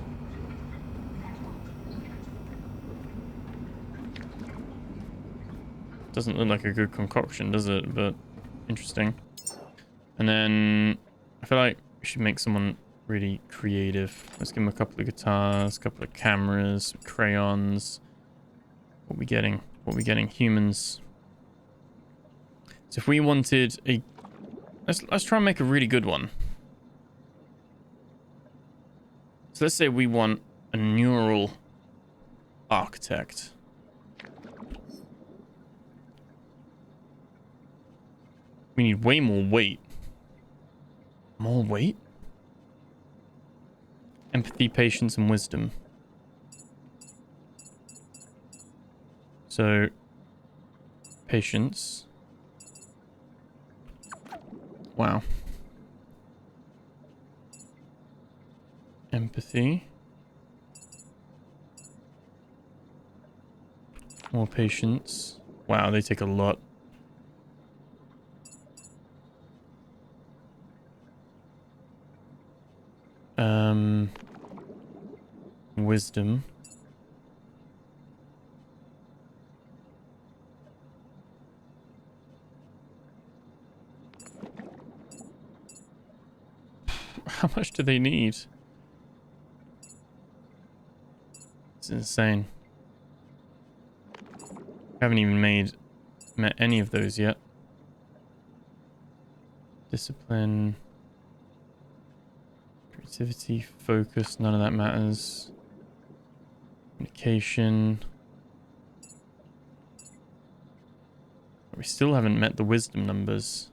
Doesn't look like a good concoction, does it? But interesting. And then I feel like we should make someone really creative. Let's give him a couple of guitars, a couple of cameras, some crayons. What are we getting? What are we getting? Humans. So if we wanted a... Let's try and make a really good one. So let's say we want a neural architect. We need way more weight. More weight? Empathy, patience, and wisdom. So, patience. Wow. Empathy. More patience. Wow, they take a lot. Wisdom. How much do they need? It's insane. I haven't even met any of those yet. Discipline. Creativity, focus, none of that matters. Communication. We still haven't met the wisdom numbers.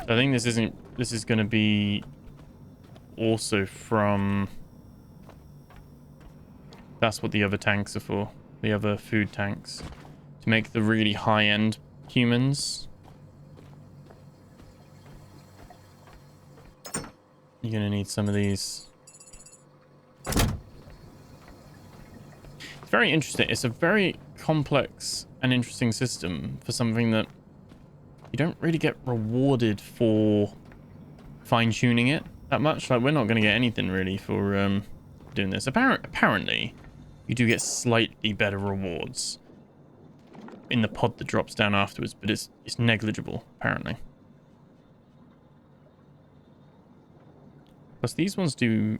I think this is going to be also from... That's what the other tanks are for. The other food tanks. To make the really high-end humans. You're going to need some of these. It's very interesting. It's a very complex and interesting system for something that you don't really get rewarded for fine-tuning it that much. Like, we're not going to get anything really for doing this. Apparently, you do get slightly better rewards in the pod that drops down afterwards, but it's negligible, apparently. Plus, these ones do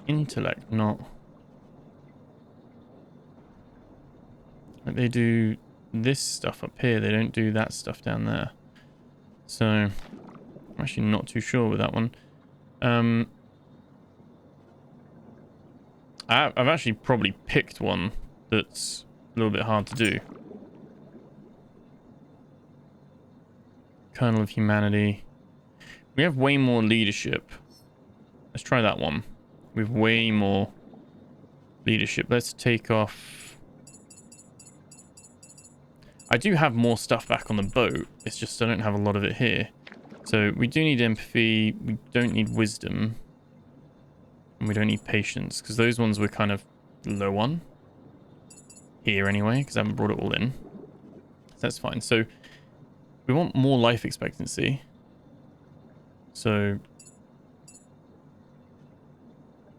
intellect, not... Like, they do this stuff up here. They don't do that stuff down there. So, I'm actually not too sure with that one. I've actually probably picked one that's a little bit hard to do. Kernel of Humanity. We have way more leadership. Let's try that one. We have way more leadership. Let's take off... I do have more stuff back on the boat. It's just I don't have a lot of it here. So we do need empathy. We don't need wisdom. And we don't need patience. Because those ones we're kind of low on. Here anyway. Because I haven't brought it all in. So that's fine. So we want more life expectancy. So...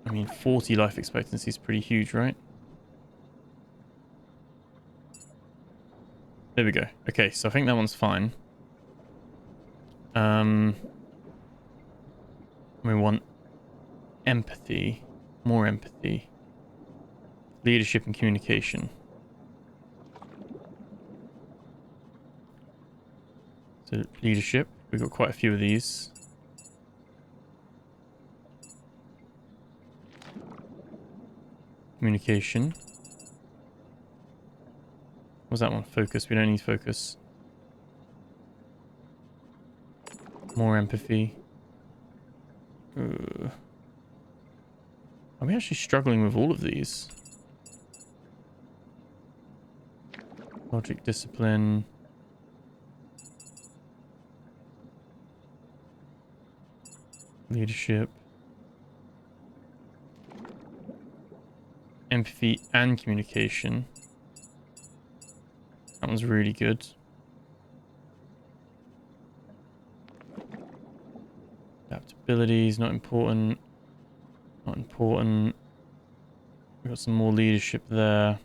I mean, 40 life expectancy is pretty huge, right? There we go. Okay, so I think that one's fine. We want empathy. More empathy. Leadership and communication. So, leadership. We've got quite a few of these. Communication. What's that one? Focus. We don't need focus. More empathy. Are we actually struggling with all of these? Logic, discipline. Leadership. Empathy and communication. That one's really good. Adaptability is not important. Not important. We've got some more leadership there.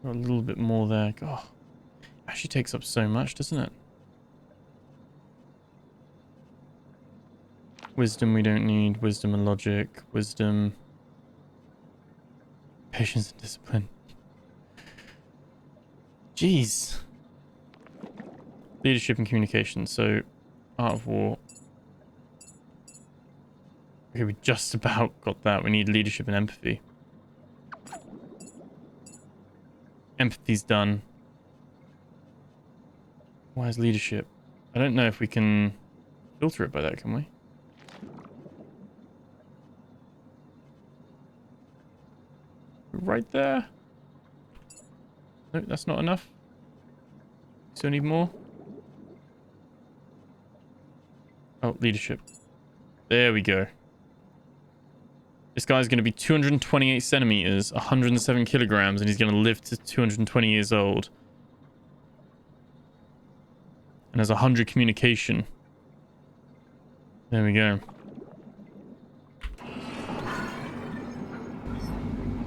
Got a little bit more there. God, actually takes up so much, doesn't it? Wisdom we don't need. Wisdom and logic. Wisdom. Patience and discipline. Jeez. Leadership and communication. So, Art of War. Okay, we just about got that. We need leadership and empathy. Empathy's done. Why is leadership? I don't know if we can filter it by that, can we? Right there. No, that's not enough. Still need more. Oh, leadership. There we go. This guy's going to be 228 centimeters, 107 kilograms, and he's going to live to 220 years old. And has 100 communication. There we go.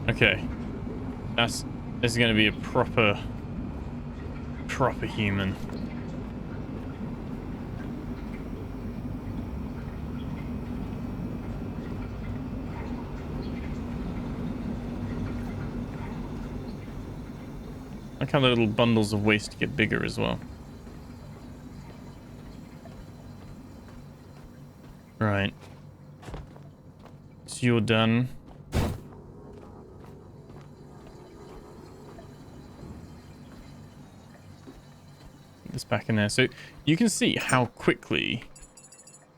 Okay. This is going to be a proper human. Like how the little bundles of waste get bigger as well. Right. So you're done. Put this back in there. So you can see how quickly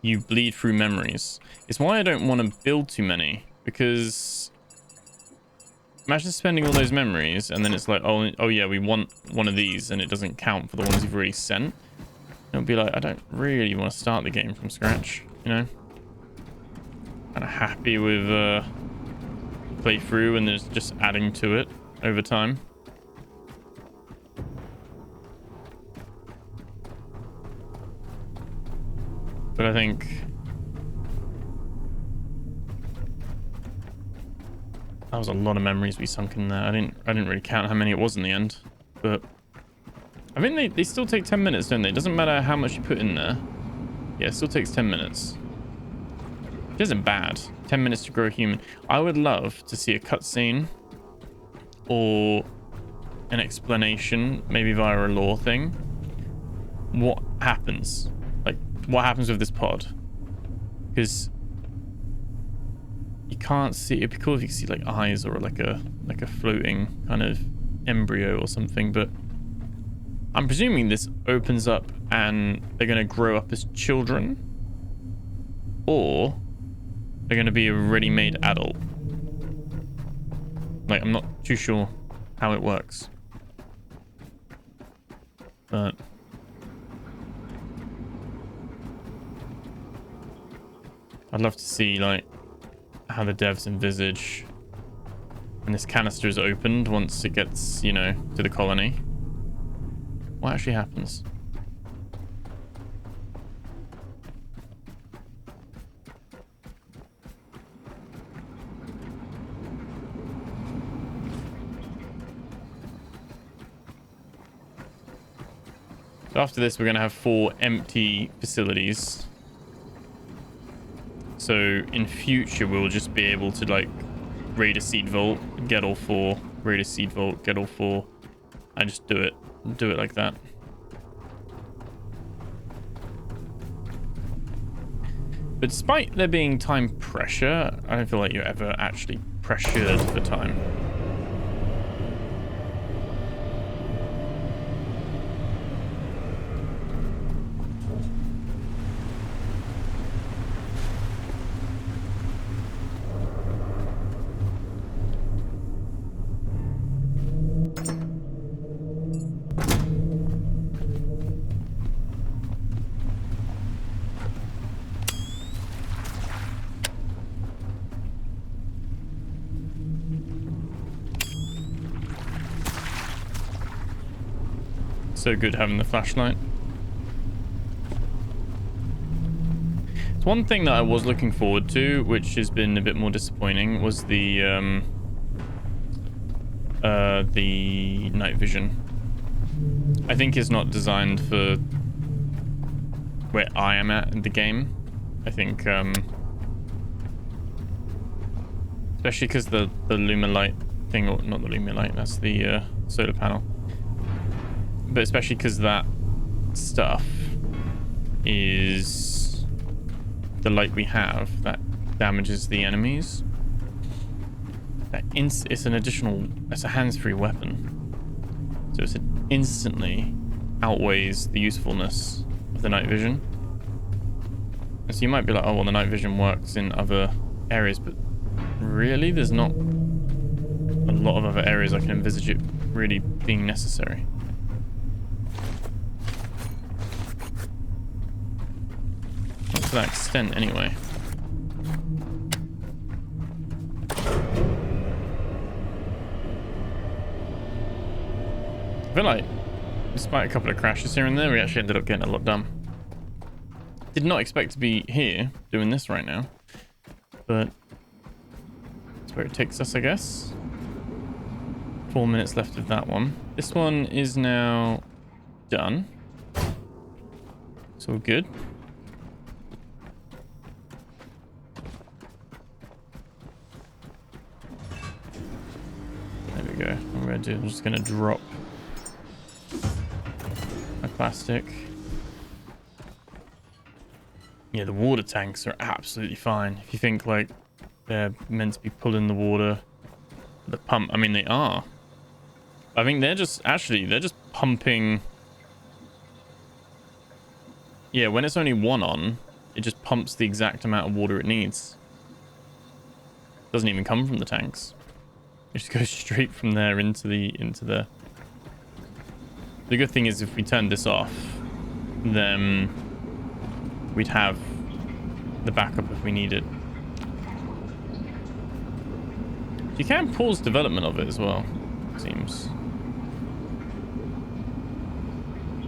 you bleed through memories. It's why I don't want to build too many, because imagine spending all those memories and then it's like, oh yeah, we want one of these and it doesn't count for the ones you've already sent. It'll be like, I don't really want to start the game from scratch, you know? Kind of happy with playthrough and there's just adding to it over time. But I think that was a lot of memories we sunk in there. I didn't really count how many it was in the end, but I think they still take 10 minutes, don't they? It doesn't matter how much you put in there. Yeah, it still takes 10 minutes. It isn't bad. 10 minutes to grow a human. I would love to see a cutscene or an explanation, maybe via a lore thing. What happens? Like, what happens with this pod? Because you can't see. It'd be cool if you could see like eyes or like a floating kind of embryo or something, but I'm presuming this opens up and they're going to grow up as children, or they're going to be a ready-made adult. Like, I'm not too sure how it works, but I'd love to see like how the devs envisage when this canister is opened once it gets, you know, to the colony. What actually happens? So after this, we're going to have 4 empty facilities. So in future, we'll just be able to like raid a seed vault, get all 4, raid a seed vault, get all 4, and just do it like that. But despite there being time pressure, I don't feel like you're ever actually pressured for time. So good having the flashlight. It's one thing that I was looking forward to, which has been a bit more disappointing, was the the night vision. I think it's not designed for where I am at in the game. I think, especially because the Luma light thing, or not the Luma light, that's the solar panel. But especially because that stuff is the light we have that damages the enemies. It's an additional, it's a hands-free weapon, so it instantly outweighs the usefulness of the night vision. And so you might be like, oh well, the night vision works in other areas, but really there's not a lot of other areas I can envisage it really being necessary. Not to that extent anyway. I feel like, despite a couple of crashes here and there, we actually ended up getting a lot done. Did not expect to be here doing this right now, but that's where it takes us, I guess. 4 minutes left of that one. This one is now done. It's all good. There we go. What I'm going to do, I'm just going to drop my plastic. Yeah, the water tanks are absolutely fine. If you think like they're meant to be pulling the water, the pump, I mean they are. I think they're just pumping. Yeah, when it's only one on, it just pumps the exact amount of water it needs. Doesn't even come from the tanks. It just goes straight from there into the. The good thing is if we turn this off, then we'd have the backup if we need it. You can pause development of it as well, it seems.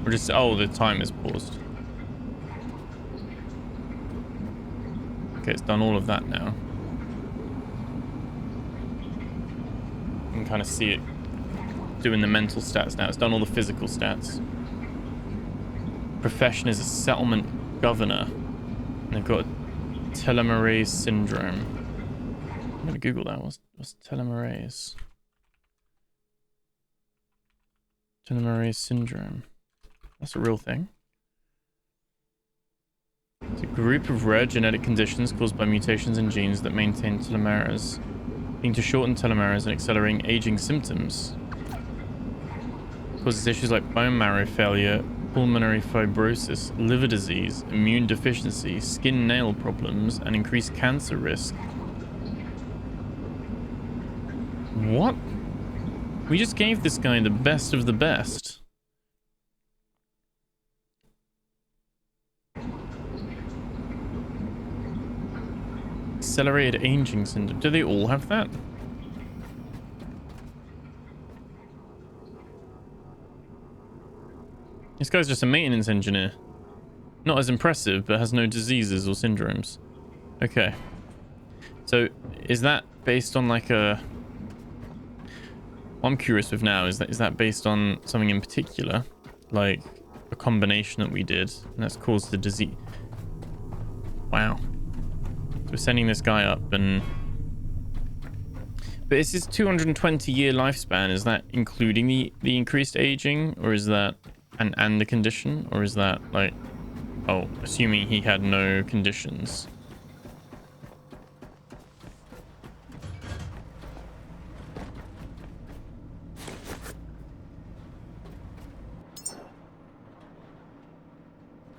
Or just, oh, the time is paused. Okay, it's done all of that now. You can kind of see it doing the mental stats now. It's done all the physical stats. Profession is a settlement governor. And they've got telomerase syndrome. I'm going to Google that. What's telomerase? Telomerase syndrome. That's a real thing. It's a group of rare genetic conditions caused by mutations in genes that maintain telomeres, leading to shortened telomeres and accelerating aging symptoms. It causes issues like bone marrow failure, pulmonary fibrosis, liver disease, immune deficiency, skin nail problems, and increased cancer risk. What? We just gave this guy the best of the best. Accelerated aging syndrome. Do they all have that? This guy's just a maintenance engineer. Not as impressive, but has no diseases or syndromes. Okay. So, is that based on like a... What I'm curious with now is that based on something in particular? Like a combination that we did, and that's caused the disease? Wow. So we're sending this guy up and... But is his 220-year lifespan, is that including the increased aging? Or is that... And the condition? Or is that like... Oh, assuming he had no conditions.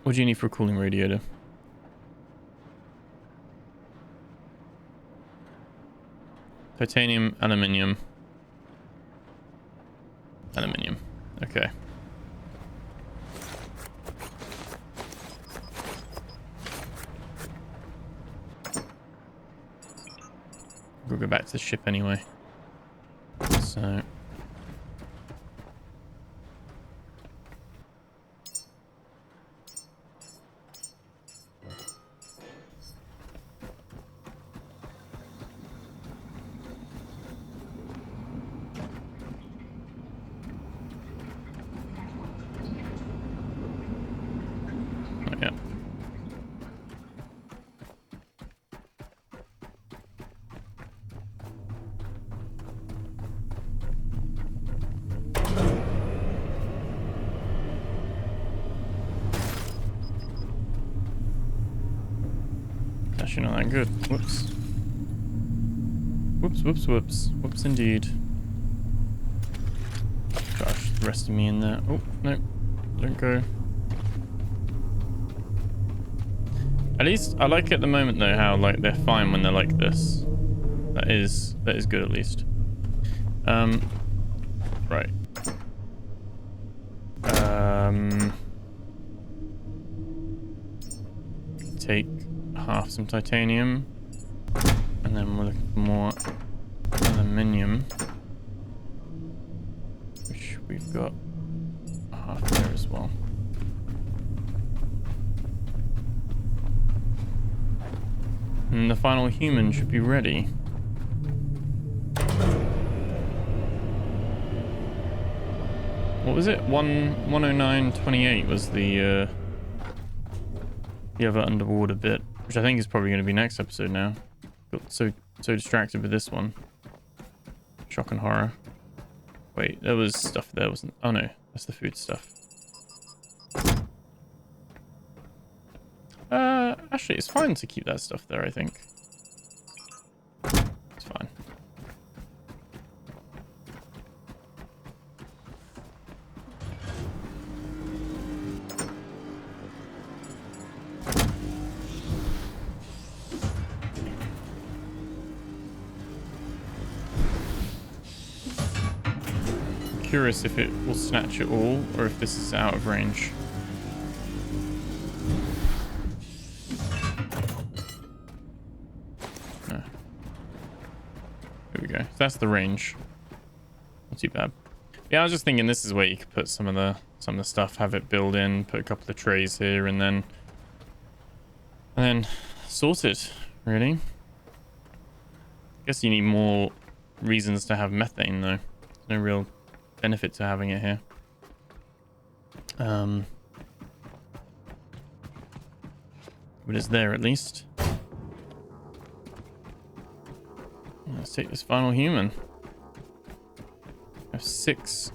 What do you need for a cooling radiator? Titanium, aluminium. Aluminium. Okay. We'll go back to the ship anyway. So... actually not that good. Whoops. Whoops, whoops, whoops. Whoops indeed. Gosh, the rest of me in there. Oh, no. Don't go. At least, I like at the moment though how like they're fine when they're like this. That is good at least. Right. Take half some titanium. And then we're looking for more aluminium. Which we've got half there as well. And the final human should be ready. What was it? 109.28 was the other underwater bit, which I think is probably going to be next episode now. Got so distracted with this one. Shock and horror. Wait, there was stuff there, wasn't? Oh no, that's the food stuff. Actually, it's fine to keep that stuff there, I think. It's fine. Curious if it will snatch it all or if this is out of range. No. There we go. So that's the range. Not too bad. Yeah, I was just thinking this is where you could put some of the stuff, have it build in, put a couple of trays here, and then sort it. Really. Guess you need more reasons to have methane though. There's no real benefit to having it here. But it's there at least. Let's take this final human. We have 6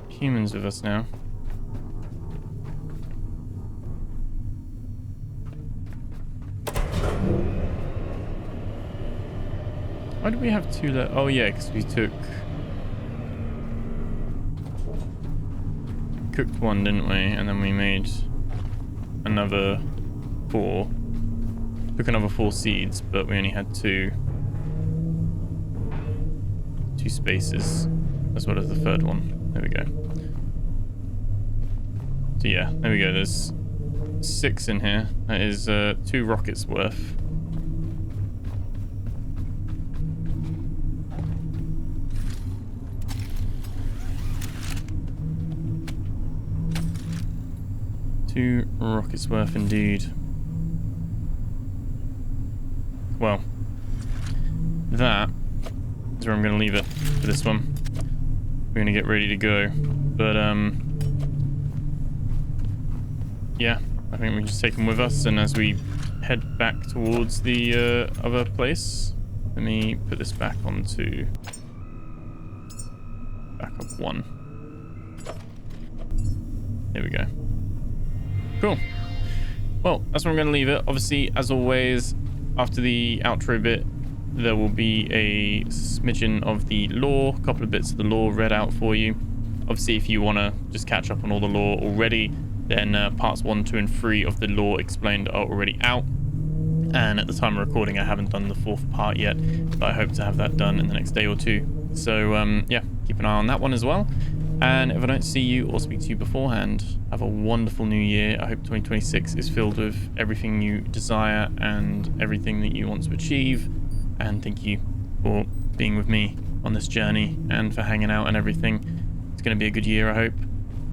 humans with us now. Why do we have 2 left? Oh yeah, because we cooked one, didn't we? And then we made another 4. Took another 4 seeds, but we only had 2 spaces, as well as the 3rd one. There we go. So yeah, there we go. There's 6 in here. That is 2 rockets worth. Two rockets worth indeed. Well, that is where I'm going to leave it for this one. We're going to get ready to go. But, yeah, I think we can just take them with us. And as we head back towards the other place, let me put this back onto backup 1. There we go. Cool. Well, that's where I'm going to leave it. Obviously, as always, after the outro bit, there will be a smidgen of the lore, a couple of bits of the lore read out for you. Obviously, if you want to just catch up on all the lore already, then parts 1, 2, and 3 of the lore explained are already out. And at the time of recording, I haven't done the 4th part yet, but I hope to have that done in the next day or 2. So, yeah, keep an eye on that one as well. And if I don't see you or speak to you beforehand, have a wonderful new year. I hope 2026 is filled with everything you desire and everything that you want to achieve. And thank you for being with me on this journey and for hanging out and everything. It's going to be a good year, I hope.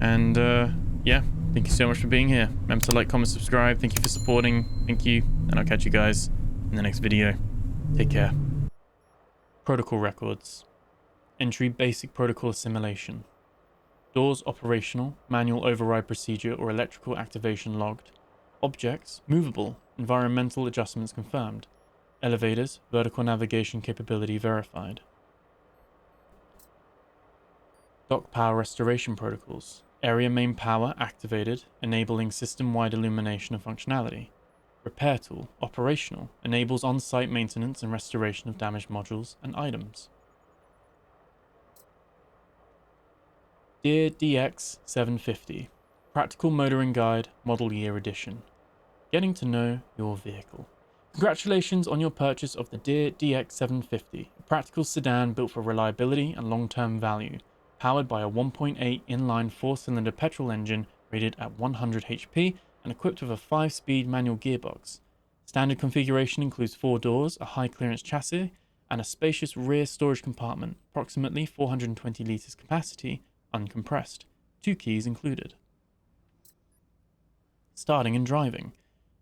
And yeah, thank you so much for being here. Remember to like, comment, subscribe. Thank you for supporting. Thank you. And I'll catch you guys in the next video. Take care. Protocol records. Entry basic protocol assimilation. Doors operational, manual override procedure or electrical activation logged. Objects movable, environmental adjustments confirmed. Elevators, vertical navigation capability verified. Dock power restoration protocols. Area main power activated, enabling system-wide illumination and functionality. Repair tool, operational, enables on-site maintenance and restoration of damaged modules and items. Deer DX750, practical motoring guide, model year edition. Getting to know your vehicle. Congratulations on your purchase of the Deer DX750, a practical sedan built for reliability and long-term value, powered by a 1.8 inline 4-cylinder petrol engine rated at 100 HP and equipped with a 5-speed manual gearbox. Standard configuration includes 4 doors, a high-clearance chassis, and a spacious rear storage compartment, approximately 420 litres capacity, uncompressed. 2 keys included. Starting and driving.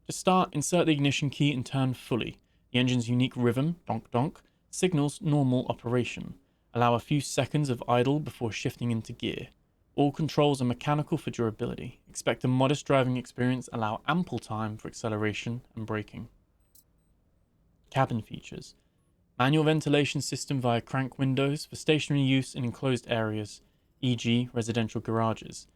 To start, insert the ignition key and turn fully. The engine's unique rhythm, donk donk, signals normal operation. Allow a few seconds of idle before shifting into gear. All controls are mechanical for durability. Expect a modest driving experience, allow ample time for acceleration and braking. Cabin features. Manual ventilation system via crank windows for stationary use in enclosed areas, e.g. residential garages.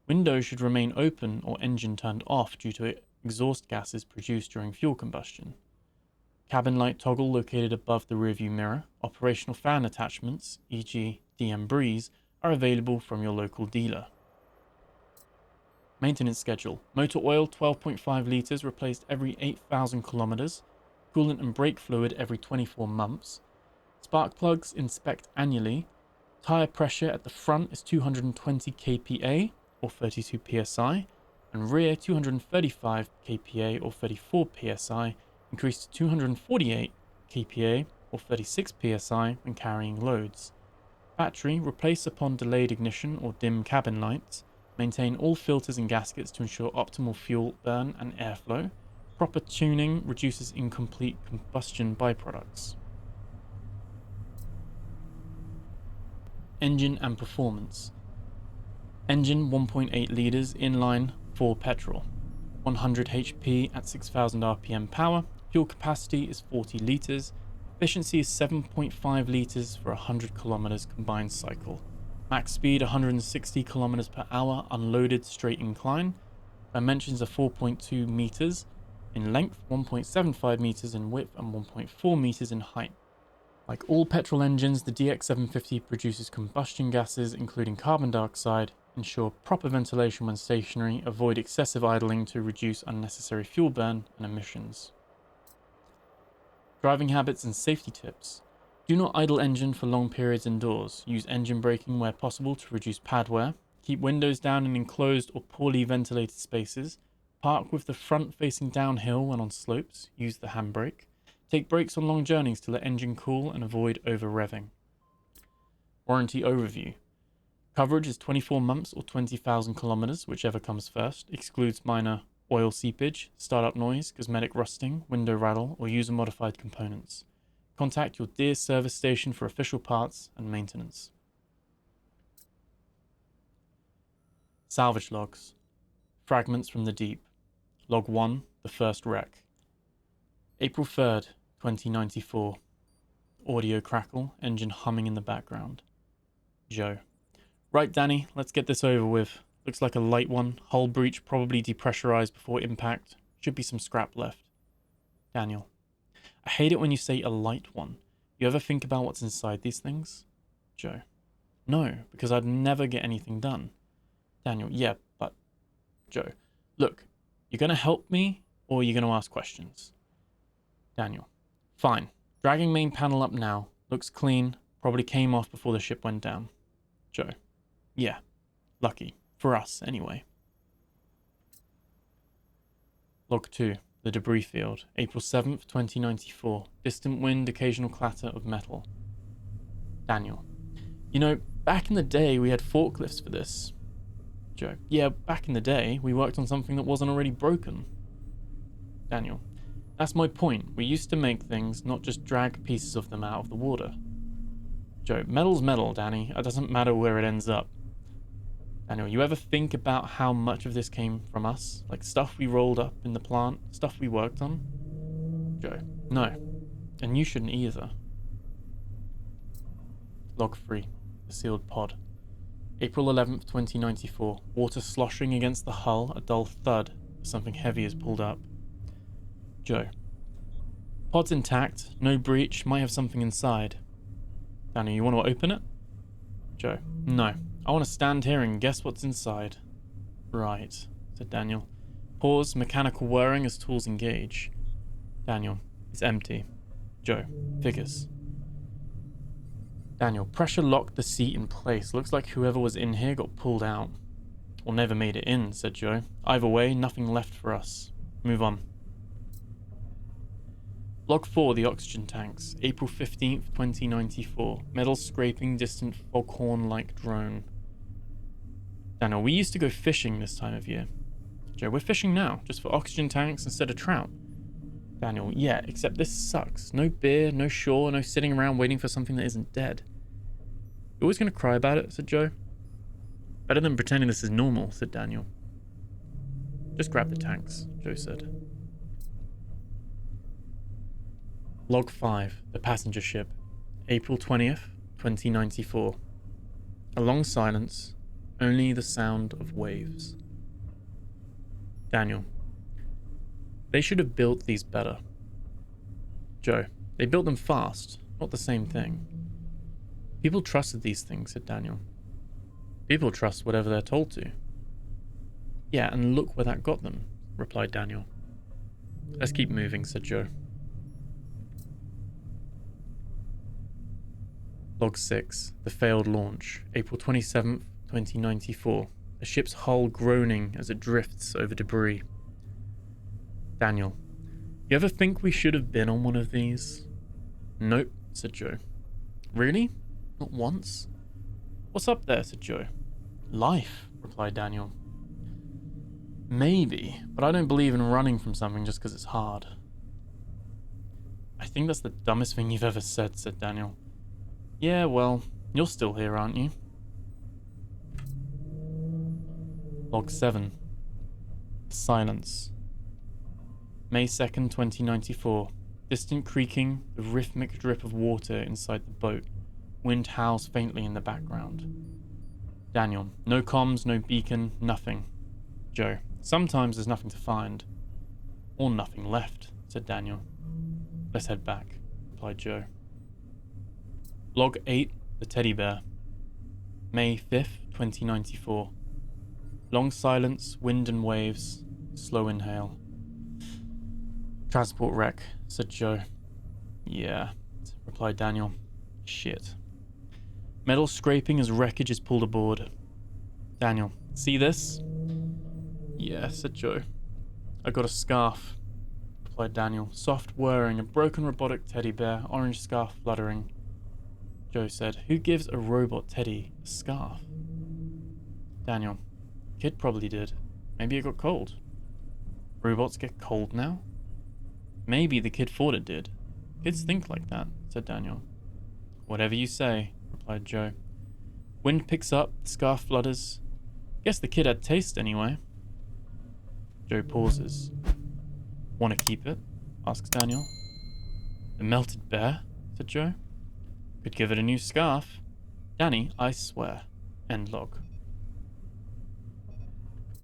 Windows should remain open or engine turned off due to exhaust gases produced during fuel combustion. Cabin light toggle located above the rearview mirror. Operational fan attachments, e.g. DM Breeze, are available from your local dealer. Maintenance schedule. Motor oil 12.5 litres replaced every 8,000 kilometers. Coolant and brake fluid every 24 months. Spark plugs inspect annually. Tire pressure at the front is 220 kPa or 32 psi, and rear 235 kPa or 34 psi, increased to 248 kPa or 36 psi when carrying loads. Battery replace upon delayed ignition or dim cabin lights. Maintain all filters and gaskets to ensure optimal fuel burn and airflow. Proper tuning reduces incomplete combustion byproducts. Engine and performance. Engine 1.8 litres inline 4 petrol. 100 HP at 6,000 RPM power. Fuel capacity is 40 litres. Efficiency is 7.5 litres for 100 kilometers combined cycle. Max speed 160 kilometers per hour unloaded straight incline. Dimensions are 4.2 meters in length, 1.75 meters in width, and 1.4 meters in height. Like all petrol engines, the DX750 produces combustion gases including carbon dioxide. Ensure proper ventilation when stationary. Avoid excessive idling to reduce unnecessary fuel burn and emissions. Driving habits and safety tips. Do not idle engine for long periods indoors. Use engine braking where possible to reduce pad wear. Keep windows down in enclosed or poorly ventilated spaces. Park with the front facing downhill when on slopes. Use the handbrake. Take breaks on long journeys to let engine cool and avoid over-revving. Warranty overview. Coverage is 24 months or 20,000 kilometers, whichever comes first. Excludes minor oil seepage, startup noise, cosmetic rusting, window rattle, or user-modified components. Contact your Deer service station for official parts and maintenance. Salvage logs. Fragments from the deep. Log 1, the first wreck. April 3rd, 2094. Audio crackle, engine humming in the background. Joe. Right, Danny, let's get this over with. Looks like a light one. Hull breach probably depressurized before impact. Should be some scrap left. Daniel. I hate it when you say a light one. You ever think about what's inside these things? Joe. No, because I'd never get anything done. Daniel. Yeah, but... Joe. Look, you're going to help me or you're going to ask questions? Daniel. Fine. Dragging main panel up now. Looks clean. Probably came off before the ship went down. Joe. Yeah. Lucky. For us, anyway. Log 2. The debris field. April 7th, 2094. Distant wind, occasional clatter of metal. Daniel. You know, back in the day we had forklifts for this. Joe. Yeah, back in the day we worked on something that wasn't already broken. Daniel. That's my point. We used to make things, not just drag pieces of them out of the water. Joe. Metal's metal, Danny. It doesn't matter where it ends up. Daniel, you ever think about how much of this came from us? Like stuff we rolled up in the plant, stuff we worked on? Joe. No. And you shouldn't either. Log 3. The sealed pod. April 11th, 2094. Water sloshing against the hull, a dull thud as something heavy is pulled up. Joe. Pod's intact, no breach, might have something inside. Daniel, you want to open it? Joe. No. I want to stand here and guess what's inside. Right, said Daniel. Pause, mechanical whirring as tools engage. Daniel. It's empty. Joe. Figures. Daniel. Pressure locked the seat in place. Looks like whoever was in here got pulled out. Or never made it in, said Joe. Either way, nothing left for us. Move on. Log 4, the oxygen tanks. April 15th, 2094. Metal scraping, distant foghorn-like drone. Daniel, we used to go fishing this time of year. Joe, we're fishing now, just for oxygen tanks instead of trout. Daniel, yeah, except this sucks. No beer, no shore, no sitting around waiting for something that isn't dead. You're always going to cry about it, said Joe. Better than pretending this is normal, said Daniel. Just grab the tanks, Joe said. Log 5, the passenger ship. April 20th, 2094. A long silence, only the sound of waves. Daniel. They should have built these better. Joe. They built them fast, not the same thing. People trusted these things, said Daniel. People trust whatever they're told to. Yeah, and look where that got them, replied Daniel. Let's keep moving, said Joe. Log 6, the failed launch, April 27th, 2094. The ship's hull groaning as it drifts over debris. Daniel. You ever think we should have been on one of these? Nope, said Joe. Really? Not once? What's up there, said Joe. Life, replied Daniel. Maybe, but I don't believe in running from something just because it's hard. I think that's the dumbest thing you've ever said, said Daniel. Yeah, well, you're still here, aren't you? Log 7. Silence. May 2nd, 2094. Distant creaking, the rhythmic drip of water inside the boat. Wind howls faintly in the background. Daniel. No comms, no beacon, nothing. Joe. Sometimes there's nothing to find. Or nothing left, said Daniel. Let's head back, replied Joe. Log 8, the teddy bear. May 5th, 2094. Long silence, wind and waves, slow inhale. Transport wreck, said Joe. Yeah, replied Daniel. Shit. Metal scraping as wreckage is pulled aboard. Daniel, see this? Yeah, said Joe. I got a scarf, replied Daniel. Soft whirring, a broken robotic teddy bear, orange scarf fluttering. Joe said, who gives a robot teddy a scarf? Daniel, kid probably did. Maybe it got cold. Robots get cold now? Maybe the kid thought it did. Kids think like that, said Daniel. Whatever you say, replied Joe. Wind picks up, the scarf flutters. Guess the kid had taste anyway. Joe pauses. Want to keep it? Asks Daniel. The melted bear, said Joe. Could give it a new scarf. Danny, I swear. End log.